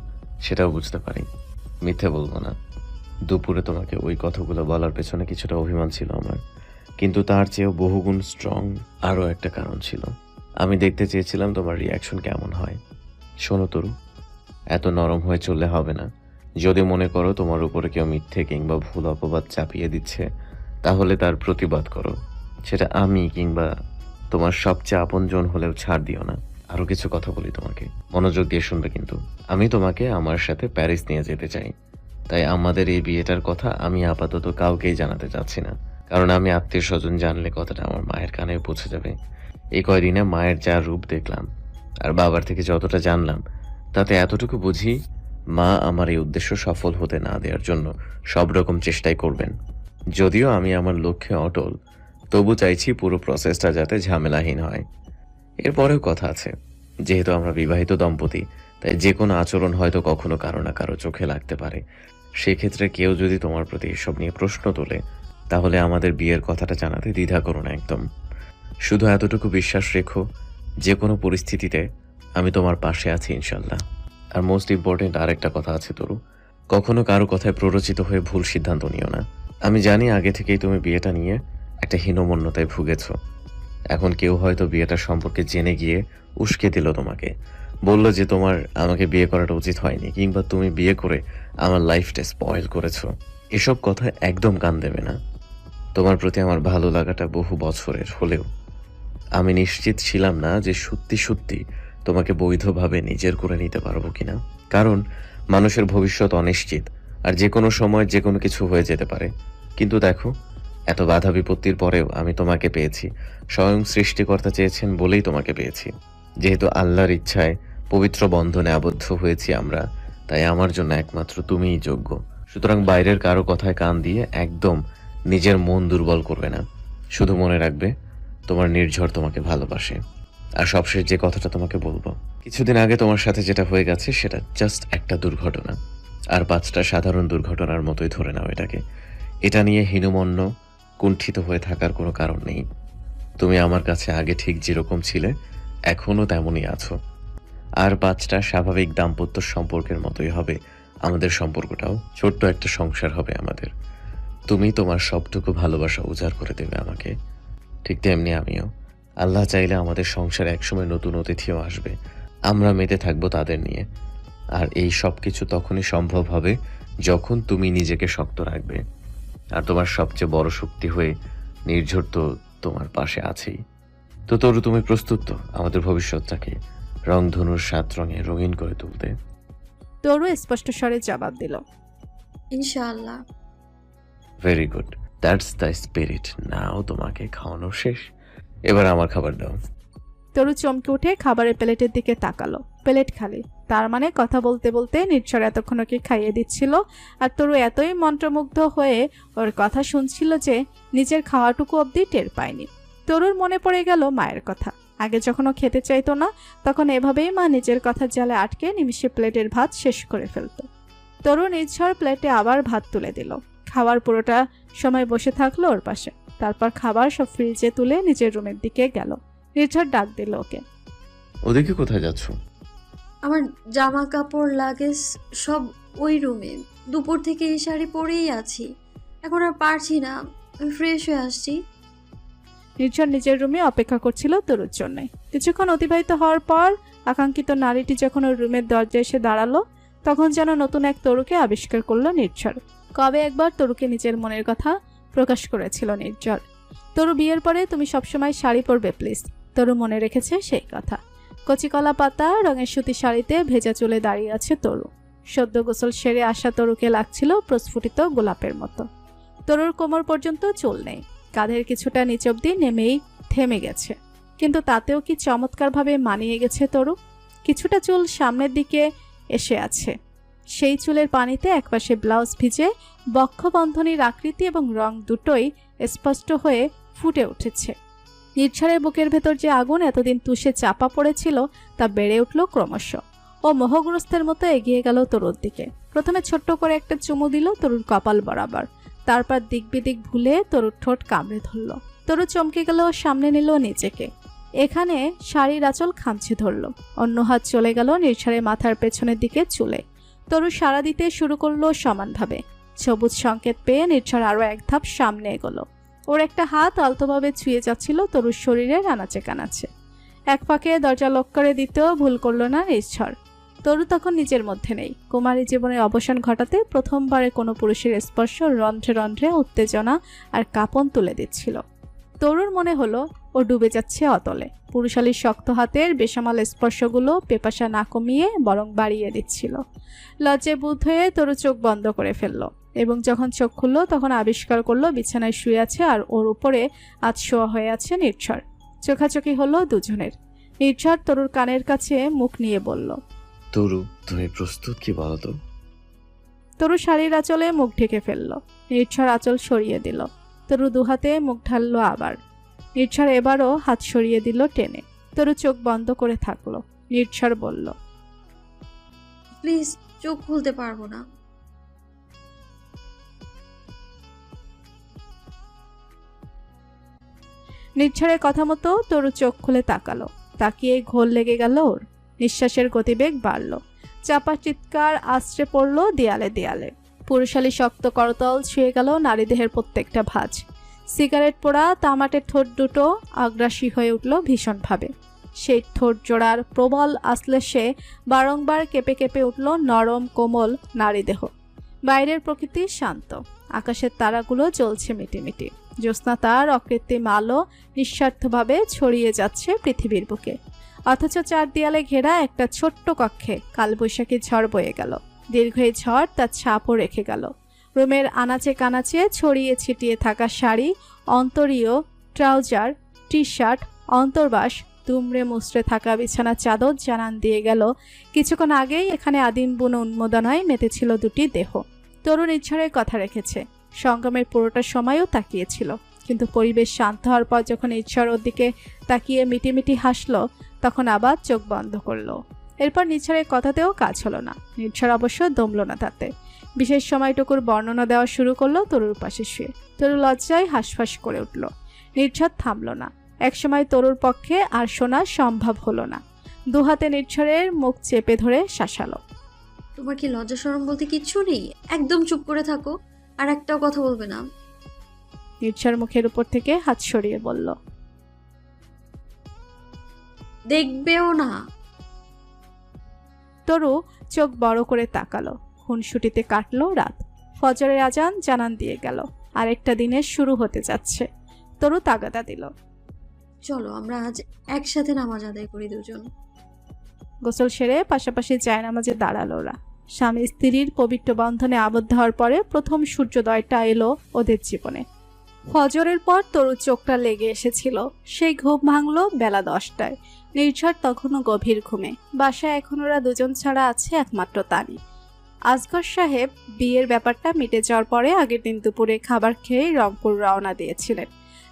সেটাও বুঝতে পারি। মিথ্যে বলবো না, দুপুরে তোমাকে ওই কথাগুলো বলার পেছনে কিছুটা অভিমান ছিল আমার, কিন্তু তার চেয়েও বহুগুণ স্ট্রং আরও একটা কারণ ছিল। আমি দেখতে চেয়েছিলাম তোমার রিয়াকশন কেমন হয়। শোনো তরু, এত নরম হয়ে চললে হবে না। যদি মনে করো তোমার উপরে কেউ মিথ্যে কিংবা ভুল অপবাদ চাপিয়ে দিচ্ছে, তাহলে তার প্রতিবাদ করো। সেটা আমি কিংবা তোমার সবচেয়ে আপনজন হলেও ছাড় দিও না। আরও কিছু কথা বলি তোমাকে, মনোযোগ দিয়ে শুনবে কিন্তু। আমি তোমাকে আমার সাথে প্যারিস নিয়ে যেতে চাই, তাই আমাদের এই বিয়েটার কথা আমি আপাতত কাউকেই জানাতে চাচ্ছি না, কারণ আমি আত্মীয় স্বজন জানলে কথাটা আমার মায়ের কানেও পৌঁছে যাবে। এই কয়দিনে মায়ের যা রূপ দেখলাম আর বাবার থেকে যতটা জানলাম, তাতে এতটুকু বুঝি মা আমার এই উদ্দেশ্য সফল হতে না দেওয়ার জন্য সব রকম চেষ্টাই করবেন। যদিও আমি আমার লক্ষ্যে অটল, তবু চাইছি পুরো প্রসেসটা যাতে ঝামেলাহীন হয়। এরপরেও কথা আছে, যেহেতু আমরা বিবাহিত দম্পতি, তাই যে কোনো আচরণ হয়তো কখনো কারো না কারো চোখে লাগতে পারে। সেক্ষেত্রে কেউ যদি তোমার প্রতি এসব নিয়ে প্রশ্ন তোলে, তাহলে আমাদের বিয়ের কথাটা জানাতে দ্বিধা করো না একদম। শুধু এতটুকু বিশ্বাস রেখো, যে কোনো পরিস্থিতিতে আমি তোমার পাশে আছি ইনশাল্লাহ। আর মোস্ট ইম্পর্টেন্ট আরেকটা কথা আছে তরু, কখনো কারো কথায় প্ররোচিত হয়ে ভুল সিদ্ধান্ত নিও না। আমি জানি আগে থেকেই তুমি বিয়েটা নিয়ে একটা হীনমন্যতায় ভুগেছ। এখন কেউ হয়তো বিয়েটা সম্পর্কে জেনে গিয়ে উস্কে দিল তোমাকে, বলল যে তোমার আমাকে বিয়ে করাটা উচিত হয়নি, কিংবা তুমি বিয়ে করে আমার লাইফটা স্পয়েল করেছো। এসব কথা একদম কান দেবে না। তোমার প্রতি আমার ভালো লাগাটা বহু বছরের হলেও আমি নিশ্চিত ছিলাম না যে সত্যি সত্যি তোমাকে বৈধভাবে নিজের করে নিতে পারবো কিনা, কারণ মানুষের ভবিষ্যৎ অনিশ্চিত, আর যে কোনো সময় যে কোনো কিছু হয়ে যেতে পারে। কিন্তু দেখো, এত বাধা বিপত্তির পরেও আমি তোমাকে পেয়েছি। স্বয়ং সৃষ্টিকর্তা চেয়েছেন বলেই তোমাকে পেয়েছি। যেহেতু আল্লাহর ইচ্ছায় পবিত্র বন্ধনে আবদ্ধ হয়েছি আমরা, তাই আমার জন্য একমাত্র তুমিই যোগ্য। সুতরাং বাইরের কারো কথায় কান দিয়ে একদম নিজের মন দুর্বল করবে না। শুধু মনে রাখবে, তোমার নির্ঝর তোমাকে ভালোবাসে। আর সবশেষ যে কথাটা তোমাকে বলবো, কিছুদিন আগে তোমার সাথে যেটা হয়ে গেছে সেটা জাস্ট একটা দুর্ঘটনা, আর 5টা সাধারণ দুর্ঘটনার মতোই ধরে নাও এটাকে। এটা নিয়ে হীনমন্য কুণ্ঠিত হয়ে থাকার কোনো কারণ নেই। তুমি আমার কাছে আগে ঠিক যেরকম ছিলে এখনও তেমনই আছো। আর 5টা স্বাভাবিক দাম্পত্য সম্পর্কের মতোই হবে আমাদের সম্পর্কটাও। ছোট্ট একটা সংসার হবে আমাদের। তুমি তোমার সবটুকু ভালোবাসা উজাড় করে দেবে আমাকে, ঠিক তেমনি আমিও। আল্লাহ চাইলে আমাদের সংসারে একসময় নতুন অতিথিও আসবে, আমরা মেতে থাকবো তাদের নিয়ে। আর এই সব কিছু তখনই সম্ভব হবে যখন তুমি নিজেকে শক্ত রাখবে। আর তোমার সবচেয়ে বড় শক্তি হয়ে নির্ঝর তো তোমার পাশে আছেই। তো তরু, তুমি প্রস্তুত তো আমাদের ভবিষ্যৎটাকে রংধনুর 7 রঙে রঙিন করে তুলতে? তরু স্পষ্ট স্বরে জবাব দিল। ইনশাআল্লাহ। Very good, that's the spirit. Now তোমাকে খাওয়ানো শেষ, এবার আমার খাবার দাও। তরু চমকে উঠে খাবারের প্লেটের দিকে তাকালো। প্লেট খালি, তার মানে কথা বলতে বলতে নির্ঝর এতক্ষণ ওকে খাইয়ে দিচ্ছিল। আর তরু এতই মন্ত্রমুগ্ধ হয়ে ওর কথা শুনছিল যে নিজের খাওয়াটুকু অবধি টের পায়নি। তরুর মনে পড়ে গেল মায়ের কথা। আগে যখন ও খেতে চাইতো না, তখন এভাবেই মা নিজের কথার জালে আটকে নিমিষে প্লেটের ভাত শেষ করে ফেলত। তরু নির্ঝর প্লেটে আবার ভাত তুলে দিল। খাওয়ার পুরোটা সময় বসে থাকলো ওর পাশে। তারপর খাবার সব ফ্রিজে তুলে নিজের রুমের দিকে গেল। নির্ঝর ডাক দিল ওকে। ওদিকে কোথায় যাচ্ছ? আমার জামা কাপড় লাগেজ সব ওই রুমে। দুপুর থেকে এই শাড়ি পরেই আছি, এখন আর পারছি না, আমি ফ্রেশ হয়ে আসছি। নির্ঝর নিজের রুমে অপেক্ষা করছিল তরুর জন্য। কিছুক্ষণ অতিবাহিত হওয়ার পর আকাঙ্ক্ষিত নারীটি যখন ওর রুমের দরজায় এসে দাঁড়ালো, তখন যেন নতুন এক তরুকে আবিষ্কার করলো নির্ঝর। কবে একবার তরুকে নিজের মনের কথা প্রকাশ করেছিল নির্ঝর। তরু, বিয়ের পরে তুমি সবসময় শাড়ি পরবে প্লিজ। তরু মনে রেখেছে সেই কথা। কচিকলা পাতা রঙের সুতি শাড়িতে ভেজা চুলে দাঁড়িয়ে আছে তরু। সদ্য গোসল সেরে আসা তরুকে লাগছিল প্রস্ফুটিত গোলাপের মতো। তরুর কোমর পর্যন্ত চুল নেই, কাঁধের কিছুটা নিচ অব্দি নেমেই থেমে গেছে, কিন্তু তাতেও কি চমৎকারভাবে মানিয়ে গেছে তরু। কিছুটা চুল সামনের দিকে এসে আছে, সেই চুলের পানিতে একপাশে ব্লাউজ ভিজে বক্ষবন্ধনীর আকৃতি এবং রং দুটোই স্পষ্ট হয়ে ফুটে উঠেছে। নির্ঝরের বুকের ভেতর যে আগুন এতদিন তুষে চাপা পড়েছিল তা বেড়ে উঠল ক্রমশ। ও মোহগ্রস্তের মতো এগিয়ে গেল তরুর দিকে। প্রথমে ছোট্ট করে একটা চুমু দিল তরুর কপাল বরাবর, তারপর দিক বিদিক ভুলে তরুর ঠোঁট কামড়ে ধরল। তরু চমকে গেল, সামনে নিল নিজেকে। এখানে শাড়ির আঁচল খামছে ধরল, অন্য হাত চলে গেল নির্ঝরের মাথার পেছনের দিকে চুলে। তরু সাড়া দিতে শুরু করলো সমানভাবে। সবুজ সংকেত পেয়ে নির্ঝর আরো এক ধাপ সামনে এগোলো। ওর একটা হাত আলতোভাবে ছুঁয়ে যাচ্ছিল তরুর শরীরের আনাচে কানাচে। এক ফাঁকে দরজা লক করে দিতেও ভুল করলো না নির্ঝর। তরু তখন নিজের মধ্যে নেই। কুমারী জীবনের অবসান ঘটাতে প্রথমবারে কোনো পুরুষের স্পর্শ রন্ধ্রে রন্ধ্রে উত্তেজনা আর কাঁপন তুলে দিচ্ছিল। তরুর মনে হলো ও ডুবে যাচ্ছে অতলে। পুরুষালীর শক্ত হাতের বেসামাল স্পর্শগুলো পেপাসা না কমিয়ে বরং বাড়িয়ে দিচ্ছিল। লজ্জায় বুদ্ধ হয়ে তরু চোখ বন্ধ করে ফেলল, এবং যখন চোখ খুলল তখন আবিষ্কার করলো বিছানায় শুয়ে আছে আর ওর উপরে আজ শোয়া হয়ে আছে নির্ঝর। চোখাচোখি হলো দুজনের। নির্ঝর তরুর কানের কাছে মুখ নিয়ে বলল, তরু, তুমি প্রস্তুত কি বলো তো? তরু শাড়ির আঁচলে মুখ ঢেকে ফেলল। নির্ঝর আঁচল সরিয়ে দিল। তরু দুহাতে মুখ ঢাললো আবার। নির্ঝর এবারও হাত সরিয়ে দিল টেনে। তরু চোখ বন্ধ করে থাকলো। নির্ঝর বলল, প্লিজ, চোখ খুলতে পারবো না। নির্ঝরের কথা মতো তরু চোখ খুলে তাকালো। তাকিয়ে ঘোর লেগে গেল ওর। নিঃশ্বাসের গতিবেগ বাড়ল। চাপা চিৎকার আশ্রে পড়ল দেয়ালে দেয়ালে। পুরুষালী শক্ত করতল ছুঁয়ে গেল নারীদেহের প্রত্যেকটা ভাঁজ। সিগারেট পোড়া তামাটের ঠোঁট দুটো আগ্রাসী হয়ে উঠল ভীষণভাবে। সেই ঠোঁট জোড়ার প্রবল আশ্লেষে বারংবার কেঁপে কেঁপে উঠল নরম কোমল নারীদেহ। বাইরের প্রকৃতি শান্ত। আকাশের তারাগুলো জ্বলছে মিটিমিটি। জ্যোৎস্না তার অকৃত্রিম আলো নিঃস্বার্থভাবে ছড়িয়ে যাচ্ছে পৃথিবীর বুকে। অথচ চার দেয়ালে ঘেরা একটা ছোট্ট কক্ষে কালবৈশাখী ঝড় বয়ে গেল। দীর্ঘ এই ঝড় তার ছাপও রেখে গেল। রুমের আনাচে কানাচে ছড়িয়ে ছিটিয়ে থাকা শাড়ি, অন্তরীয়, ট্রাউজার, টি শার্ট, অন্তর্বাস, দুমড়ে মুচড়ে থাকা বিছানার চাদর জানান দিয়ে গেল কিছুক্ষণ আগেই এখানে আদিম বুন উন্মোদনায় মেতেছিল দুটি দেহ। তরুণ ইচ্ছারের কথা রেখেছে। সংগ্রামের পুরোটা সময়ও তাকিয়েছিল, কিন্তু পরিবেশ শান্ত হওয়ার পর যখন ইচ্ছার ওর দিকে তাকিয়ে মিটিমিটি হাসলো, তখন আবার চোখ বন্ধ করলো। এরপর নির্ঝরের কথাতেও কাজ হলো না। নির্ঝর অবশ্য দমল না তাতে। বিশেষ সময়টুকুর বর্ণনা দেওয়া শুরু করলো তরুর পাশে শুয়ে। তরু লজ্জায় হাঁসফাঁস করে উঠল। নির্ঝর থামল না। একসময় তরুর পক্ষে আর শোনা সম্ভব হলো না। দুহাতে নির্ঝরের মুখ চেপে ধরে শাসালো। তোমার কি লজ্জা শরম বলতে কিচ্ছু নেই? একদম চুপ করে থাকো, আর একটাও কথা বলবে না। নির্ঝর মুখের উপর থেকে হাত সরিয়ে বলল, দেখবেও না। তরু চোখ বড় করে তাকালো। খুনসুটিতে কাটলো রাত। ফজরের আজান জানান দিয়ে গেল আরেকটা দিনের শুরু হতে যাচ্ছে। তরু তাগাদা দিল, চলো আমরা আজ একসাথে নামাজ আদায় করি দুজন। গোসল সেরে পাশাপাশি জায়নামাজে দাঁড়ালো ওরা। স্বামী স্ত্রীর পবিত্র বন্ধনে আবদ্ধ হওয়ার পরে প্রথম সূর্যোদয়টা এলো ওদের জীবনে। ফজরের পর তরুর চোখটা লেগে এসেছিল। সেই ঘুম ভাঙল বেলা 10টায়। নির্ঝর তখনও গভীর ঘুমে। বাসায় এখন ওরা দুজন ছাড়া আছে একমাত্র তানি। আসগর সাহেব বিয়ের ব্যাপারটা মিটে যাওয়ার পরে আগের দিন দুপুরে খাবার খেয়ে রংপুর রওনা দিয়েছিলেন।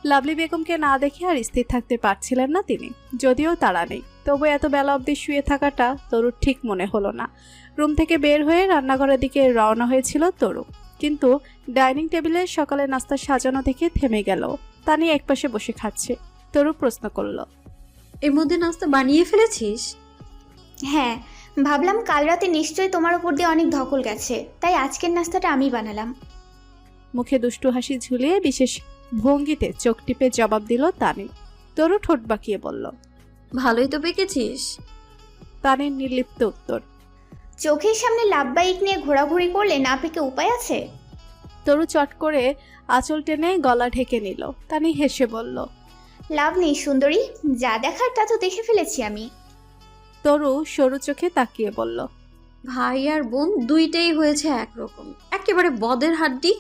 লাভলি বেগমকে না দেখে আর স্থির থাকতে পারছিলেন না তিনি। যদিও তাড়া নেই, তবু এত বেলা অবধি শুয়ে থাকাটা তরুর ঠিক মনে হলো না। রুম থেকে বের হয়ে রান্নাঘরের দিকে রওনা হয়েছিল তরু, কিন্তু ডাইনিং টেবিলে সকালে নাস্তা সাজানো দেখে থেমে গেল। তানি একপাশে বসে খাচ্ছে। তরু প্রশ্ন করল, এর মধ্যে নাস্তা বানিয়ে ফেলেছিস? হ্যাঁ, ভাবলাম কাল রাতে নিশ্চয়ই তোমার উপর দিয়ে অনেক ধকল গেছে, তাই আজকের নাস্তাটা আমি বানালাম। মুখে দুষ্টু হাসি ঝুলিয়ে বিশেষ ভঙ্গিতে চোখ টিপে জবাব দিল তানি। তরু ঠোঁট বাঁকিয়ে বলল, ভালোই তো পেকেছিস। তানির নির্লিপ্ত উত্তর, চোখের সামনে লাভবাহিক নিয়ে ঘোরাঘুরি করলে না পেকে উপায় আছে? তরু চট করে আঁচল টেনে গলা ঢেকে নিল। তানি হেসে বলল, লাভ নেই সুন্দরী, যা দেখার তা তো দেখে ফেলেছি আমি। তরু সরু চোখে তাকিয়ে বলল, ভাই আর বোন দুইটাই হয়েছে একরকম, একেবারে বদের হাড্ডি।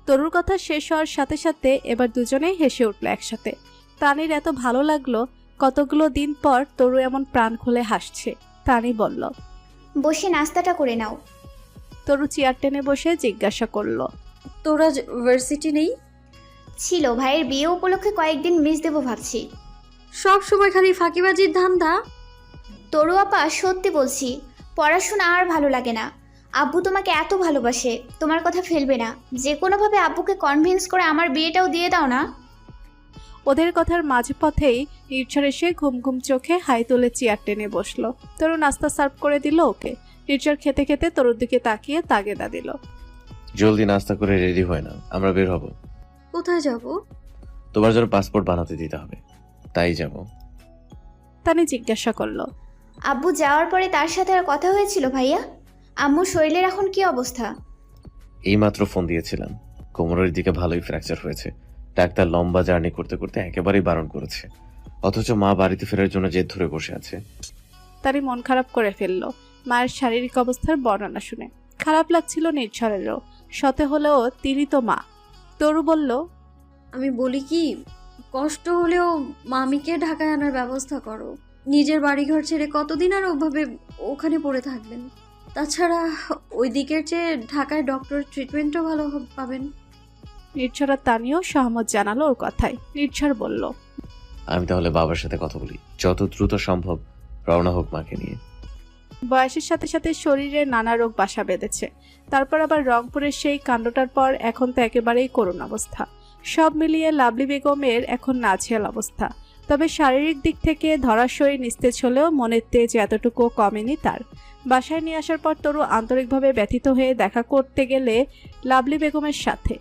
তরুর কথা শেষ হওয়ার সাথে সাথে এবার দুজনেই হেসে উঠল একসাথে। তানির এত ভালো লাগলো, কতগুলো দিন পর তরু এমন প্রাণ খুলে হাসছে। তানি বলল, বসে নাস্তাটা করে নাও। তরু চেয়ার টেনে বসে জিজ্ঞাসা করল, তোরা ভার্সিটি নেই? ছিল, ভাইয়ের বিয়ে উপলক্ষে কয়েকদিন মিস দেবো ভাবছি। সব সময় খালি ফাঁকিবাজির ধান্দা। তরু আপা, সত্যি বলছি, পড়াশোনা আর ভালো লাগে না। আব্বু তোমাকে এত ভালোবাসে, তোমার কথা ফেলবে না। যে কোনোভাবে আব্বুকে কনভিন্স করে আমার বিয়েটাও দিয়ে দাও না। ওদের কথার মাঝ পথেই নির্ঝর এসে ঘুম ঘুম চোখে হাই তুলে চেয়ার টেনে বসলো। তরু নাস্তা সার্ভ করে দিল ওকে। নির্ঝর খেতে খেতে তরুর দিকে তাকিয়ে তাগেদা দিল। জলদি নাস্তা করে রেডি হয় না, আমরা বের হব। কোথায় যাব? তোমার জন্য পাসপোর্ট বানাতে দিতে হবে, তাই যাব। তানি জিজ্ঞাসা করলো। আব্বু যাওয়ার পরে তার সাথে আর কথা হয়েছিল ভাইয়া? আম্মুর শরীরের এখন কি অবস্থা? এইমাত্র ফোন দিয়েছিলাম, কোমরের দিকে ভালোই ফ্র্যাকচার হয়েছে। ডাক্তার লম্বা জার্নি করতে করতে একেবারেই বারণ করেছে, অথচ মা বাড়িতে ফেরার জন্য জেদ ধরে বসে আছে। তারই মন খারাপ করে ফেললো মায়ের শারীরিক অবস্থার বর্ণনা শুনে। খারাপ লাগছিল নির্ঝরেরও, শতে হলেও তিনি তো মা। তরু বলল, আমি বলি কি, কষ্ট হলেও মামিকে ঢাকায় আনার ব্যবস্থা করো। নিজের বাড়িঘর ছেড়ে কতদিন আর ওভাবে ওখানে পড়ে থাকবেন? তাছাড়া ওই দিকের চেয়ে ঢাকায় ডক্টর ট্রিটমেন্টও ভালো পাবেন। নির্ঝর আর তানিও সহমত জানালো ওর কথায়। নির্ঝর বলল, আমি তাহলে বাবার সাথে কথা বলি, যত দ্রুত সম্ভব রওনা হোক মাকে নিয়ে। বয়সের সাথে সাথে শরীরে নানা রোগ বাসা বেঁধেছে। তারপর আবার রংপুরের সেই কাণ্ডটার পর এখন তো একেবারেই করুণ অবস্থা। সব মিলিয়ে লাভলি বেগমের এখন নাজেহাল অবস্থা। তবে শারীরিক দিক থেকে ধরাশয়ী নিস্তেজ হলেও মনের তেজ এতটুকুও কমেনি তার। বাসায় নিয়ে আসার পর তরু আন্তরিকভাবে ব্যথিত হয়ে দেখা করতে গেলে লাভলি বেগমের সাথে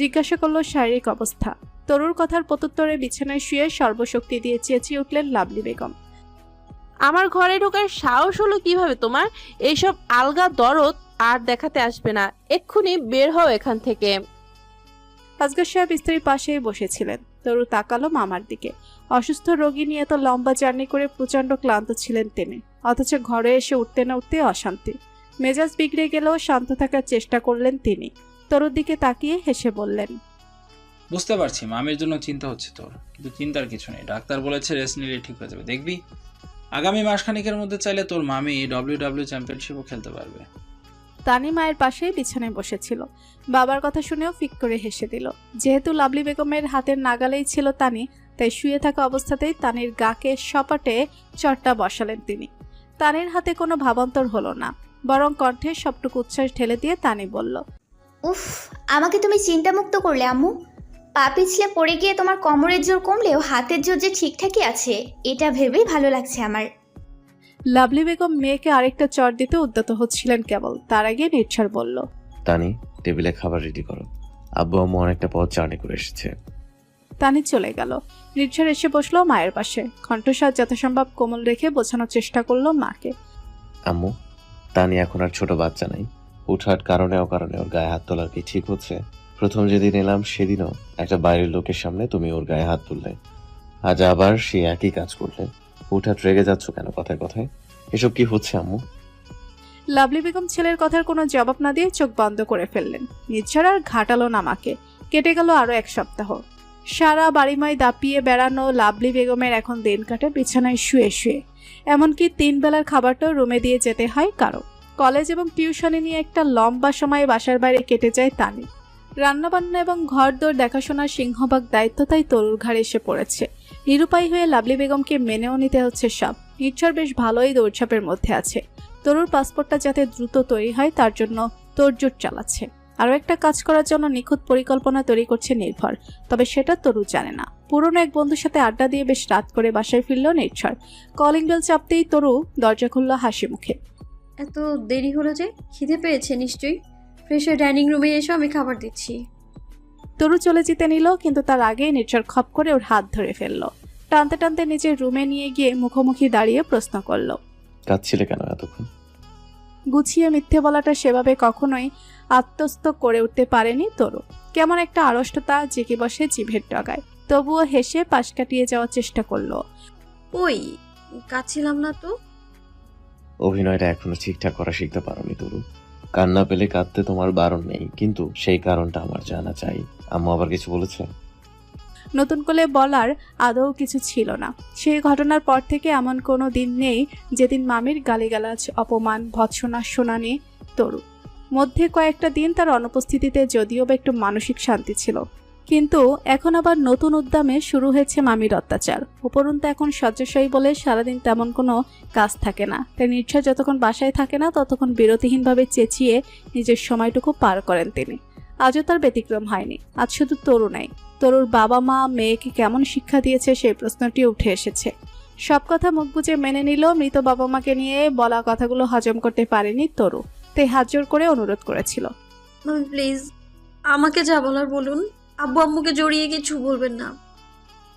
জিজ্ঞাসা করলো শারীরিক অবস্থা। তরুর কথার প্রত্যুত্তরে বিছানায় শুয়ে সর্বশক্তি দিয়ে চেঁচিয়ে উঠলেন লাভলি বেগম। আমার ঘরে ঢোকার সাহস হলো কিভাবে তোমার? এইসব আলগা দরদ আর দেখাতে আসবে না, এক্ষুনি বের হও এখান থেকে। আজগর সাহেব স্ত্রীর পাশেই বসেছিলেন। তরু তাকালো মামার দিকে। অসুস্থ রোগী নিয়ে তো লম্বা জার্নি করে প্রচণ্ড ক্লান্ত ছিলেন তিনি, অথচ ঘরে এসে উঠতে না উঠতে অশান্তি। মেজাজ বিগড়ে গেলেও শান্ত থাকার চেষ্টা করলেন তিনি। তরুর দিকে তাকিয়ে হেসে বললেন, বুঝতে পারছি মামির জন্য চিন্তা হচ্ছে তোর, কিন্তু চিন্তার কিছু নেই। ডাক্তার বলেছে রেস্ট নিলে ঠিক হয়ে যাবে, দেখবি আগামী মাসখানেকের মধ্যে চাইলে তোর মামি WWE চ্যাম্পিয়নশিপও খেলতে পারবে। তানি মায়ের পাশেই বিছানায় বসেছিল। বাবার কথা শুনেও ফিক করে হেসে দিল। যেহেতু লাভলি বেগমের হাতের নাগালেই ছিল তানি, তাই শুয়ে থাকা অবস্থাতেই তানির গাকে সপাটে চটটা বসালেন তিনি। তানির হাতে কোনো ভাবান্তর হলো না, বরং কণ্ঠে সবটুকু উচ্ছ্বাস ঢেলে দিয়ে তানি বলল, উফ, আমাকে তুমি চিন্তামুক্ত করলে আম্মু। পা পিছলে পড়ে গিয়ে তোমার কোমরের জোর কমলেও হাতের জোর যে ঠিকঠাকই আছে, এটা ভেবেই ভালো লাগছে আমার। লাভলি বেগম মেয়েকে আরেকটা চট দিতে উদ্যত হচ্ছিলেন কেবল, তার আগে নির্ঝর বলল, তানি, টেবিলে খাবার রেডি করো, আব্বু আম্মু অনেকটা পথ জার্নি করে এসেছে। তানি চলে গেল। নির্ঝর এসে বসলো মায়ের পাশে। কণ্ঠস্বর যথাসম্ভব কোমল রেখে বোঝানোর চেষ্টা করলো মাকে। আম্মু, তানি এখন আর ছোট বাচ্চা নাই। হুটহাট কারণে অকারণে ওর গায়ে হাত তোলার কি ঠিক হচ্ছে? প্রথম যেদিন এলাম সেদিনও একটা বাইরের লোকের সামনে তুমি ওর গায়ে হাত তুললে, আজ আবার সে একই কাজ করলে। হুটহাট রেগে যাচ্ছ কেন কথায় কথায়? এসব কি হচ্ছে আম্মু? লাভলি বেগম ছেলের কথার কোনো জবাব না দিয়ে চোখ বন্ধ করে ফেললেন। নির্ঝর আর ঘাটালো না মাকে। কেটে গেল আরো 1 সপ্তাহ। সারা বাড়িময় দাপিয়ে বেড়ানো লাভলি বেগমের এখন দিন কাটে বিছানায় শুয়ে শুয়ে। এমনকি 3 বেলার খাবারটাও রুমে দিয়ে যেতে হয় কারো। কলেজ এবং টিউশনি নিয়ে একটা লম্বা সময় বাসার বাইরে কেটে যায় তানি। রান্নাবান্না এবং ঘরদোর দেখাশোনার সিংহভাগ দায়িত্ব তাই তরুর ঘাড়ে এসে পড়েছে। নিরুপায় হয়ে লাভলি বেগমকে মেনেও নিতে হচ্ছে সব। নির্ঝর বেশ ভালোই দৌড়ঝাঁপের মধ্যে আছে। তরুর পাসপোর্টটা যাতে দ্রুত তৈরি হয় তার জন্য তোড়জোড় চালাচ্ছে। আরও একটা কাজ করার জন্য নিখুঁত পরিকল্পনা তৈরি করছে নির্ভর, তবে সেটা তরু জানে না। পুরনো এক বন্ধুর সাথে আড্ডা দিয়ে বেশ রাত করে বাসায় ফিরল নির্ঝর। কলিং বেল চাপতেই তরু দরজা খুলল হাসি মুখে। এত দেরি হলো যে? খিদে পেয়েছে নিশ্চয়ই। ফ্রেশ হয়ে ডাইনিং রুমে এসো, আমি খাবার দিচ্ছি। তরু চলে যেতে নিল, কিন্তু তার আগেই নির্ঝর খপ করে ওর হাত ধরে ফেলল। টানতে টানতে নিজের রুমে নিয়ে গিয়ে মুখোমুখি দাঁড়িয়ে প্রশ্ন করল, কাঁদছিলে কেন এতক্ষণ? গুছিয়ে মিথ্যে বলাটা সেভাবে কখনোই আত্মস্থ করে উঠতে পারেনি তরু। কেমন একটা আড়ষ্টতা জেঁকে বসে জিভের ডগায়। তবুও হেসে পাশ কাটিয়ে যাওয়ার চেষ্টা করলো। ওই কাঁদছিলাম না তো। অভিনয়টা এখনো ঠিকঠাক করা শিখতে পারোনি তরু। কান্না পেলে কাঁদতে তোমার বারণ নেই, কিন্তু সেই কারণটা আমার জানা চাই। আম্মু আবার কিছু বলেছে? নতুন করে বলার আদৌ কিছু ছিল না। সেই ঘটনার পর থেকে এমন কোনো দিন নেই যেদিন মামির গালিগালাজ, অপমান, ভৎসনা শোনানি তরু। মধ্যে কয়েকটা দিন তার অনুপস্থিতিতে যদিও বা একটু মানসিক শান্তি ছিল, কিন্তু এখন আবার নতুন উদ্যমে শুরু হয়েছে মামির অত্যাচার। উপরন্তু এখন শয্যাশায়ী বলে সারাদিন তেমন কোনো কাজ থাকে না, তাই নির্ঝর যতক্ষণ বাসায় থাকে না ততক্ষণ বিরতিহীনভাবে চেঁচিয়ে নিজের সময়টুকু পার করেন তিনি। আজও তার ব্যতিক্রম হয়নি। আজ শুধু তরু নাই, তরুর বাবা মা মেয়েকে কেমন শিক্ষা দিয়েছে সেই প্রশ্নটি উঠে এসেছে। সব কথা মুখ বুজে মেনে নিল। মৃত বাবা মাকে নিয়ে বলা কথাগুলো হজম করতে পারেনি তরু, তাই হাত জোর করে অনুরোধ করেছিল, মামি প্লিজ আমাকে যা বলার বলুন, আব্বু আম্মুকে জড়িয়ে কিছু বলবেন না।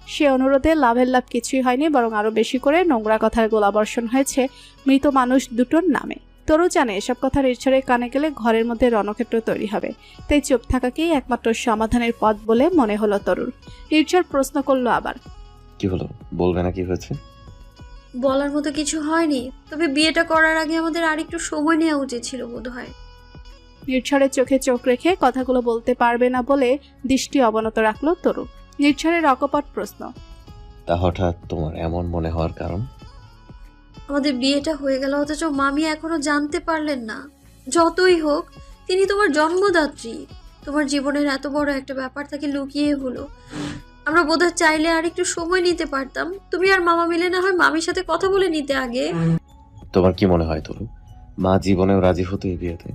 সে অনুরোধে লাভের লাভ কিছুই হয়নি, বরং আরো বেশি করে নোংরা কথার গোলাবর্ষণ হয়েছে মৃত মানুষ দুটোর নামে। তরু জানে এসব কথা নির্ঝরের কানে গেলে ঘরের মধ্যে রণক্ষেত্র তৈরি হবে, তাই চুপ থাকাকেই একমাত্র সমাধানের পথ বলে মনে হলো তরুর। নির্ঝর প্রশ্ন করলো আবার, কি হলো, বলবে না কি হয়েছে? বলার মতো কিছু হয়নি, তবে বিয়েটা করার আগে আমাদের আরেকটু সময় নেওয়া উচিত ছিল বোধহয়। নির্ঝরের চোখে চোখ রেখে কথাগুলো বলতে পারবে না বলে দৃষ্টি অবনত রাখলো তরু। নির্ঝরের অকপট প্রশ্ন, তা হঠাৎ তোমার এমন মনে হওয়ার কারণ? আমাদের বিয়েটা হয়ে গেল অথচ মামি এখনো জানতে পারলেন না। যতই হোক তিনি তোমার জন্মদাত্রী, তোমার জীবনের এত বড় একটা ব্যাপার তাকে লুকিয়ে হলো। আমরা বোধহয় চাইলে আর একটু সময় নিতে পারতাম, তুমি আর মামা মিলে না হয় মামির সাথে কথা বলে নিতে আগে। তোমার কি মনে হয় তরু, মা জীবনেও রাজি হতো এই বিয়েতে?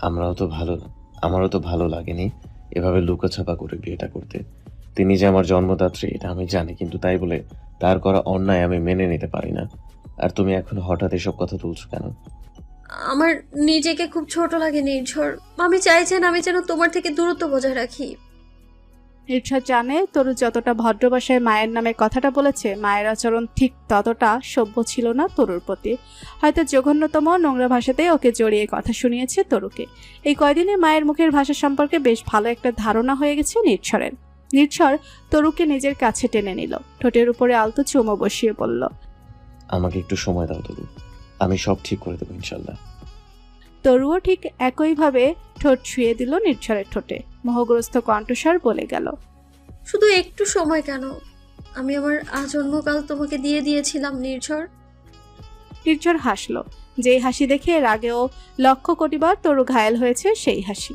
আমারও তো ভালো লাগেনি এভাবে লুকোছাপা করে বিয়েটা করতে। তিনি যে আমার জন্মদাত্রী এটা আমি জানি, কিন্তু তাই বলে তার করা অন্যায় আমি মেনে নিতে পারি না। আর তুমি এখন হঠাৎ এসব কথা তুলছো কেন? আমার নিজেকে খুব ছোট লাগে নির্ঝর, মামি চাইছেন আমি যেন তোমার থেকে দূরত্ব বজায় রাখি। নির্ঝর জানে তরু যতটা ভদ্র ভাষায় মায়ের নামে কথাটা বলেছে, মায়ের আচরণ ঠিক ততটা সভ্য ছিল না তরুর প্রতি। হয়তো জঘন্যতম নোংরা ভাষাতেই ওকে জড়িয়ে কথা শুনিয়েছে তরুকে। এই কয়দিনে মায়ের মুখের ভাষা সম্পর্কে বেশ ভালো একটা ধারণা হয়ে গেছে নির্ঝরের। নির্ঝর তরুকে নিজের কাছে টেনে নিল, ঠোঁটের উপরে আলতো চুমো বসিয়ে বলল, আমাকে একটু সময় দাও তরু, আমি সব ঠিক করে দেবো ইনশাল্লাহ। তরুও ঠিক একইভাবে ঠোঁট ছুঁয়ে দিল নির্ঝরের ঠোঁটে। মোহগ্রস্ত কণ্ঠস্বর বলে গেল, শুধু একটু সময় কেন, আমি আমার আজন্মকাল তোমাকে দিয়ে দিয়েছিলাম নির্ঝর। নির্ঝর হাসলো, যেই হাসি দেখে এর আগেও লক্ষ কোটিবার তরু ঘায়েল হয়েছে সেই হাসি।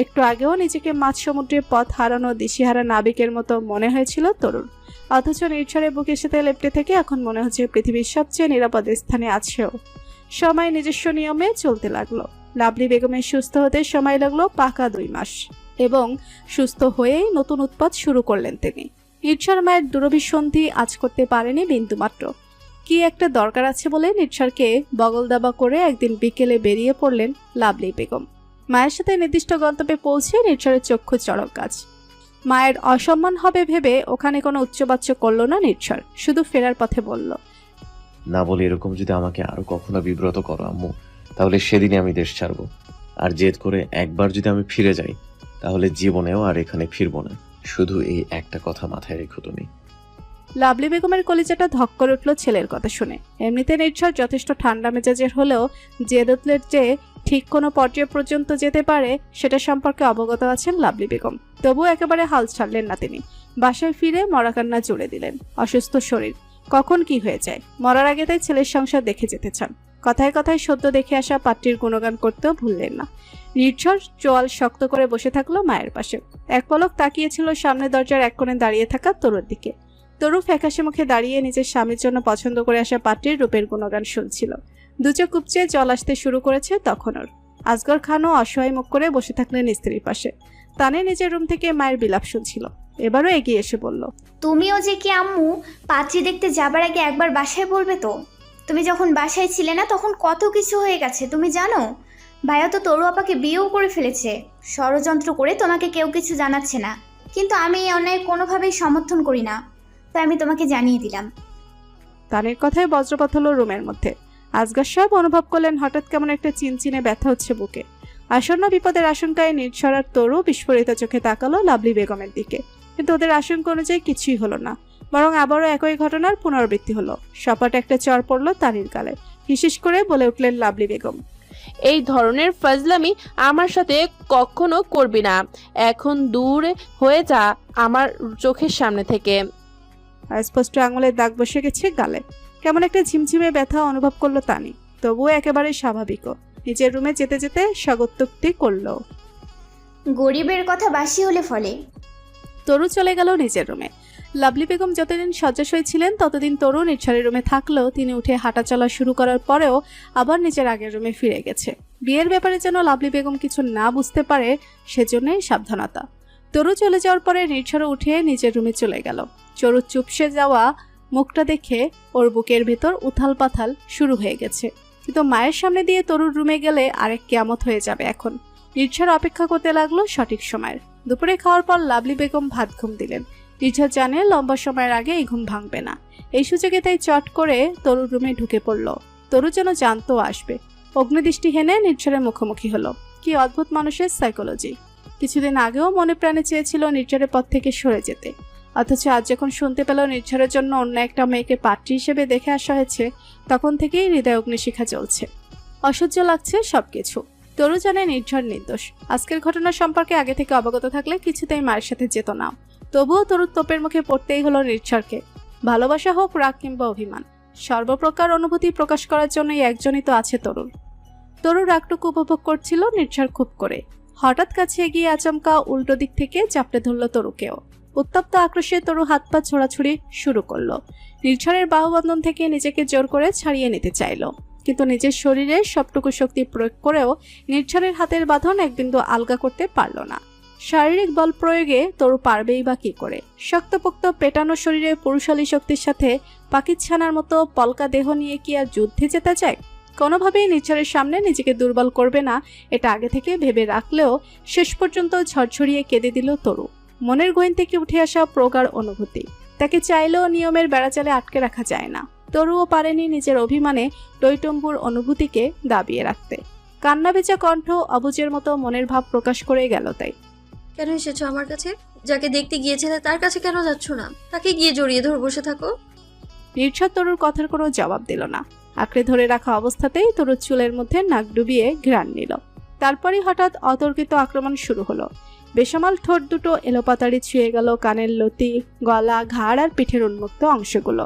একটু আগেও নিজেকে মাঝ সমুদ্রে পথ হারানো দিশেহারা নাবিকের মতো মনে হয়েছিল তরুর, অথচ নির্ঝরের বুকের সাথে লেপ্টে থেকে এখন মনে হচ্ছে পৃথিবীর সবচেয়ে নিরাপদ স্থানে আছেও। সময় নিজস্ব নিয়মে চলতে লাগলো। লাভলি বেগমের সুস্থ হতে সময় লাগলো পাকা 2 মাস, এবং সুস্থ হয়েই নতুন উৎপাত শুরু করলেন তিনি। নির্ঝর মায়ের দুরভিসন্ধি আজ করতে পারেনি বিন্দুমাত্র। কি একটা দরকার আছে বলে নির্ঝরকে বগল দাবা করে একদিন বিকেলে বেরিয়ে পড়লেন লাভলি বেগম। মায়ের সাথে নির্দিষ্ট গন্তব্যে পৌঁছে নির্ঝরের চক্ষু চড়ক গাছ। মায়ের অসম্মান হবে ভেবে ওখানে কোনো উচ্চবাচ্য করল না নির্ঝর, শুধু ফেরার পথে বলল, না বলে এরকম যদি আমাকে আরো কখনো বিব্রত করো আম্মু, তাহলে সেদিনই আমি দেশ ছাড়বো। আর জেদ করে একবার যদি আমি ফিরে যাই তাহলে জীবনেও আর এখানে ফিরবো না। শুধু এই একটা কথা মাথায় রেখো তুমি। লাভলি বেগমের কলিজাটা ধক করে উঠল ছেলের কথা শুনে। এমনিতে নির্ঝর যথেষ্ট ঠান্ডা মেজাজের হলেও জেদতলের যে ঠিক কোনো পর্যায় পর্যন্ত যেতে পারে সেটা সম্পর্কে অবগত আছেন লাভলি বেগম। তবুও একেবারে হাল ছাড়লেন না তিনি। বাসায় ফিরে মরাকান্না জুড়ে দিলেন। অসুস্থ শরীর, কখন কি হয়ে যায়, মরার আগে তাই ছেলের সংসার দেখে যেতে চান। কথায় কথায় সদ্য দেখে আসা পাত্রীর গুণগান করতেও ভুললেন না। নির্ঝর চোয়াল শক্ত করে বসে থাকলো মায়ের পাশে। এক পলক তাকিয়েছিল সামনে দরজার এক কোণে দাঁড়িয়ে থাকা তরুর দিকে। তরু ফ্যাকাশে মুখে দাঁড়িয়ে নিজের স্বামীর জন্য পছন্দ করে আসা পাত্রীর রূপের গুণগান শুনছিল। দুচোখ কুপচে জল আসতে শুরু করেছে তখন ওর। আসগর খানও অসহায় মুখ করে বসে থাকলেন স্ত্রীর পাশে। তানে নিজের রুম থেকে মায়ের বিলাপ শুনছিল। এবারও এগিয়ে এসে বলল, তুমিও যে কি আম্মু, পাত্রী দেখতে যাবার আগে একবার বাসায় বলবে তো? তুমি যখন বাসায় ছিলে না তখন কত কিছু হয়ে গেছে তুমি জানো। ভাইয়া তো তরু আপাকে বিয়েও করে ফেলেছে, ষড়যন্ত্র করে তোমাকে কেউ কিছু জানাচ্ছে না। কিন্তু আমি এই অন্যায় কোনোভাবেই সমর্থন করি না, তাই আমি তোমাকে জানিয়ে দিলাম। তানের কথায় বজ্রপাত হলো রুমের মধ্যে। আসগর সাহেব অনুভব করলেন হঠাৎ কেমন একটা চিনচিনে ব্যথা হচ্ছে বুকে। আসন্ন বিপদের আশঙ্কায় নির্ঝর আর তরু বিস্ফোরিত চোখে তাকালো লাভলি বেগমের দিকে, কিন্তু ওদের আশঙ্কা অনুযায়ী কিছুই হলো না, বরং আবারও একই ঘটনার পুনরাবৃত্তি হলো। সপাট একটা চর পড়লো তানির গালে। হিসিস করে বলে উঠলেন লাভলি বেগম, এই ধরনের ফাজলামি আমার সাথে কখনো করবি না। এখন দূর হয়ে যা আমার চোখের সামনে থেকে। স্পষ্ট আঙুলের দাগ বসে গেছে গালে। কেমন একটা ঝিমঝিমে ব্যথা অনুভব করলো তানি, তবুও একেবারে স্বাভাবিকও। নিজের রুমে যেতে যেতে স্বাগতোক্তি করলো, গরিবের কথা বাসি হলে ফলে। তরু চলে গেল নিজের রুমে। লাভলি বেগম যতদিন শয্যাশয়ী ছিলেন ততদিন তরু নির্ঝরের রুমে থাকলেও তিনি উঠে হাঁটাচলা শুরু করার পরেও আবার নিজের আগের রুমে ফিরে গেছে। বিয়ের ব্যাপারে যেন লাভলি বেগম কিছু না বুঝতে পারে, সেজন্যই সাবধানতা। তরু চলে যাওয়ার পরে নির্ঝরও উঠে নিজের রুমে চলে গেল। তরু চুপসে যাওয়া মুখটা দেখে ওর বুকের ভেতর উথাল পাথাল শুরু হয়ে গেছে। কিন্তু মায়ের সামনে দিয়ে তরুর রুমে গেলে আরেক কিয়ামত হয়ে যাবে। এখন নির্ঝর অপেক্ষা করতে লাগলো সঠিক সময়ের। দুপুরে খাওয়ার পর লাভলি বেগম ভাত ঘুম দিলেন। নির্ঝর জানে লম্বা সময়ের আগে এই ঘুম ভাঙবে না। এই সুযোগে তাই চট করে তরুর রুমে ঢুকে পড়ল। তরু যেন জানতো আসবে। অগ্নিদৃষ্টি হেনে নির্ঝরের মুখোমুখি হলো। কি অদ্ভুত মানুষের সাইকোলজি! কিছুদিন আগেও মনে প্রাণে চেয়েছিল নির্ঝরের পথ থেকে সরে যেতে, অথচ আজ যখন শুনতে পেল নির্ঝরের জন্য অন্য একটা মেয়েকে পাত্রী হিসেবে দেখে আসা হয়েছে, তখন থেকেই হৃদয় অগ্নিশিখা জ্বলছে। অসহ্য লাগছে সবকিছু। তরু জানে নির্ঝর নির্দোষ। আজকের ঘটনা সম্পর্কে আগে থেকে অবগত থাকলে কিছুতেই মায়ের সাথে যেত না। তবুও তরুর তোপের মুখে পড়তেই হলো নির্ঝরকে। ভালোবাসা হোক, রাগ কিংবা অভিমান, সর্বপ্রকার অনুভূতি প্রকাশ করার জন্যই একজনই তো আছে তরুর। তরু রাগটুকু উপভোগ করছিল নির্ঝর খুব করে। হঠাৎ কাছে এগিয়ে আচমকা উল্টো দিক থেকে চাপড়ে ধরল তরুকেও। উত্তপ্ত আক্রোশে তরু হাত পা ছোড়াছুড়ি শুরু করলো। নির্ঝরের বাহুবন্ধন থেকে নিজেকে জোর করে ছাড়িয়ে নিতে চাইল, কিন্তু নিজের শরীরে সবটুকু শক্তি প্রয়োগ করেও নির্ঝরের হাতের বাঁধন এক বিন্দু আলগা করতে পারল না। শারীরিক বল প্রয়োগে তরু পারবেই বা কি করে? শক্তপোক্ত পেটানো শরীরে পুরুষালী শক্তির সাথে পাখির ছানার মতো পলকা দেহ নিয়ে কি আর যুদ্ধে যেতে চায়? কোনোভাবেই নির্ঝরের সামনে নিজেকে দুর্বল করবে না, এটা আগে থেকে ভেবে রাখলেও শেষ পর্যন্ত ঝরঝরিয়ে কেঁদে দিল তরু। মনের গহীন থেকে উঠে আসা প্রগাঢ় অনুভূতি। তাকে চাইলেও নিয়মের বেড়াজালে আটকে রাখা যায় না। তরুও পারেনি নিজের অভিমানে টইটম্বুর অনুভূতিকে দাবিয়ে রাখতে। কান্না ভেজা কণ্ঠ অবুজের মতো মনের ভাব প্রকাশ করে গেল। তাই কেন এসেছো আমার কাছে? যাকে দেখতে গিয়েছিলে তার কাছে কেন যাচ্ছ না? তাকে গিয়ে জড়িয়ে ধরে বসে থাকো। নির্ঝর তরুর কথার কোনো জবাব দিল না। আঁকড়ে ধরে রাখা অবস্থাতেই তরুর চুলের মধ্যে নাক ডুবিয়ে ঘ্রাণ নিল। তারপরই হঠাৎ অতর্কিত আক্রমণ শুরু হলো। বেসামাল ঠোঁট দুটো এলোপাতাড়ি ছুঁয়ে গেল কানের লতি, গলা, ঘাড় আর পিঠের উন্মুক্ত অংশগুলো।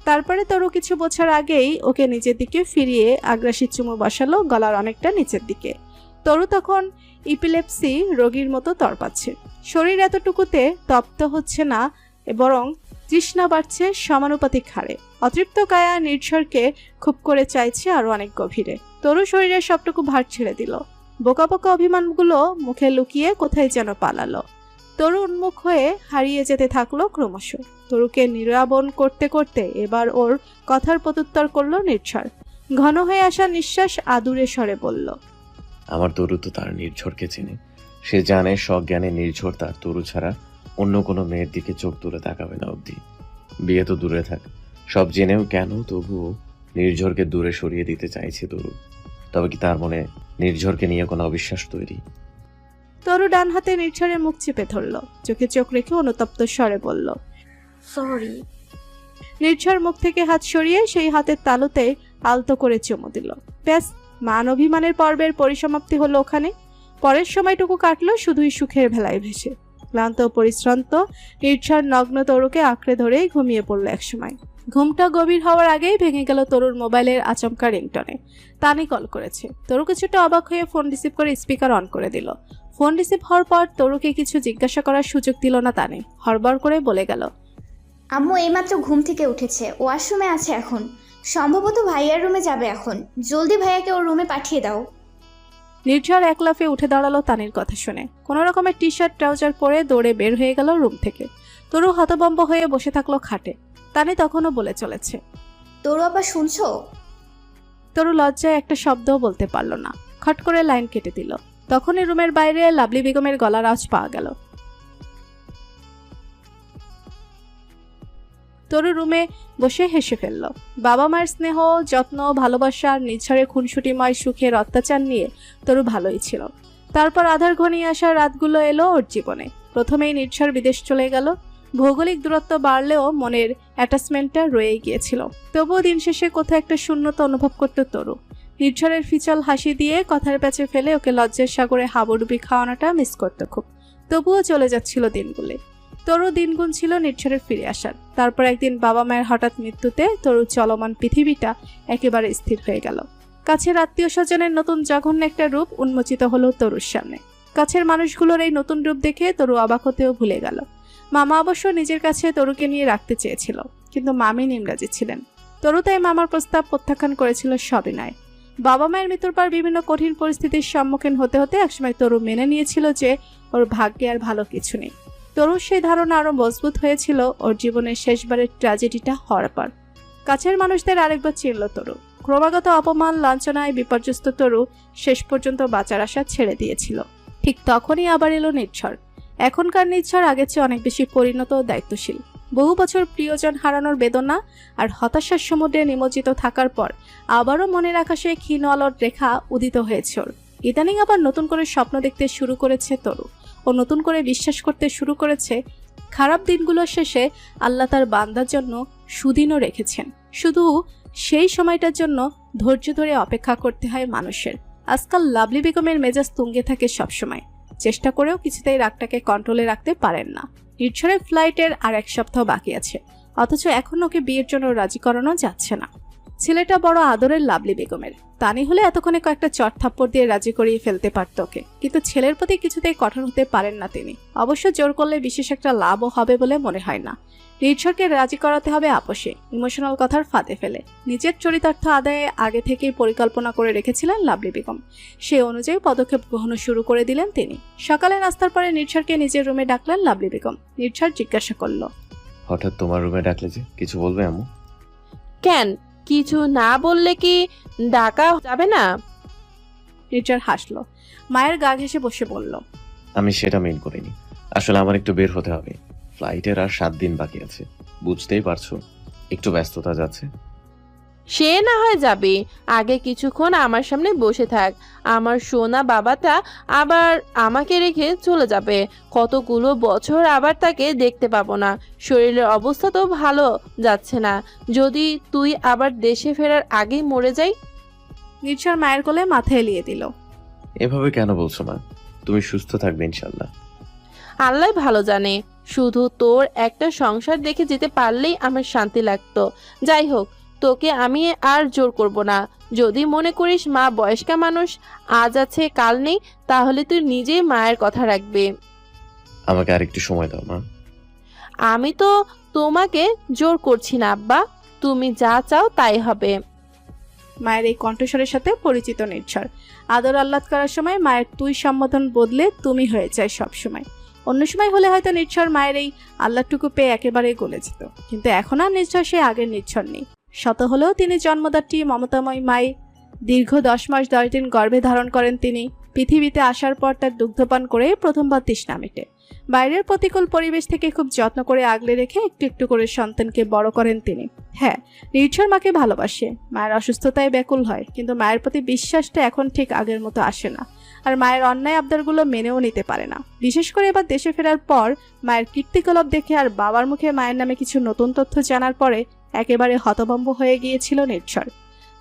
তারপরে তরু কিছু বোঝার আগেই ওকে নিজের দিকে ফিরিয়ে আগ্রাসী চুমু বসালো গলার অনেকটা নিচের দিকে। তরু তখন ইপিলেপসি রোগীর মতো তড়পাচ্ছে। শরীর এতটুকুতে তপ্ত হচ্ছে না, বরং তৃষ্ণা বাড়ছে সমানুপাতিক হারে। অতৃপ্ত কায়া নির্ঝরকে খুব করে চাইছে আরো অনেক গভীরে। তরু শরীরের সবটুকু ভার ছেড়ে দিল। বোকা বোকা অভিমানগুলো মুখে লুকিয়ে কোথায় যেন পালালো। তরু উন্মুখ হয়ে হারিয়ে যেতে থাকলো ক্রমশ। তরুকে নিরাবন করতে করতে এবার ওর কথার প্রত্যুত্তর করলো নির্ঝর। ঘন হয়ে আসা নিঃশ্বাস আদুরে স্বরে বলল, আমার তরু তো তার নির্ঝরকে চেনে। সে জানে সজ্ঞানে নির্ঝর তার তরু ছাড়া অন্য কোনো মেয়ের দিকে চোখ তুলে তাকাবে না অবধি। বিয়ে তো দূরে থাক, সব জেনেও কেন তবুও নির্ঝরকে দূরে সরিয়ে দিতে চাইছে তরু। তবে কি তার মনে নির্ঝরকে নিয়ে কোনো অবিশ্বাস তৈরি? তরু ডান হাতে নির্ঝরের মুখ চেপে ধরল। চোখে চোখ রেখে অনুতপ্ত স্বরে বলল, সরি। নির্ঝর মুখ থেকে হাত সরিয়ে সেই হাতের তালুতে আলতো করে চুমু দিল। ব্যাস, মান অভিমানের পর্বের পরিসমাপ্তি হলো ওখানে। পরের সময়টুকু কাটলো শুধুই সুখের ভেলায় ভেসে। ক্লান্ত পরিশ্রান্ত নির্ঝর নগ্ন তরুকে আঁকড়ে ধরেই ঘুমিয়ে পড়ল একসময়। ঘুমটা গভীর হওয়ার আগেই ভেঙে গেল তরুর মোবাইলের আচমকা রিংটনে। তানি কল করেছে। তরু কিছুটা অবাক হয়ে ফোন রিসিভ করে স্পিকার অন করে দিল। ফোন রিসিভ হওয়ার পর তরুকে কিছু জিজ্ঞাসা করার সুযোগ দিল না তানি। হড়বড় করে বলে গেল, আম্মু এইমাত্র ঘুম থেকে উঠেছে, ওয়াশরুমে আছে এখন। সম্ভবত ভাইয়ার রুমে যাবে এখন। জলদি ভাইয়াকে ওর রুমে পাঠিয়ে দাও। নির্ঝর এক লাফে উঠে দাঁড়ালো তানির কথা শুনে। কোনো রকমের টি শার্ট ট্রাউজার পরে দৌড়ে বের হয়ে গেল রুম থেকে। তরু হতভম্ব হয়ে বসে থাকলো খাটে। তানি তখনও বলে চলেছে, তোর আবার শুনছো? তরু লজ্জায় একটা শব্দও বলতে পারল না। খট করে লাইন কেটে দিল। তখনই রুমের বাইরে লাভলি বেগমের গলার আওয়াজ পাওয়া গেল। তরু রুমে বসে হেসে ফেলল। বাবা মায়ের স্নেহ, যত্ন, ভালোবাসা আর নির্ঝরের খুনসুটিময় সুখের অত্যাচার নিয়ে তরু ভালোই ছিল। তারপর আধার ঘনিয়ে আসা রাতগুলো এলো ওর জীবনে। প্রথমেই নির্ঝর বিদেশ চলে গেল। ভৌগোলিক দূরত্ব বাড়লেও মনের অ্যাটাচমেন্টটা রয়েই গিয়েছিল। তবুও দিন শেষে কোথাও একটা শূন্যতা অনুভব করত তরু। নির্ঝরের ফিচল হাসি দিয়ে কথার প্যাচে ফেলে ওকে লজ্জার সাগরে হাবুডুবি খাওয়ানোটা মিস করত খুব। তবুও চলে যাচ্ছিল দিনগুলি। তরু দিনগুণ ছিল নির্ঝরের ফিরে আসার। তারপর একদিন বাবা মায়ের হঠাৎ মৃত্যুতে তরুর চলমান পৃথিবীটা একেবারে স্থির হয়ে গেল। কাছের আত্মীয় স্বজনের নতুন জঘন্য একটা রূপ উন্মোচিত হলো তরুর সামনে। কাছের মানুষগুলোর এই নতুন রূপ দেখে তরু অবাক হতেও ভুলে গেল। মামা অবশ্য নিজের কাছে তরুকে নিয়ে রাখতে চেয়েছিল, কিন্তু মামি নিমরাজি ছিলেন। তরু তাই মামার প্রস্তাব প্রত্যাখ্যান করেছিল সবিনয়। বাবা মায়ের মৃত্যুর পর বিভিন্ন কঠিন পরিস্থিতির সম্মুখীন হতে হতে একসময় তরু মেনে নিয়েছিল যে ওর ভাগ্যে আর ভালো কিছু নেই। তরুর সেই ধারণা আরো মজবুত হয়েছিল ওর জীবনের শেষবারের ট্র্যাজেডিটা হওয়ার পর। কাছের মানুষদের আরেকবার চিনল তরু। ক্রমাগত অপমান লাঞ্ছনায় বিপর্যস্ত তরু শেষ পর্যন্ত বাঁচার আশা ছেড়ে দিয়েছিল। ঠিক তখনই আবার এলো নির্ঝর। এখনকার নির্ঝর আগের চেয়ে অনেক বেশি পরিণত ও দায়িত্বশীল। বহু বছর প্রিয়জন হারানোর বেদনা আর হতাশার সমুদ্রে নিমজ্জিত থাকার পর আবারও মনের আকাশে ক্ষীণ আলোর রেখা উদিত হয়েছে ওর। ইদানিং আবার নতুন করে স্বপ্ন দেখতে শুরু করেছে তরু। ও নতুন করে বিশ্বাস করতে শুরু করেছে খারাপ দিনগুলোর শেষে আল্লাহ তার বান্দার জন্য সুদিনও রেখেছেন। শুধু সেই সময়টার জন্য ধৈর্য ধরে অপেক্ষা করতে হয় মানুষের। আজকাল লাভলি বেগমের মেজাজ তুঙ্গে থাকে সবসময়। চেষ্টা করেও কিছুতেই রাগটাকে কন্ট্রোলে রাখতে পারেন না। নির্ঝরের ফ্লাইটের আর 1 সপ্তাহ বাকি আছে, অথচ এখন ওকে বিয়ের জন্য রাজি করানো যাচ্ছে না। ছেলেটা বড় আদরের লাভলি বেগমের। তানি হলে এতক্ষণে কয়েকটা চট থাপ্পড় দিয়ে রাজি করিয়ে ফেলতে পারত ওকে, কিন্তু ছেলের প্রতি কিছুতেই কঠোর হতে পারেন না তিনি। অবশ্য জোর করলে বিশেষ একটা লাভও হবে বলে মনে হয় না। নির্ঝরকে রাজি করাতে হবে আপোষে, ইমোশনাল কথার ফাঁদে ফেলে। নিজের চরিতার্থ আদায়ে আগে থেকেই পরিকল্পনা করে রেখেছিলেন লাভলি বেগম। সেই অনুযায়ী পদক্ষেপ গ্রহণ শুরু করে দিলেন তিনি। সকালে নাস্তার পরে নির্ঝরকে নিজের রুমে ডাকলেন লাভলি বেগম। নির্ঝর জিজ্ঞাসা করল, হঠাৎ তোমার রুমে ডাকলে যে, কিছু বলবে আম্মু? কেন, কিছু না বললে কি ডাকা যাবে না? নির্ঝর হাসলো। মায়ের গা ঘেঁষে বসে বলল, আমি সেটা মেন করিনি। আসলে আমার একটু বের হতে হবে। ফ্লাইটের আর 7 দিন বাকি আছে, বুঝতেই পারছো, একটু ব্যস্ততা যাচ্ছে। সে না হয় যাবে, আগে কিছুক্ষণ আমার সামনে বসে থাক। আমার সোনা বাবাটা আবার আমাকে রেখে চলে যাবে। কতগুলো বছর আবার তাকে দেখতে পাবো না। শরীরের অবস্থা তো ভালো যাচ্ছে না। যদি তুই আবার দেশে ফেরার আগেই মরে যাই? নির্ঝর মায়ের কোলে মাথা এলিয়ে দিল। এভাবে কেন বলছো মা? তুমি সুস্থ থাকবে ইনশাল্লাহ। আল্লাহ ভালো জানে, শুধু তোর একটা সংসার দেখে যেতে পারলেই আমার শান্তি লাগতো। যাই হোক, তোকে আমি আর জোর করব না। যদি মনে করিস মা বয়স্কা মানুষ, আজ আছে কাল নেই, তাহলে তুই নিজেই মায়ের কথা রাখবে। আমাকে আর একটু সময় দাও মা। আমি তো তোমাকে জোর করছি না আব্বা, তুমি যা চাও তাই হবে। মায়ের এই কণ্ঠস্বরের সাথে পরিচিত নির্ঝর। আদর আহ্লাদ করার সময় মায়ের তুই সম্বোধন বদলে তুমি হয়ে যায় সবসময়। অন্য সময় হলে হয়তো নির্ঝর মায়ের এই আহ্লাদটুকু পেয়ে একেবারে গলে যেত, কিন্তু এখন আর নির্ঝর সে আগের নির্ঝর নেই। শত হলেও তিনি জন্মদাত্রী মমতাময় মাই। দীর্ঘ 10 মাস 10 দিন গর্ভে ধারণ করেন তিনি। পৃথিবীতে আসার পর তার দুগ্ধপান করে প্রথমবার তৃষ্ণা মেটে। বাইরের প্রতিকূল পরিবেশ থেকে খুব যত্ন করে আগলে রেখে একটু একটু করে সন্তানকে বড় করেন তিনি। হ্যাঁ, নির্ঝর মাকে ভালোবাসে। মায়ের অসুস্থতায় ব্যাকুল হয়, কিন্তু মায়ের প্রতি বিশ্বাসটা এখন ঠিক আগের মতো আসে না। আর মায়ের অন্যায় আবদারগুলো মেনেও নিতে পারে না। বিশেষ করে এবার দেশে ফেরার পর মায়ের কীর্তিকলাপ দেখে আর বাবার মুখে মায়ের নামে কিছু নতুন তথ্য জানার পরে একেবারে হতভম্ব হয়ে গিয়েছিল নির্ঝর।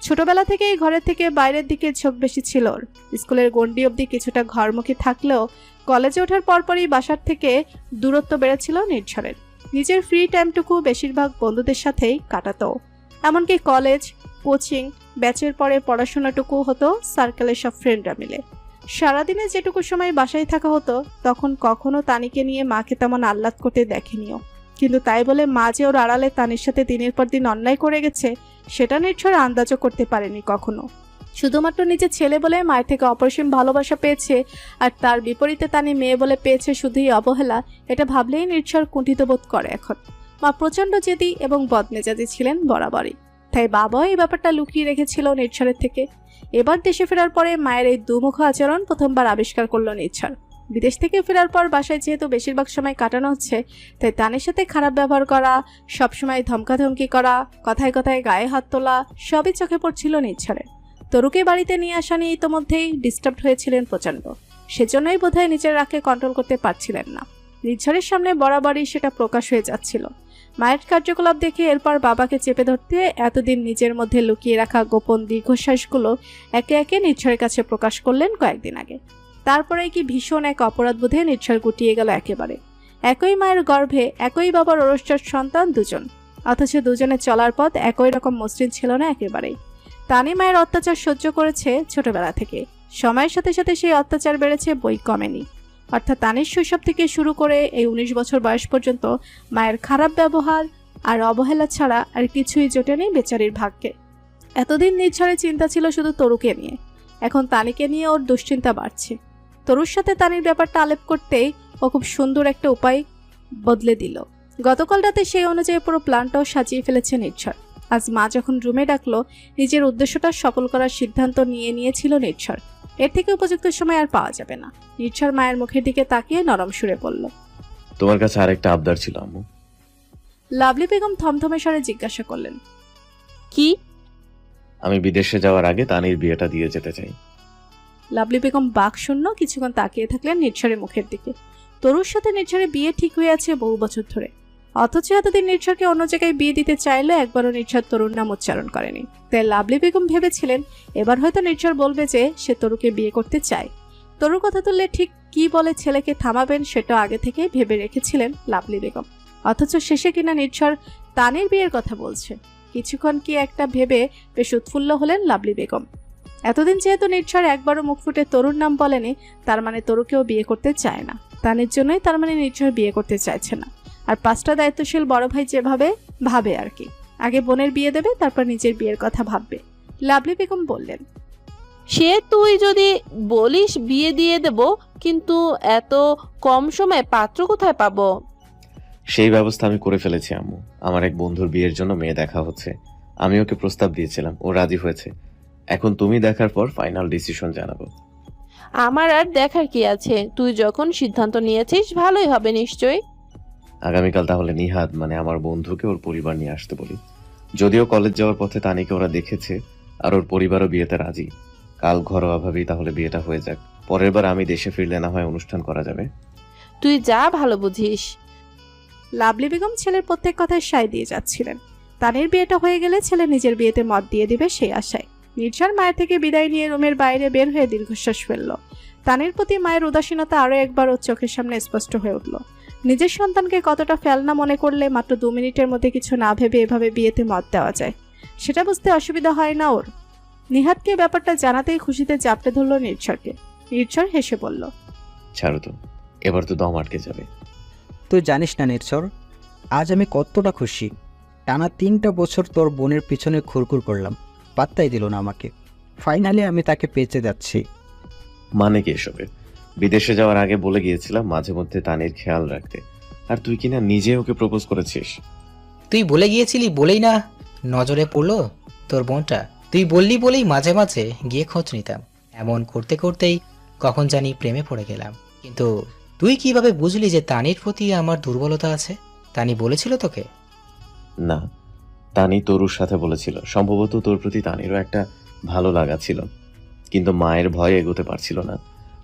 ছোটবেলা থেকেই ঘরের থেকে বাইরের দিকে ঝোঁক বেশি ছিল ওর। স্কুলের গণ্ডি অবধি কিছুটা ঘরমুখী থাকলেও কলেজে ওঠার পরপরই বাসার থেকে দূরত্ব বেড়েছিল নির্ঝরের। নিজের ফ্রি টাইমটুকু বেশিরভাগ বন্ধুদের সাথেই কাটাতো। এমনকি কলেজ, কোচিং, ব্যাচের পরে পড়াশোনাটুকু হতো সার্কেলের সব ফ্রেন্ডরা মিলে। সারাদিনে যেটুকু সময় বাসায় থাকা হতো, তখন কখনো তানিকে নিয়ে মাকে তেমন আহ্লাদ করতে দেখেনিও। কিন্তু তাই বলে মা যে ওর আড়ালে তানির সাথে দিনের পর দিন অন্যায় করে গেছে, সেটা নির্ঝর আন্দাজও করতে পারেনি কখনো। শুধুমাত্র নিজের ছেলে বলে মায়ের থেকে অপরিসীম ভালোবাসা পেয়েছে, আর তার বিপরীতে তানি মেয়ে বলে পেয়েছে শুধুই অবহেলা, এটা ভাবলেই নির্ঝর কুণ্ঠিত বোধ করে। এখন মা প্রচণ্ড জেদি এবং বদমেজাজি ছিলেন বরাবরই, তাই বাবাও এই ব্যাপারটা লুকিয়ে রেখেছিল নির্ঝরের থেকে। এবার দেশে ফেরার পরে মায়ের এই দুমুখ আচরণ প্রথমবার আবিষ্কার করলো নির্ঝর। বিদেশ থেকে ফেরার পর বাসায় যেহেতু বেশিরভাগ সময় কাটানো হচ্ছে, তাই তানের সাথে খারাপ ব্যবহার করা, সবসময় ধমকাধমকি করা, কথায় কথায় গায়ে হাত তোলা, সবই চোখে পড়ছিল নির্ঝরের। তরুকে বাড়িতে নিয়ে আসা নিয়ে ইতোমধ্যেই ডিস্টার্ব হয়েছিলেন প্রচণ্ড। সেজন্যই বোধহয় নিজের রাগকে কন্ট্রোল করতে পারছিলেন না। নির্ঝরের সামনে বরাবরই সেটা প্রকাশ হয়ে যাচ্ছিল। মায়ের কার্যকলাপ দেখে এরপর বাবাকে চেপে ধরতে এতদিন নিজের মধ্যে লুকিয়ে রাখা গোপন দীর্ঘশ্বাসগুলো একে একে নির্ঝরের কাছে প্রকাশ করলেন কয়েকদিন আগে। তারপরে কি ভীষণ এক অপরাধবোধে নির্ঝর গুটিয়ে গেল একেবারে। একই মায়ের গর্ভে একই বাবার ওরসচার সন্তান দুজন, অথচ দুজনের চলার পথ একই রকম মসৃণ ছিল না একেবারেই। তানি মায়ের অত্যাচার সহ্য করেছে ছোটবেলা থেকে। সময়ের সাথে সাথে সেই অত্যাচার বেড়েছে, বই কমেনি। অর্থাৎ তানির শৈশব থেকে শুরু করে এই 19 বছর বয়স পর্যন্ত মায়ের খারাপ ব্যবহার আর অবহেলা ছাড়া আর কিছুই জোটেনি বেচারির ভাগ্যে। এতদিন নির্ঝরের চিন্তা ছিল শুধু তরুকে নিয়ে, এখন তানিকে নিয়ে ওর দুশ্চিন্তা বাড়ছে। তরুর সাথে তানির ব্যাপারটা আলেপ করতেই ও খুব সুন্দর একটা উপায় বদলে দিল। গতকাল রাতে সেই অনুযায়ী পুরো প্ল্যানটাও সাজিয়ে ফেলেছে নির্ঝর। আজ মা যখন রুমে ডাকলো, নিজের উদ্দেশ্যটা সফল করার সিদ্ধান্ত নিয়েছিল নির্ঝর। এর থেকে উপযুক্ত সময় আর পাওয়া যাবে না। নির্ঝর মায়ের মুখের দিকে তাকিয়ে নরম সুরে বলল, তোমার কাছে আরেকটা আবদার ছিল আম্মু। লাভলি বেগম থমথমে স্বরে জিজ্ঞাসা করলেন, কি? আমি বিদেশে যাওয়ার আগে তানির বিয়েটা দিয়ে যেতে চাই। লাভলি বেগম বাকশূন্য কিছুক্ষণ তাকিয়ে থাকলেন নির্ঝরের মুখের দিকে। তরুর সাথে নির্ঝরের বিয়ে ঠিক হয়ে আছে বহু বছর ধরে, অথচ এতদিন নির্ঝরকে অন্য জায়গায় বিয়ে দিতে চাইলে একবারও নির্ঝর তরুর নাম উচ্চারণ করেনি। তাই লাভলি বেগম ভেবেছিলেন এবার হয়তো নির্ঝর বলবে যে সে তরুকে বিয়ে করতে চায়। তরুর কথা তুললে ঠিক কি বলে ছেলেকে থামাবেন সেটা আগে থেকেই ভেবে রেখেছিলেন লাভলি বেগম। অথচ শেষে কিনা নির্ঝর তানির বিয়ের কথা বলছে। কিছুক্ষণ কি একটা ভেবে বেশ উৎফুল্ল হলেন লাভলি বেগম। এতদিন যেহেতু নির্ঝর একবারও মুখ ফুটে তরুর নাম বলেনি, তার মানে তরুকেও বিয়ে করতে চায় না। তানির জন্যই তার মানে নির্ঝর বিয়ে করতে চাইছে না। আর 5টা দায়িত্বশীল বড় ভাই যেভাবে ভাবে আর কি, আগে বোনের বিয়ে দেবে, তারপর নিজের বিয়ের কথা ভাববে। লাভলি বেগম বললেন, সে তুই যদি বলিস বিয়ে দিয়ে দেব, কিন্তু এত কম সময়ে পাত্র কোথায় পাবো? সেই ব্যবস্থা আমি করে ফেলেছি আম্মু। আমার এক বন্ধুর বিয়ের জন্য মেয়ে দেখা হচ্ছে। আমি ওকে প্রস্তাব দিয়েছিলাম, ও রাজি হয়েছে। এখন তুমি দেখার পর ফাইনাল ডিসিশন জানাবো। আমার আর দেখার কি আছে? তুই যখন সিদ্ধান্ত নিয়েছিস ভালোই হবে নিশ্চয়ই। আগামীকাল তাহলে নিহাদ মানে আমার বন্ধুকে ওর পরিবার নিয়ে আসতে বলি। যদিও কলেজ যাওয়ার পথে তানিকে ওরা দেখেছে আর ওর পরিবারও বিয়েতে রাজি। কাল ঘরোয়াভাবেই তাহলে বিয়েটা হয়ে যাক। পরের বার আমি দেশে ফিরলে না হয় অনুষ্ঠান করা যাবে। তুই যা ভালো বুঝিস। লাভলি বেগম ছেলের প্রত্যেক কথায় সায় দিয়ে যাচ্ছিলেন। তানির বিয়েটা হয়ে গেলে ছেলে নিজের বিয়েতে মত দিয়ে দিবে সেই আশায়। নির্ঝর মায়ের থেকে বিদায় নিয়ে রুমের বাইরে বের হয়ে দীর্ঘশ্বাস ফেলল। তানির প্রতি মায়ের উদাসীনতা আরও একবার ওর চোখের সামনে স্পষ্ট হয়ে উঠল। নিজের সন্তানকে কতটা ফেলনা মনে করলে মাত্র 2 মিনিটের মধ্যে কিছু না ভেবে এভাবে বিয়েতে মত দেওয়া যায়, সেটা বুঝতে অসুবিধা হয় না ওর। নিহাদকে ব্যাপারটা জানাতেই খুশিতে চাপটে ধরল নির্ঝরকে। নির্ঝর হেসে বলল, ছাড়ো তো, এবার তো দম আটকে যাবে। তুই জানিস না নির্ঝর, আজ আমি কতটা খুশি। টানা 3টা বছর তোর বোনের পিছনে খুরখুর করলাম, পাত্তাই দিল না আমাকে। ফাইনালি আমি তাকে পেঁচে যাচ্ছি। মানে কি এসবের? বিদেশে যাওয়ার আগে বলে গিয়েছিলাম মাঝে মধ্যে তানির খেয়াল রাখতে, আর তুই কিনা নিজে ওকে প্রপোজ করেছিস। তুই বলে গিয়েছিলি বলেই না নজরে পড়লো তোর বোনটা। তুই বললি বলেই মাঝে মাঝে গিয়ে খোঁজ নিতাম। এমন করতে করতেই কখন জানি প্রেমে পড়ে গেলাম। কিন্তু তুই কিভাবে বুঝলি যে তানির প্রতি আমার দুর্বলতা আছে? তানি বলেছিল তোকে? না, তানি তরুর সাথে বলেছিল। সম্ভবত তোর প্রতি তানিরও একটা ভালো লাগা ছিল, কিন্তু মায়ের ভয়ে এগোতে পারছিল না।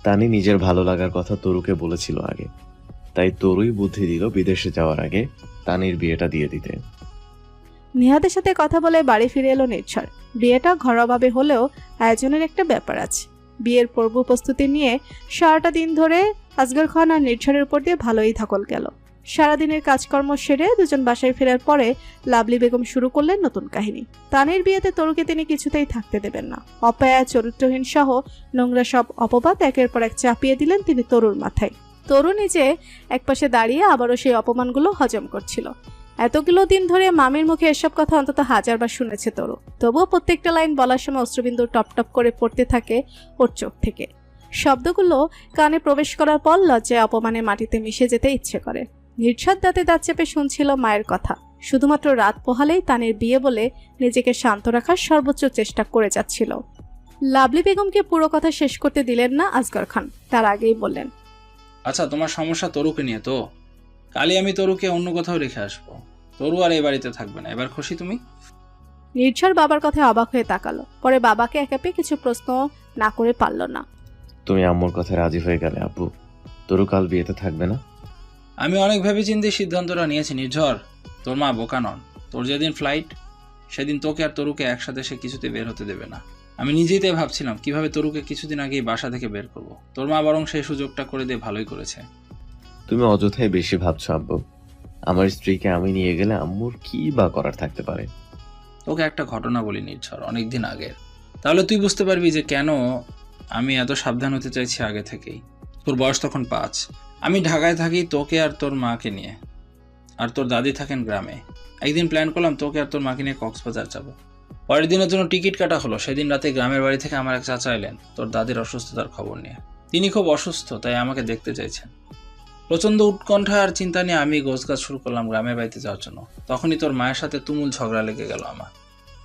তানি নিজের ভালো লাগার কথা তরুকে বলেছিল আগে, তাই তরুই বুদ্ধি দিল বিদেশে যাওয়ার আগে তানির বিয়েটা দিয়ে দিতে। নিহাদের সাথে কথা বলে বাড়ি ফিরে এলো নির্ঝর। বিয়েটা ঘরোয়াভাবে হলেও আয়োজনের একটা ব্যাপার আছে। বিয়ের পূর্ব প্রস্তুতি নিয়ে সারাটা দিন ধরে আসগর খান আর নির্ঝরের উপর দিয়ে ভালোই ধকল গেল। সারাদিনের কাজকর্ম সেরে দুজন বাসায় ফেরার পরে লাভলি বেগম শুরু করলেন নতুন কাহিনী। তানির বিয়েতে তরুকে তিনি কিছুতেই থাকতে দেবেন না। অপয়া, চরিত্রহীন সহ নোংরা সব অপবাদ একের পর এক চাপিয়ে দিলেন তিনি তরুর মাথায়। তরু নিজে একপাশে দাঁড়িয়ে আবারও সেই অপমানগুলো হজম করছিল। এতগুলো দিন ধরে মামির মুখে এসব কথা অন্তত 1000বার শুনেছে তরু, তবুও প্রত্যেকটা লাইন বলার সময় অশ্রুবিন্দু টপ টপ করে পড়তে থাকে ওর চোখ থেকে। শব্দগুলো কানে প্রবেশ করার পর লজ্জায় অপমানে মাটিতে মিশে যেতে ইচ্ছে করে। নির্ঝর দাঁতে দাঁত চেপে শুনছিল মায়ের কথা। শুধুমাত্র রাত পোহালেই তানির বিয়ে বলে নিজেকে শান্ত রাখার সর্বোচ্চ চেষ্টা করে যাচ্ছিল। লাভলি বেগমকে পুরো কথা শেষ করতে দিলেন না আসগর খান। তার আগেই বললেন, আচ্ছা, তোমার সমস্যা তরুকে নিয়ে তো? কালই আমি তরুকে অন্য কোথাও রেখে আসবো। তরু আর এই বাড়িতে থাকবে না। এবার খুশি তুমি? নির্ঝর বাবার কথায় অবাক হয়ে তাকালো। পরে বাবাকে একাপে কিছু প্রশ্ন না করে পারল না। তুমি আম্মুর কথায় রাজি হয়ে গেলে আব্বু? তরু কাল বিয়েতে থাকবে না? আমি অনেক ভেবেচিন্তে সিদ্ধান্তটা নিয়েছি নির্ঝর। তোর মা বোকা নন। তোর যেদিন ফ্লাইট, সেদিন তোকে আর তরুকে একসাথে সে কিছুতে বের হতে দেবে না। আমি নিজেই তাই ভাবছিলাম কিভাবে তরুকে কিছুদিন আগেই বাসা থেকে বের করব। তোর মা বরং সেই সুযোগটা করে দিয়ে ভালোই করেছে। তুমি অযথাই বেশি ভাবছো আব্বু। আমার স্ত্রীকে আমি নিয়ে গেলে আম্মুর কি বা করার থাকতে পারে? তোকে একটা ঘটনা বলি নির্ঝর, অনেকদিন আগের। তাহলে তুই বুঝতে পারবি যে কেন আমি এত সাবধান হতে চাইছি আগে থেকেই। তোর বয়স তখন 5। আমি ঢাকায় থাকি তোকে আর তোর মাকে নিয়ে, আর তোর দাদি থাকেন গ্রামে। একদিন প্ল্যান করলাম তোকে আর তোর মাকে নিয়ে কক্সবাজার যাব। পরের দিনের জন্য টিকিট কাটা হলো। সেদিন রাতে গ্রামের বাড়ি থেকে আমার এক চাচা এলেন তোর দাদির অসুস্থতার খবর নিয়ে। তিনি খুব অসুস্থ, তাই আমাকে দেখতে চাইছেন। প্রচণ্ড উৎকণ্ঠা আর চিন্তা নিয়ে আমি গোছগাছ শুরু করলাম গ্রামের বাড়িতে যাওয়ার জন্য। তখনই তোর মায়ের সাথে তুমুল ঝগড়া লেগে গেল আমার।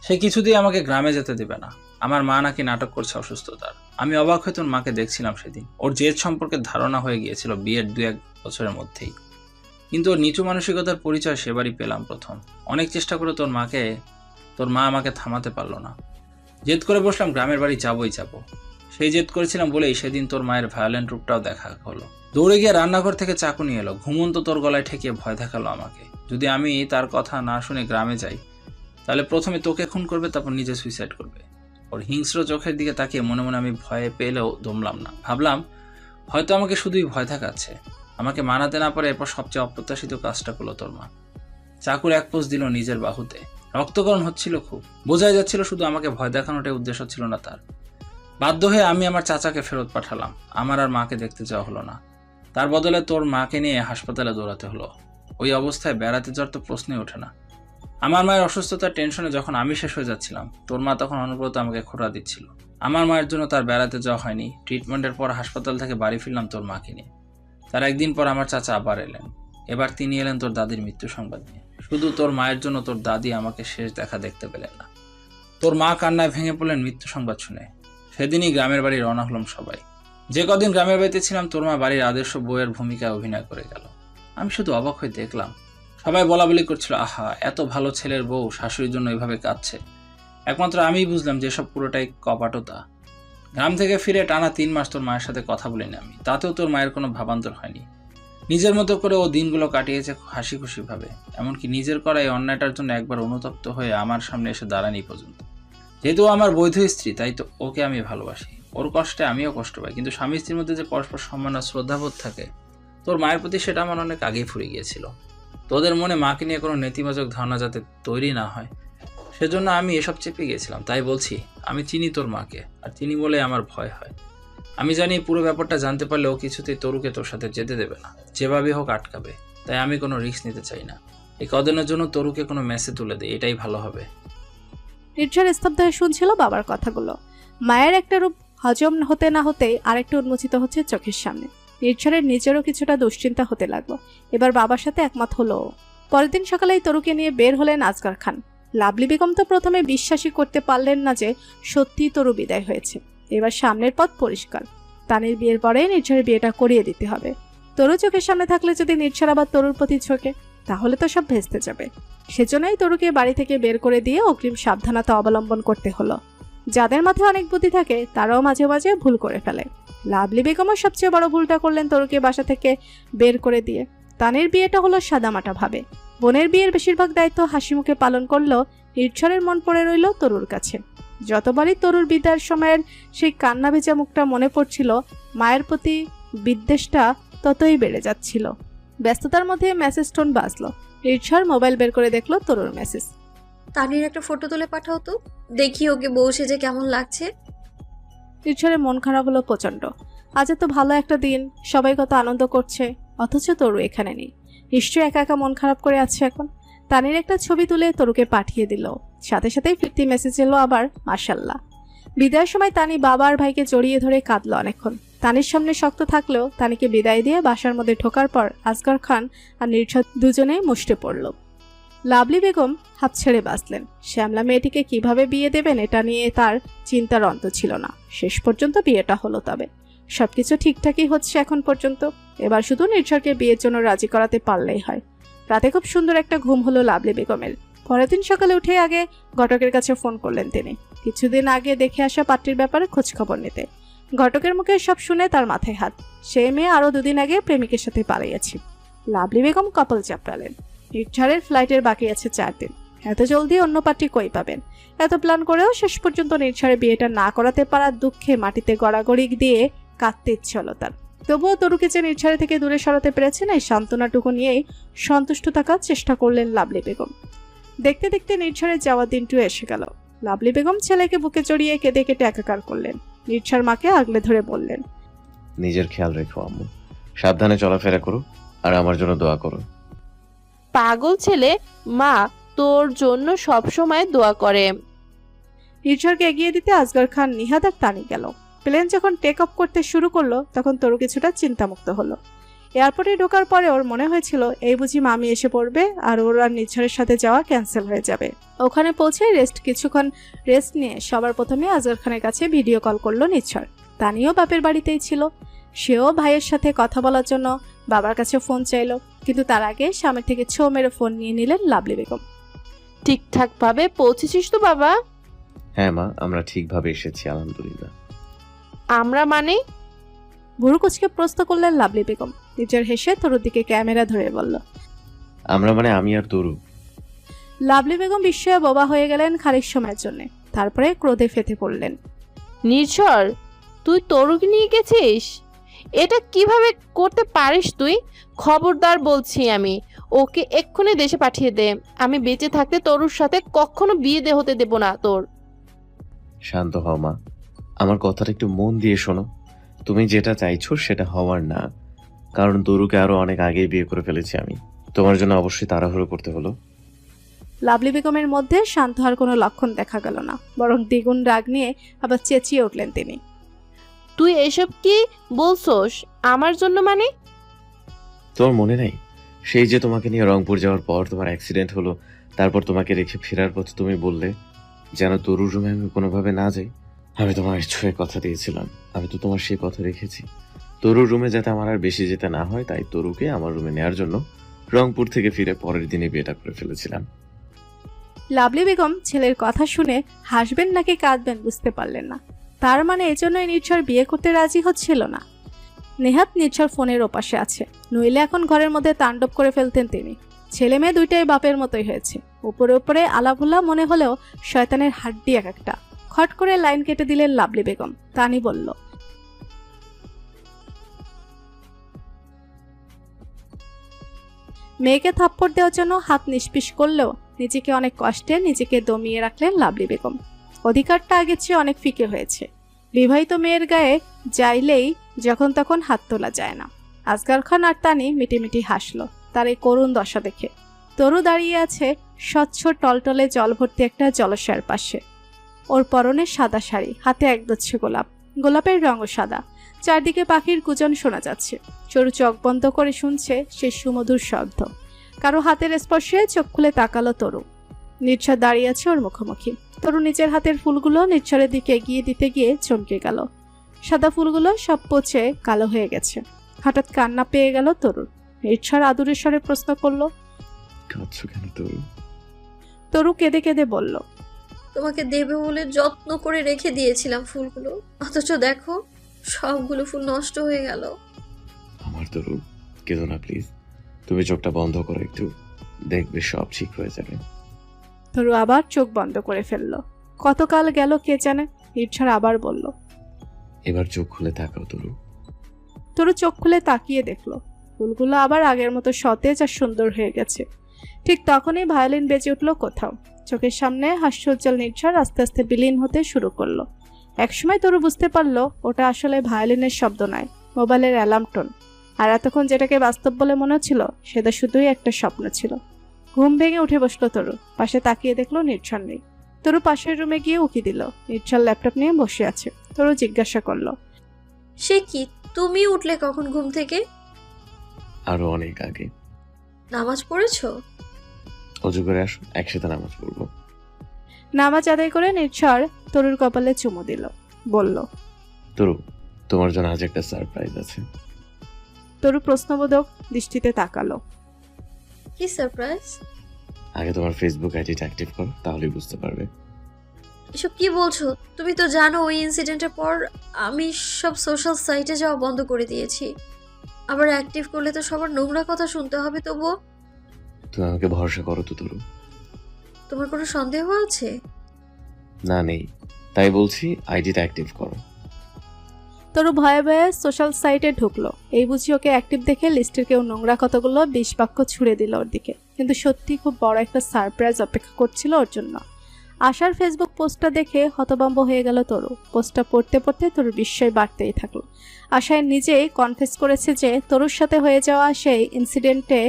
সে কিছুতেই আমাকে গ্রামে যেতে দেবে না। আমার মা নাকি নাটক করছে অসুস্থতার। আমি অবাক হয়ে তোর মাকে দেখছিলাম সেদিন। ওর জেদ সম্পর্কে ধারণা হয়ে গিয়েছিল বিয়ের 2-1 বছরের মধ্যেই, কিন্তু ওর নিচু মানসিকতার পরিচয় সেবারই পেলাম প্রথম। অনেক চেষ্টা করে তোর মা আমাকে থামাতে পারলো না। জেদ করে বসলাম গ্রামের বাড়ি যাবই যাব। সেই জেদ করেছিলাম বলেই সেদিন তোর মায়ের ভায়োলেন্ট রূপটাও দেখা হলো। দৌড়ে গিয়ে রান্নাঘর থেকে চাকু নিয়ে এলো, ঘুমন্ত তোর গলায় ঠেকিয়ে ভয় দেখালো আমাকে। যদি আমি তার কথা না শুনে গ্রামে যাই তাহলে প্রথমে তোকে খুন করবে, তারপর নিজে সুইসাইড করবে। ওর হিংস্র চোখের দিকে তাকিয়ে মনে মনে আমি ভয়ে পেলেও দমলাম না। ভাবলাম হয়তো আমাকে শুধুই ভয় দেখাচ্ছে। আমাকে মানাতে না পারে এরপর সবচেয়ে অপ্রত্যাশিত কাজটা করলো তোর মা। চাকুর এক পোষ দিল নিজের বাহুতে। রক্তকরণ হচ্ছিল খুব, বোঝাই যাচ্ছিল শুধু আমাকে ভয় দেখানোটাই উদ্দেশ্য ছিল না তার। বাধ্য হয়ে আমি আমার চাচাকে ফেরত পাঠালাম। আমার আর মাকে দেখতে যাওয়া হলো না। তার বদলে তোর মাকে নিয়ে হাসপাতালে দৌড়াতে হলো। ওই অবস্থায় বেড়াতে যাওয়ার তো প্রশ্নই ওঠে না। আমার মায়ের অসুস্থতার টেনশনে যখন আমি শেষ হয়ে যাচ্ছিলাম, তোর মা তখন অনবরত আমাকে খোঁটা দিচ্ছিল। আমার মায়ের জন্য তার বেড়াতে যাওয়া হয়নি। ট্রিটমেন্টের পর হাসপাতাল থেকে বাড়ি ফিরলাম তোর মাকে নিয়ে। তার একদিন পর আমার চাচা আবার এলেন। এবার তিনি এলেন তোর দাদির মৃত্যু সংবাদ নিয়ে। শুধু তোর মায়ের জন্য তোর দাদি আমাকে শেষ দেখা দেখতে পেলেন না। তোর মা কান্নায় ভেঙে পড়লেন মৃত্যু সংবাদ শুনে। সেদিনই গ্রামের বাড়ি রওনা হলাম সবাই। যে কদিন গ্রামের বাড়িতে ছিলাম তোর মা বাড়ির আদর্শ বউয়ের ভূমিকায় অভিনয় করে গেল। আমি শুধু অবাক হয়ে দেখলাম। সবাই বলা বলি করছিল, আহা এত ভালো ছেলের বউ শাশুড়ির জন্য এইভাবে কাঁদছে। একমাত্র আমিই বুঝলাম যে সব পুরোটাই কপাটতা। গ্রাম থেকে ফিরে টানা 3 মাস তোর মায়ের সাথে কথা বলিনি আমি। তাতেও তোর মায়ের কোনো ভাবান্তর হয়নি। নিজের মতো করে ও দিনগুলো কাটিয়েছে হাসি খুশি ভাবে। এমনকি নিজের করা এই অন্যায়টার জন্য একবার অনুতপ্ত হয়ে আমার সামনে এসে দাঁড়ানি পর্যন্ত। যেহেতু আমার বৈধ স্ত্রী, তাই তো ওকে আমি ভালোবাসি। ওর কষ্টে আমিও কষ্ট পাই, কিন্তু স্বামী স্ত্রীর মধ্যে যে পরস্পর সম্মান আর শ্রদ্ধাবোধ থাকে তোর মায়ের প্রতি, সেটা আমার অনেক আগেই ফুরিয়ে গিয়েছিল। তোদের মনে মাকে নিয়ে কোনো নেতিবাচক ধারণা যাতে তৈরি না হয় সেজন্য আমি এসব চেপে গিয়েছিলাম। তাই বলছি, আমি চিনি তোর মাকে, আর চিনি বলে আমার ভয় হয়। আমি জানি পুরো ব্যাপারটা জানতে পারলে ও কিছুতেই তরুকে তোর সাথে যেতে দেবে না, যেভাবে হোক আটকাবে। তাই আমি কোনো রিস্ক নিতে চাই না। এই কদিনের জন্য তরুকে কোনো মেসে তুলে দিই, এটাই ভালো হবে। নির্ঝর স্তব্ধ হয়ে শুনছিল বাবার কথাগুলো। মায়ের একটা রূপ হজম হতে না হতেই আরেকটা উন্মোচিত হচ্ছে চোখের সামনে। নির্ঝরের নিজেরও কিছুটা দুশ্চিন্তা হতে লাগলো। এবার বাবার সাথে একমত হলো। পরের দিন সকালেই তরুকে নিয়ে বের হলেন আজগর খান। লাভলি বেগম তো প্রথমে বিশ্বাসই করতে পারলেন না যে সত্যিই তরু বিদায় হয়েছে। এবার সামনের পথ পরিষ্কার। তানির বিয়ের পরেই নির্ঝরের বিয়েটা করিয়ে দিতে হবে। তরু চোখের সামনে থাকলে যদি নির্ঝর আবার তরুর প্রতি ঝোঁকে, তাহলে তো সব ভেস্তে যাবে। সেজন্যই তরুকে বাড়ি থেকে বের করে দিয়ে অগ্রিম সাবধানতা অবলম্বন করতে হলো। যাদের মাথায় অনেক বুদ্ধি থাকে তারাও মাঝে মাঝে ভুল করে ফেলে। লাভলি বেগমও সবচেয়ে বড় ভুলটা করলেন তরুকে বাসা থেকে বের করে দিয়ে। তানির বিয়েটা হলো সাদামাটা ভাবে। বোনের বিয়ের বেশিরভাগ দায়িত্ব হাসি মুখে পালন করলেও নির্ঝরের মন পড়ে রইল তরুর কাছে। যতবারই তরুর বিদায়ের সময়ের সেই কান্না ভেজা মুখটা মনে পড়ছিল, মায়ের প্রতি বিদ্বেষটা ততই বেড়ে যাচ্ছিল। ব্যস্ততার মধ্যে মেসেজ টোন বাজলো। নির্ঝর মোবাইল বের করে দেখলো তরুর মেসেজ। তানির একটা ফটো তুলে পাঠাও তো, দেখি ওকে বউ সেজে কেমন লাগছে। নির্ঝরের মন খারাপ হলো প্রচন্ড। আজ এত ভালো একটা দিন, সবাই কত আনন্দ করছে, অথচ তরু এখানে নেই। নিশ্চয়ই একা একা মন খারাপ করে আছে এখন। তানির একটা ছবি তুলে তরুকে পাঠিয়ে দিল। সাথে সাথেই ফিরতি মেসেজ এলো আবার, মাশাল্লাহ। বিদায়ের সময় তানি বাবা আর ভাইকে জড়িয়ে ধরে কাঁদলো অনেকক্ষণ। তানির সামনে শক্ত থাকলেও তানিকে বিদায় দিয়ে বাসার মধ্যে ঢোকার পর আজগর খান আর নির্ঝর দুজনেই মুষ্টে পড়ল। লাভলি বেগম হাত ছেড়ে বাঁচলেন। শ্যামলা মেয়েটিকে কিভাবে বিয়ে দেবেন এটা নিয়ে তার চিন্তার অন্ত ছিল না। শেষ পর্যন্ত বিয়েটা হলো। তবে সবকিছু ঠিকঠাকই হচ্ছে এখন পর্যন্ত। এবার শুধু নির্ঝরকে বিয়ের জন্য রাজি করাতে পারলেই হয়। রাতে খুব সুন্দর একটা ঘুম হলো লাভলি বেগমের। পরের দিন সকালে উঠে আগে ঘটকের কাছে ফোন করলেন তিনি, কিছুদিন আগে দেখে আসা পাত্রীর ব্যাপারে খোঁজ খবর নিতে। ঘটকের মুখে সব শুনে তার মাথায় হাত। সে মেয়ে আরো 2 দিন আগে প্রেমিকের সাথে পালিয়েছে। লাভলি বেগম কপাল চাপড়ালেন। নির্ঝরের ফ্লাইটের বাকি আছে 4 দিন। এত জলদি অন্য পার্টি কই পাবেন? এত প্ল্যান করেও শেষ পর্যন্ত নির্ঝরের বিয়েটা না করাতে পারার দুঃখে মাটিতে গড়াগড়ি দিয়ে কাঁদতে ইচ্ছে হলো তার। তবুও তরুকে যে নির্ঝরের থেকে দূরে সরাতে পেরেছেন এই সান্ত্বনাটুকু নিয়েই সন্তুষ্ট থাকার চেষ্টা করলেন লাভলি বেগম। দেখতে দেখতে নির্ঝরের যাওয়ার দিনটিও এসে গেল। লাভলি বেগম ছেলেকে বুকে জড়িয়ে কেঁদে কেটে একাকার করলেন। নির্ঝর মাকে আগলে ধরে বললেন, নিজের খেয়াল রেখো আম্মু, সাবধানে চলাফেরা করো, আর আমার জন্য দোয়া করো। পাগল ছেলে, মা তোর জন্য সব সময় দোয়া করে। নির্ঝরকে এগিয়ে দিতে আসগর খান, নিহাদ আর তানি গেল। প্লেন যখন টেক অফ করতে শুরু করলো তখন তরু কিছুটা চিন্তামুক্ত হলো। এয়ারপোর্টে ঢোকার পরে ওর মনে হয়েছিল এই বুঝি মামি এসে পড়বে আর ওর আর নির্ঝরের সাথে যাওয়া ক্যান্সেল হয়ে যাবে। ওখানে পৌঁছে কিছুক্ষণ রেস্ট নিয়ে সবার প্রথমে আসগর খানের কাছে ভিডিও কল করলো নির্ঝর। তানিও বাপের বাড়িতেই ছিল, সেও ভাইয়ের সাথে কথা বলার জন্য বাবার কাছে ফোন চাইলো, কিন্তু তার আগে সামনে থেকে ছো মেরে ফোন নিয়ে নিলেন লাভলি বেগম। ঠিকঠাক ভাবে পৌঁছেছিস তো বাবা? হ্যাঁ মা, আমরা ঠিকভাবে এসেছি আলহামদুলিল্লাহ। আমরা মানে? ভুরু কুচকে প্রশ্ন করলেন লাভলি বেগম। নির্ঝর হেসে তরুর দিকে ক্যামেরা ধরে বলল, আমরা মানে আমি আর তরু। লাভলি বেগম বিস্ময়ে বোবা হয়ে গেলেন খানিক সময়ের জন্য, তারপরে ক্রোধে ফেটে পড়লেন। নির্ঝর, তুই তরুকে নিয়ে গেছিস? এটা কিভাবে করতে পারিস তুই? খবরদার বলছি আমি, ওকে এক্ষুনি দেশে পাঠিয়ে দে। আমি বেঁচে থাকতে তরুর সাথে কখনো বিয়ে হতে দেব না তোর। শান্ত হও মা, আমার কথাটা একটু মন দিয়ে শোনো। তুমি যেটা চাইছো সেটা হওয়ার না, কারণ তরুকে আরো অনেক আগেই বিয়ে করে ফেলেছি আমি। তোমার জন্য অবশ্যই তাড়াহুড়ো করতে হলো। লাভলি বেগমের মধ্যে শান্ত হওয়ার কোনো লক্ষণ দেখা গেল না, বরং দ্বিগুণ রাগ নিয়ে আবার চেঁচিয়ে উঠলেন তিনি। তুই এসব কি বলছস? আমার জন্য মানে? তোমার মনে নাই সেই যে তোমাকে নিয়ে রংপুর যাওয়ার পর তোমার অ্যাক্সিডেন্ট হলো, তারপর তোমাকে রেখে ফেরার পথে তুমি বললে যেন তরুর রুমে আমি কোনোভাবে না যাই। আমি তোমার ছুঁয়ে কথা দিয়েছিলাম, আমি তো তোমার সেই কথা রেখেছি। তরুর রুমে যাতে আমার আর বেশি যেতে না হয়, তাই তরুকে আমার রুমে নেওয়ার জন্য রংপুর থেকে ফিরে পরের দিনে বিয়েটা করে ফেলেছিলাম। লাভলি বেগম ছেলের কথা শুনে হাসবেন নাকি কাঁদবেন বুঝতে পারলেন না। তার মানে এজন্যই নির্ঝর বিয়ে করতে রাজি হচ্ছিল না। নেহাত নির্ঝর ফোনের ওপাশে আছে, নইলে এখন ঘরের মধ্যে তাণ্ডব করে ফেলতেন তিনি। ছেলে মেয়ে দুইটাই বাপের মতোই হয়েছে, উপরে উপরে আলাভুলা মনে হলেও শয়তানের হাড্ডি এক একটা। খট করে লাইন কেটে দিলেন লাভলি বেগম। তানি বলল, মেয়েকে থাপ্পড় দেওয়ার জন্য হাত নিষ্পিস করলেও নিজেকে অনেক কষ্টে নিজেকে দমিয়ে রাখলেন লাভলি বেগম। অধিকারটা আগের চেয়ে অনেক ফিকে হয়েছে। বিবাহিত মেয়ের গায়ে যাইলেই যখন তখন হাত তোলা যায় না। আসগর খান আর তানি মিটিমিটি হাসলো তার এই করুণ দশা দেখে। তরু দাঁড়িয়ে আছে স্বচ্ছ টলটলে জল ভর্তি একটা জলাশয়ের পাশে। ওর পরনে সাদা শাড়ি, হাতে একদচ্ছে গোলাপ, গোলাপের রঙও সাদা। চারদিকে পাখির কুজন শোনা যাচ্ছে। চরু চোখ বন্ধ করে শুনছে সে সুমধুর শব্দ। কারো হাতের স্পর্শে চোখ খুলে তাকালো তরু। নির্ঝর দাঁড়িয়ে আছে ওর মুখোমুখি। তরু নিজের হাতের ফুলগুলো নির্ঝরের দিকে এগিয়ে দিতে গিয়ে চমকে গেল। সাদা ফুলগুলো সব পচে কালো হয়ে গেছে। হঠাৎ কান্না পেয়ে গেল তরুর। নির্ঝর আদুরের স্বরে প্রশ্ন করলো, কাঁদছো কেন তরু? তরু কেঁদে কেঁদে বলল, তোমাকে দেবে বলে যত্ন করে রেখে দিয়েছিলাম ফুলগুলো, অথচ দেখো সবগুলো ফুল নষ্ট হয়ে গেল। আমার তরু, কেঁদো না প্লিজ। তুমি চোখটা বন্ধ করো একটু, দেখবে সব ঠিক হয়ে যাবে। তরু আবার চোখ বন্ধ করে ফেললো। কতকাল গেল কে জানে। নির্ঝর আবার বলল, এবার চোখ খুলে তাকাও তরু। তরু চোখ খুলে তাকিয়ে দেখলো ফুলগুলো আবার আগের মতো সতেজ আর সুন্দর হয়ে গেছে। ঠিক তখনই ভায়োলিন বেজে উঠলো কোথাও। চোখের সামনে হাস্যোজ্জ্বল নির্ঝর আস্তে আস্তে বিলীন হতে শুরু করলো। একসময় তরু বুঝতে পারলো ওটা আসলে ভায়োলিনের শব্দ নয়, মোবাইলের অ্যালার্ম টোন। আর এতক্ষণ যেটাকে বাস্তব বলে মনে হচ্ছিল সেটা শুধুই একটা স্বপ্ন ছিল। ঘুম ভেঙে উঠে বসলো তরু। পাশে তাকিয়ে দেখলো নির্ঝর নেই। তরু পাশের রুমে গিয়ে উকি দিল। নির্ঝর ল্যাপটপ নিয়ে বসে আছে। তরু জিজ্ঞাসা করলো, সে কি, তুমি উঠলে কখন ঘুম থেকে? আরো অনেক আগে। নামাজ পড়েছো? অজু করে আসো, একসাথে নামাজ পড়বো। নামাজ আদায় করে নির্ঝর তরুর কপালে চুমু দিল, বলল, তরু, তোমার জন্য আজ একটা সারপ্রাইজ আছে। তরু প্রশ্নবোধক দৃষ্টিতে তাকালো। কি সারপ্রাইজ? আগে তোমার ফেসবুক আইডিটা অ্যাক্টিভ করো, তাহলেই বুঝতে পারবে। এসব কি বলছো? তুমি তো জানো ওই ইনসিডেন্টের পর আমি সব সোশ্যাল সাইটে যাওয়া বন্ধ করে দিয়েছি। আবার অ্যাক্টিভ করলে তো সবার নোংরা কথা শুনতে হবে। তবুও তুমি আমাকে ভরসা করো তো তরু। তোমার কোনো সন্দেহ আছে? না, নেই, তাই বলছি আইডিটা অ্যাক্টিভ করো। তরু ভয়ে ভয়ে সোশ্যাল সাইটে ঢুকলো। এই বুঝি ওকে অ্যাক্টিভ দেখে লিস্টের কেউ নোংরা কতগুলো 20 বাক্য ছুড়ে দিল ওর দিকে। কিন্তু সত্যি খুব বড় একটা সারপ্রাইজ অপেক্ষা করছিল ওর জন্য। আশার ফেসবুক পোস্টটা দেখে হতভম্ব হয়ে গেল তরু। পোস্টটা পড়তে পড়তে তরুর বিস্ময় বাড়তেই থাকলো। আশায় নিজেই কনফেস করেছে যে তরুর সাথে হয়ে যাওয়া সেই ইনসিডেন্টে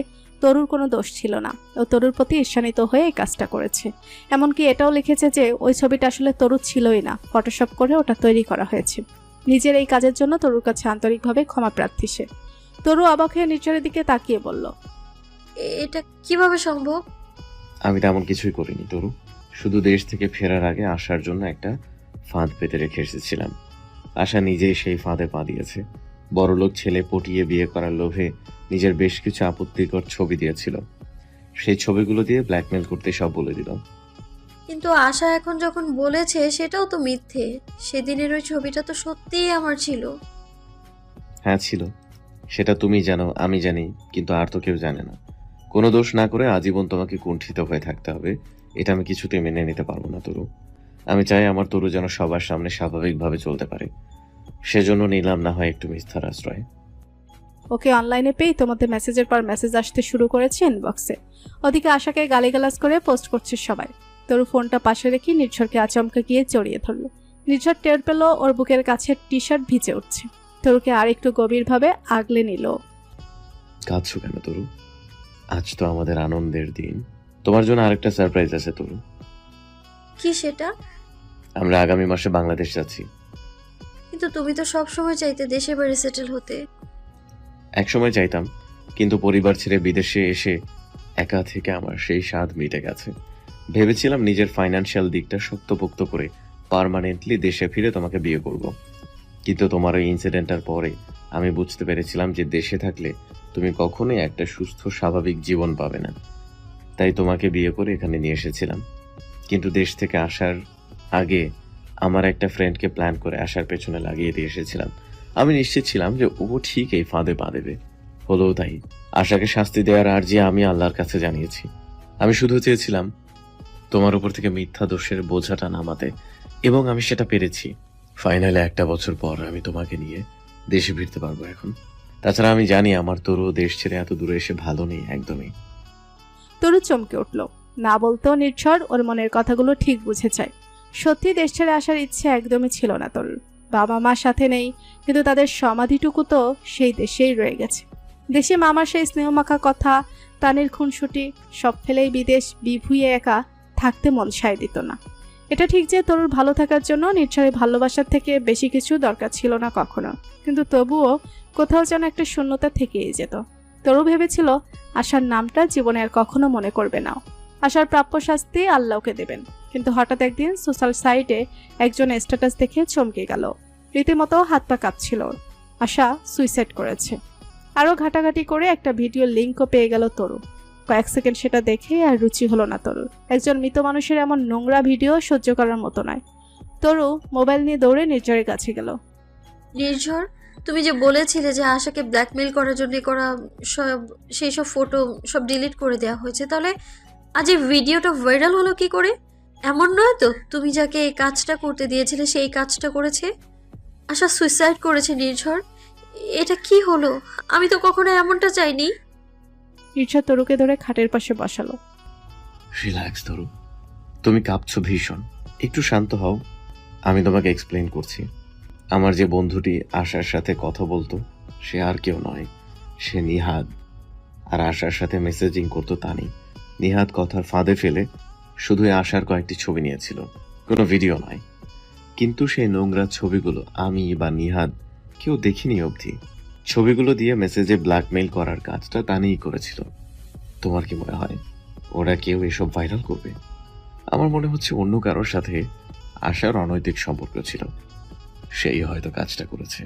তরুর কোনো দোষ ছিল না, ও তরুর প্রতি ঈর্ষান্বিত হয়ে এই কাজটা করেছে। এমনকি এটাও লিখেছে যে ওই ছবিটা আসলে তরুর ছিলই না, ফটোশপ করে ওটা তৈরি করা হয়েছে। নিজের এই কাজের জন্য তরুর কাছে আন্তরিকভাবে ক্ষমা প্রার্থী সে। তরু অবাক হয়ে নির্ঝরের দিকে তাকিয়ে বলল, এটা কিভাবে সম্ভব? আমি তেমন কিছুই করিনি তরু, শুধু দেশ থেকে ফেরার আগে আসার জন্য একটা ফাঁদ পেতে রেখে এসেছিলাম। আশা নিজেই সেই ফাঁদে পা দিয়েছে। বড়লোক ছেলে পটিয়ে বিয়ে করার লোভে নিজের বেশ কিছু আপত্তিকর ছবি দিয়েছিল। সেই ছবিগুলো দিয়ে ব্ল্যাকমেল করতে সব বলে দিল। কিন্তু আশা এখন যখন বলেছে সেটাও তো মিথ্যে। সেদিনের ওই ছবিটা তো সত্যিই আমার ছিল। হ্যাঁ ছিল, সেটা তুমি জানো, আমি জানি, কিন্তু আর তো কেউ জানে না। কোনো দোষ না করে আজীবন তোমাকে কুণ্ঠিত হয়ে থাকতে হবে, এটা আমি কিছুতেই মেনে নিতে পারবো না তরু। আমি চাই আমার তরু যেন সবার সামনে স্বাভাবিকভাবে চলতে পারে। সেজন্য নিলাম না হয় একটু মিথ্যার আশ্রয়। ওকে অনলাইনে পেয়ে তোমাদের মেসেজের পর মেসেজ আসতে শুরু করেছে ইনবক্সে। ওদিকে আশাকে গালিগালাজ করে পোস্ট করছে সবাই। তরু ফোনটা পাশে রেখে নির্ঝরকে আচমকা গিয়ে জড়িয়ে ধরল। নির্ঝর টের পেল ওর বুকের কাছে টি শার্ট ভিজে উঠছে। তরুকে আর একটু গভীরভাবে আগলে নিল। কাঁদছো কেন তরু? আজ তো আমাদের আনন্দের দিন। তোমার জন্য আরেকটা সারপ্রাইজ আছে তরু। কি সেটা? আমরা আগামী মাসে বাংলাদেশ যাচ্ছি। কিন্তু তুমি তো সব সময় চাইতে দেশে বাড়ি সেটেল হতে। একসময় চাইতাম, কিন্তু পরিবার ছেড়ে বিদেশে এসে একা থেকে আমার সেই স্বাদ মিটে গেছে। ভেবেছিলাম নিজের ফাইন্যান্সিয়াল দিকটা শক্তপোক্ত করে পার্মানেন্টলি দেশে ফিরে তোমাকে বিয়ে করব। কিন্তু তোমার ওই ইনসিডেন্টটার পরে আমি বুঝতে পেরেছিলাম যে দেশে থাকলে তুমি কখনোই একটা সুস্থ স্বাভাবিক জীবন পাবে না। তাই তোমাকে বিয়ে করে এখানে নিয়ে এসেছিলাম। কিন্তু দেশ থেকে আসার আগে আমার একটা ফ্রেন্ডকে প্ল্যান করে আসার পেছনে লাগিয়ে দিয়ে এসেছিলাম। আমি নিশ্চিত ছিলাম যে ও ঠিক এই ফাঁদে পা দেবে। হলেও তাই। আশাকে শাস্তি দেওয়ার আর্জি আমি আল্লাহর কাছে জানিয়েছি। আমি শুধু চেয়েছিলাম তোমার উপর থেকে মিথ্যা দোষের বোঝাটা নামাতে, এবং আমি সেটা পেরেছি। ফাইনালে 1 বছর পর আমি তোমাকে নিয়ে দেশে ফিরতে পারবো এখন। তাছাড়া আমি জানি আমার তরু দেশ ছেড়ে এত দূরে এসে ভালো নেই একদমই। তরু চমকে উঠল। না বলতেও নির্ঝর ওর মনের কথাগুলো ঠিক বুঝে যায়। সত্যি দেশ ছেড়ে আসার ইচ্ছে একদমই ছিল না তরুর। বাবা মা সাথে নেই, কিন্তু তাদের সমাধিটুকু তো সেই দেশেই রয়ে গেছে। দেশে মামার সেই স্নেহমাখা কথা, তানের খুনসুটি সব ফেলেই বিদেশ বিভুঁইয়ে একা থাকতে মন সায় দিত না। এটা ঠিক যে তরুর ভালো থাকার জন্য নির্ঝরের ভালোবাসার থেকে বেশি কিছু দরকার ছিল না কখনো, কিন্তু তবুও কোথাও যেন একটা শূন্যতা থেকেই যেত। তরু ভেবেছিল আশার নামটা জীবনে আর কখনো মনে করবে না। আশার প্রাপ্য শাস্তি আল্লাহকে দেবেন। কিন্তু হঠাৎ একদিন সোশ্যাল সাইটে একজন স্ট্যাটাস দেখে চমকে গেল। রীতিমতো হাত পা কাঁপছিল। আশা সুইসাইড করেছে। আরও ঘাটাঘাটি করে একটা ভিডিও লিঙ্কও পেয়ে গেল তরু। কয়েক সেকেন্ড সেটা দেখে আর রুচি হলো না তরুর। একজন মৃত মানুষের এমন নোংরা ভিডিও সহ্য করার মতো নয়। তরু মোবাইল নিয়ে দৌড়ে নির্ঝরের কাছে গেল। নির্ঝর, তুমি যে বলেছিলে যে আশাকে ব্ল্যাকমেল করার জন্য করা সেই সব ফটো সব ডিলিট করে দেওয়া হয়েছে, তাহলে আজ এই ভিডিওটা ভাইরাল হলো কি করে? এমন নয় তো তুমি যাকে এই কাজটা করতে দিয়েছিলে সেই কাজটা করেছে? আশা সুইসাইড করেছে নির্ঝর? এটা কি হলো? আমি তো কখনো এমনটা চাইনি। নির্ঝর তরুকে ধরে খাটের পাশে বসালো। রিল্যাক্স তরু, তুমি কাঁপছো ভীষণ, একটু শান্ত হও। আমি তোমাকে এক্সপ্লেইন করছি। আমার যে বন্ধুটি আশার সাথে কথা বলতো সে আর কেউ নয়, সে নিহাদ। আর আশার সাথে মেসেজিং করতো তানি। নিহাদ কথার ফাঁদে ফেলে শুধুই আশার কয়েকটি ছবি নিয়েছিল, কোনো ভিডিও নয়। কিন্তু সেই নোংরা ছবিগুলো আমি বা নিহাদ কেউ দেখিনি অবধি। ছবিগুলো দিয়ে মেসেজে ব্ল্যাকমেইল করার কাজটা তানিই করেছিল। তোমার কি মনে হয় ওরা কেউ এসব ভাইরাল করবে? আমার মনে হচ্ছে অন্য কারোর সাথে আশার অনৈতিক সম্পর্ক ছিল, সেই হয়তো কাজটা করেছে।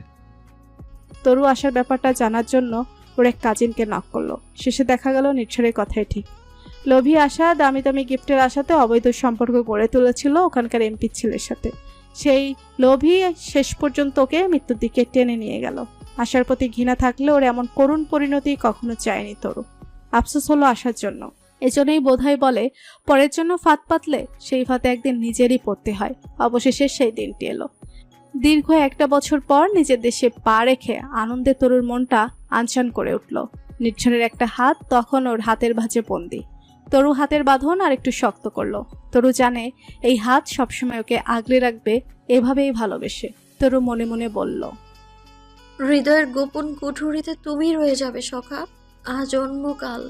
তরু আশার ব্যাপারটা জানার জন্য ওর এক কাজিনকে নক করলো। শেষে দেখা গেল নির্ঝরের কথাই ঠিক। লোভী আশা দামি দামি গিফটের আশাতে অবৈধ সম্পর্ক গড়ে তুলেছিল ওখানকার এমপি ছেলের সাথে। সেই লোভী শেষ পর্যন্ত ওকে মৃত্যুর দিকে টেনে নিয়ে গেল। আশার প্রতি ঘৃণা থাকলে ওর এমন করুণ পরিণতি কখনো চায়নি তরু। আফসোস হলো আশার জন্য। এজন্যই বোধহয় বলে, পরের জন্য ফাঁদ পাতলে সেই ফাঁদে একদিন নিজেরই পড়তে হয়। অবশেষে সেই দিনটি এলো। দীর্ঘ 1 বছর পর নিজের দেশে পা রেখে আনন্দে তরুর মনটা আনচান করে উঠল। নির্ঝরের একটা হাত তখন ওর হাতের ভাঁজে বন্দি। তরু হাতের বাঁধন আর একটু শক্ত করলো। তরু জানে এই হাত সবসময় ওকে আগলে রাখবে, এভাবেই ভালোবেসে। তরু মনে মনে বলল, হৃদয়ের গোপন কুঠুরিতে তুমি রয়ে যাবে সখা, আজ অন্য কাল।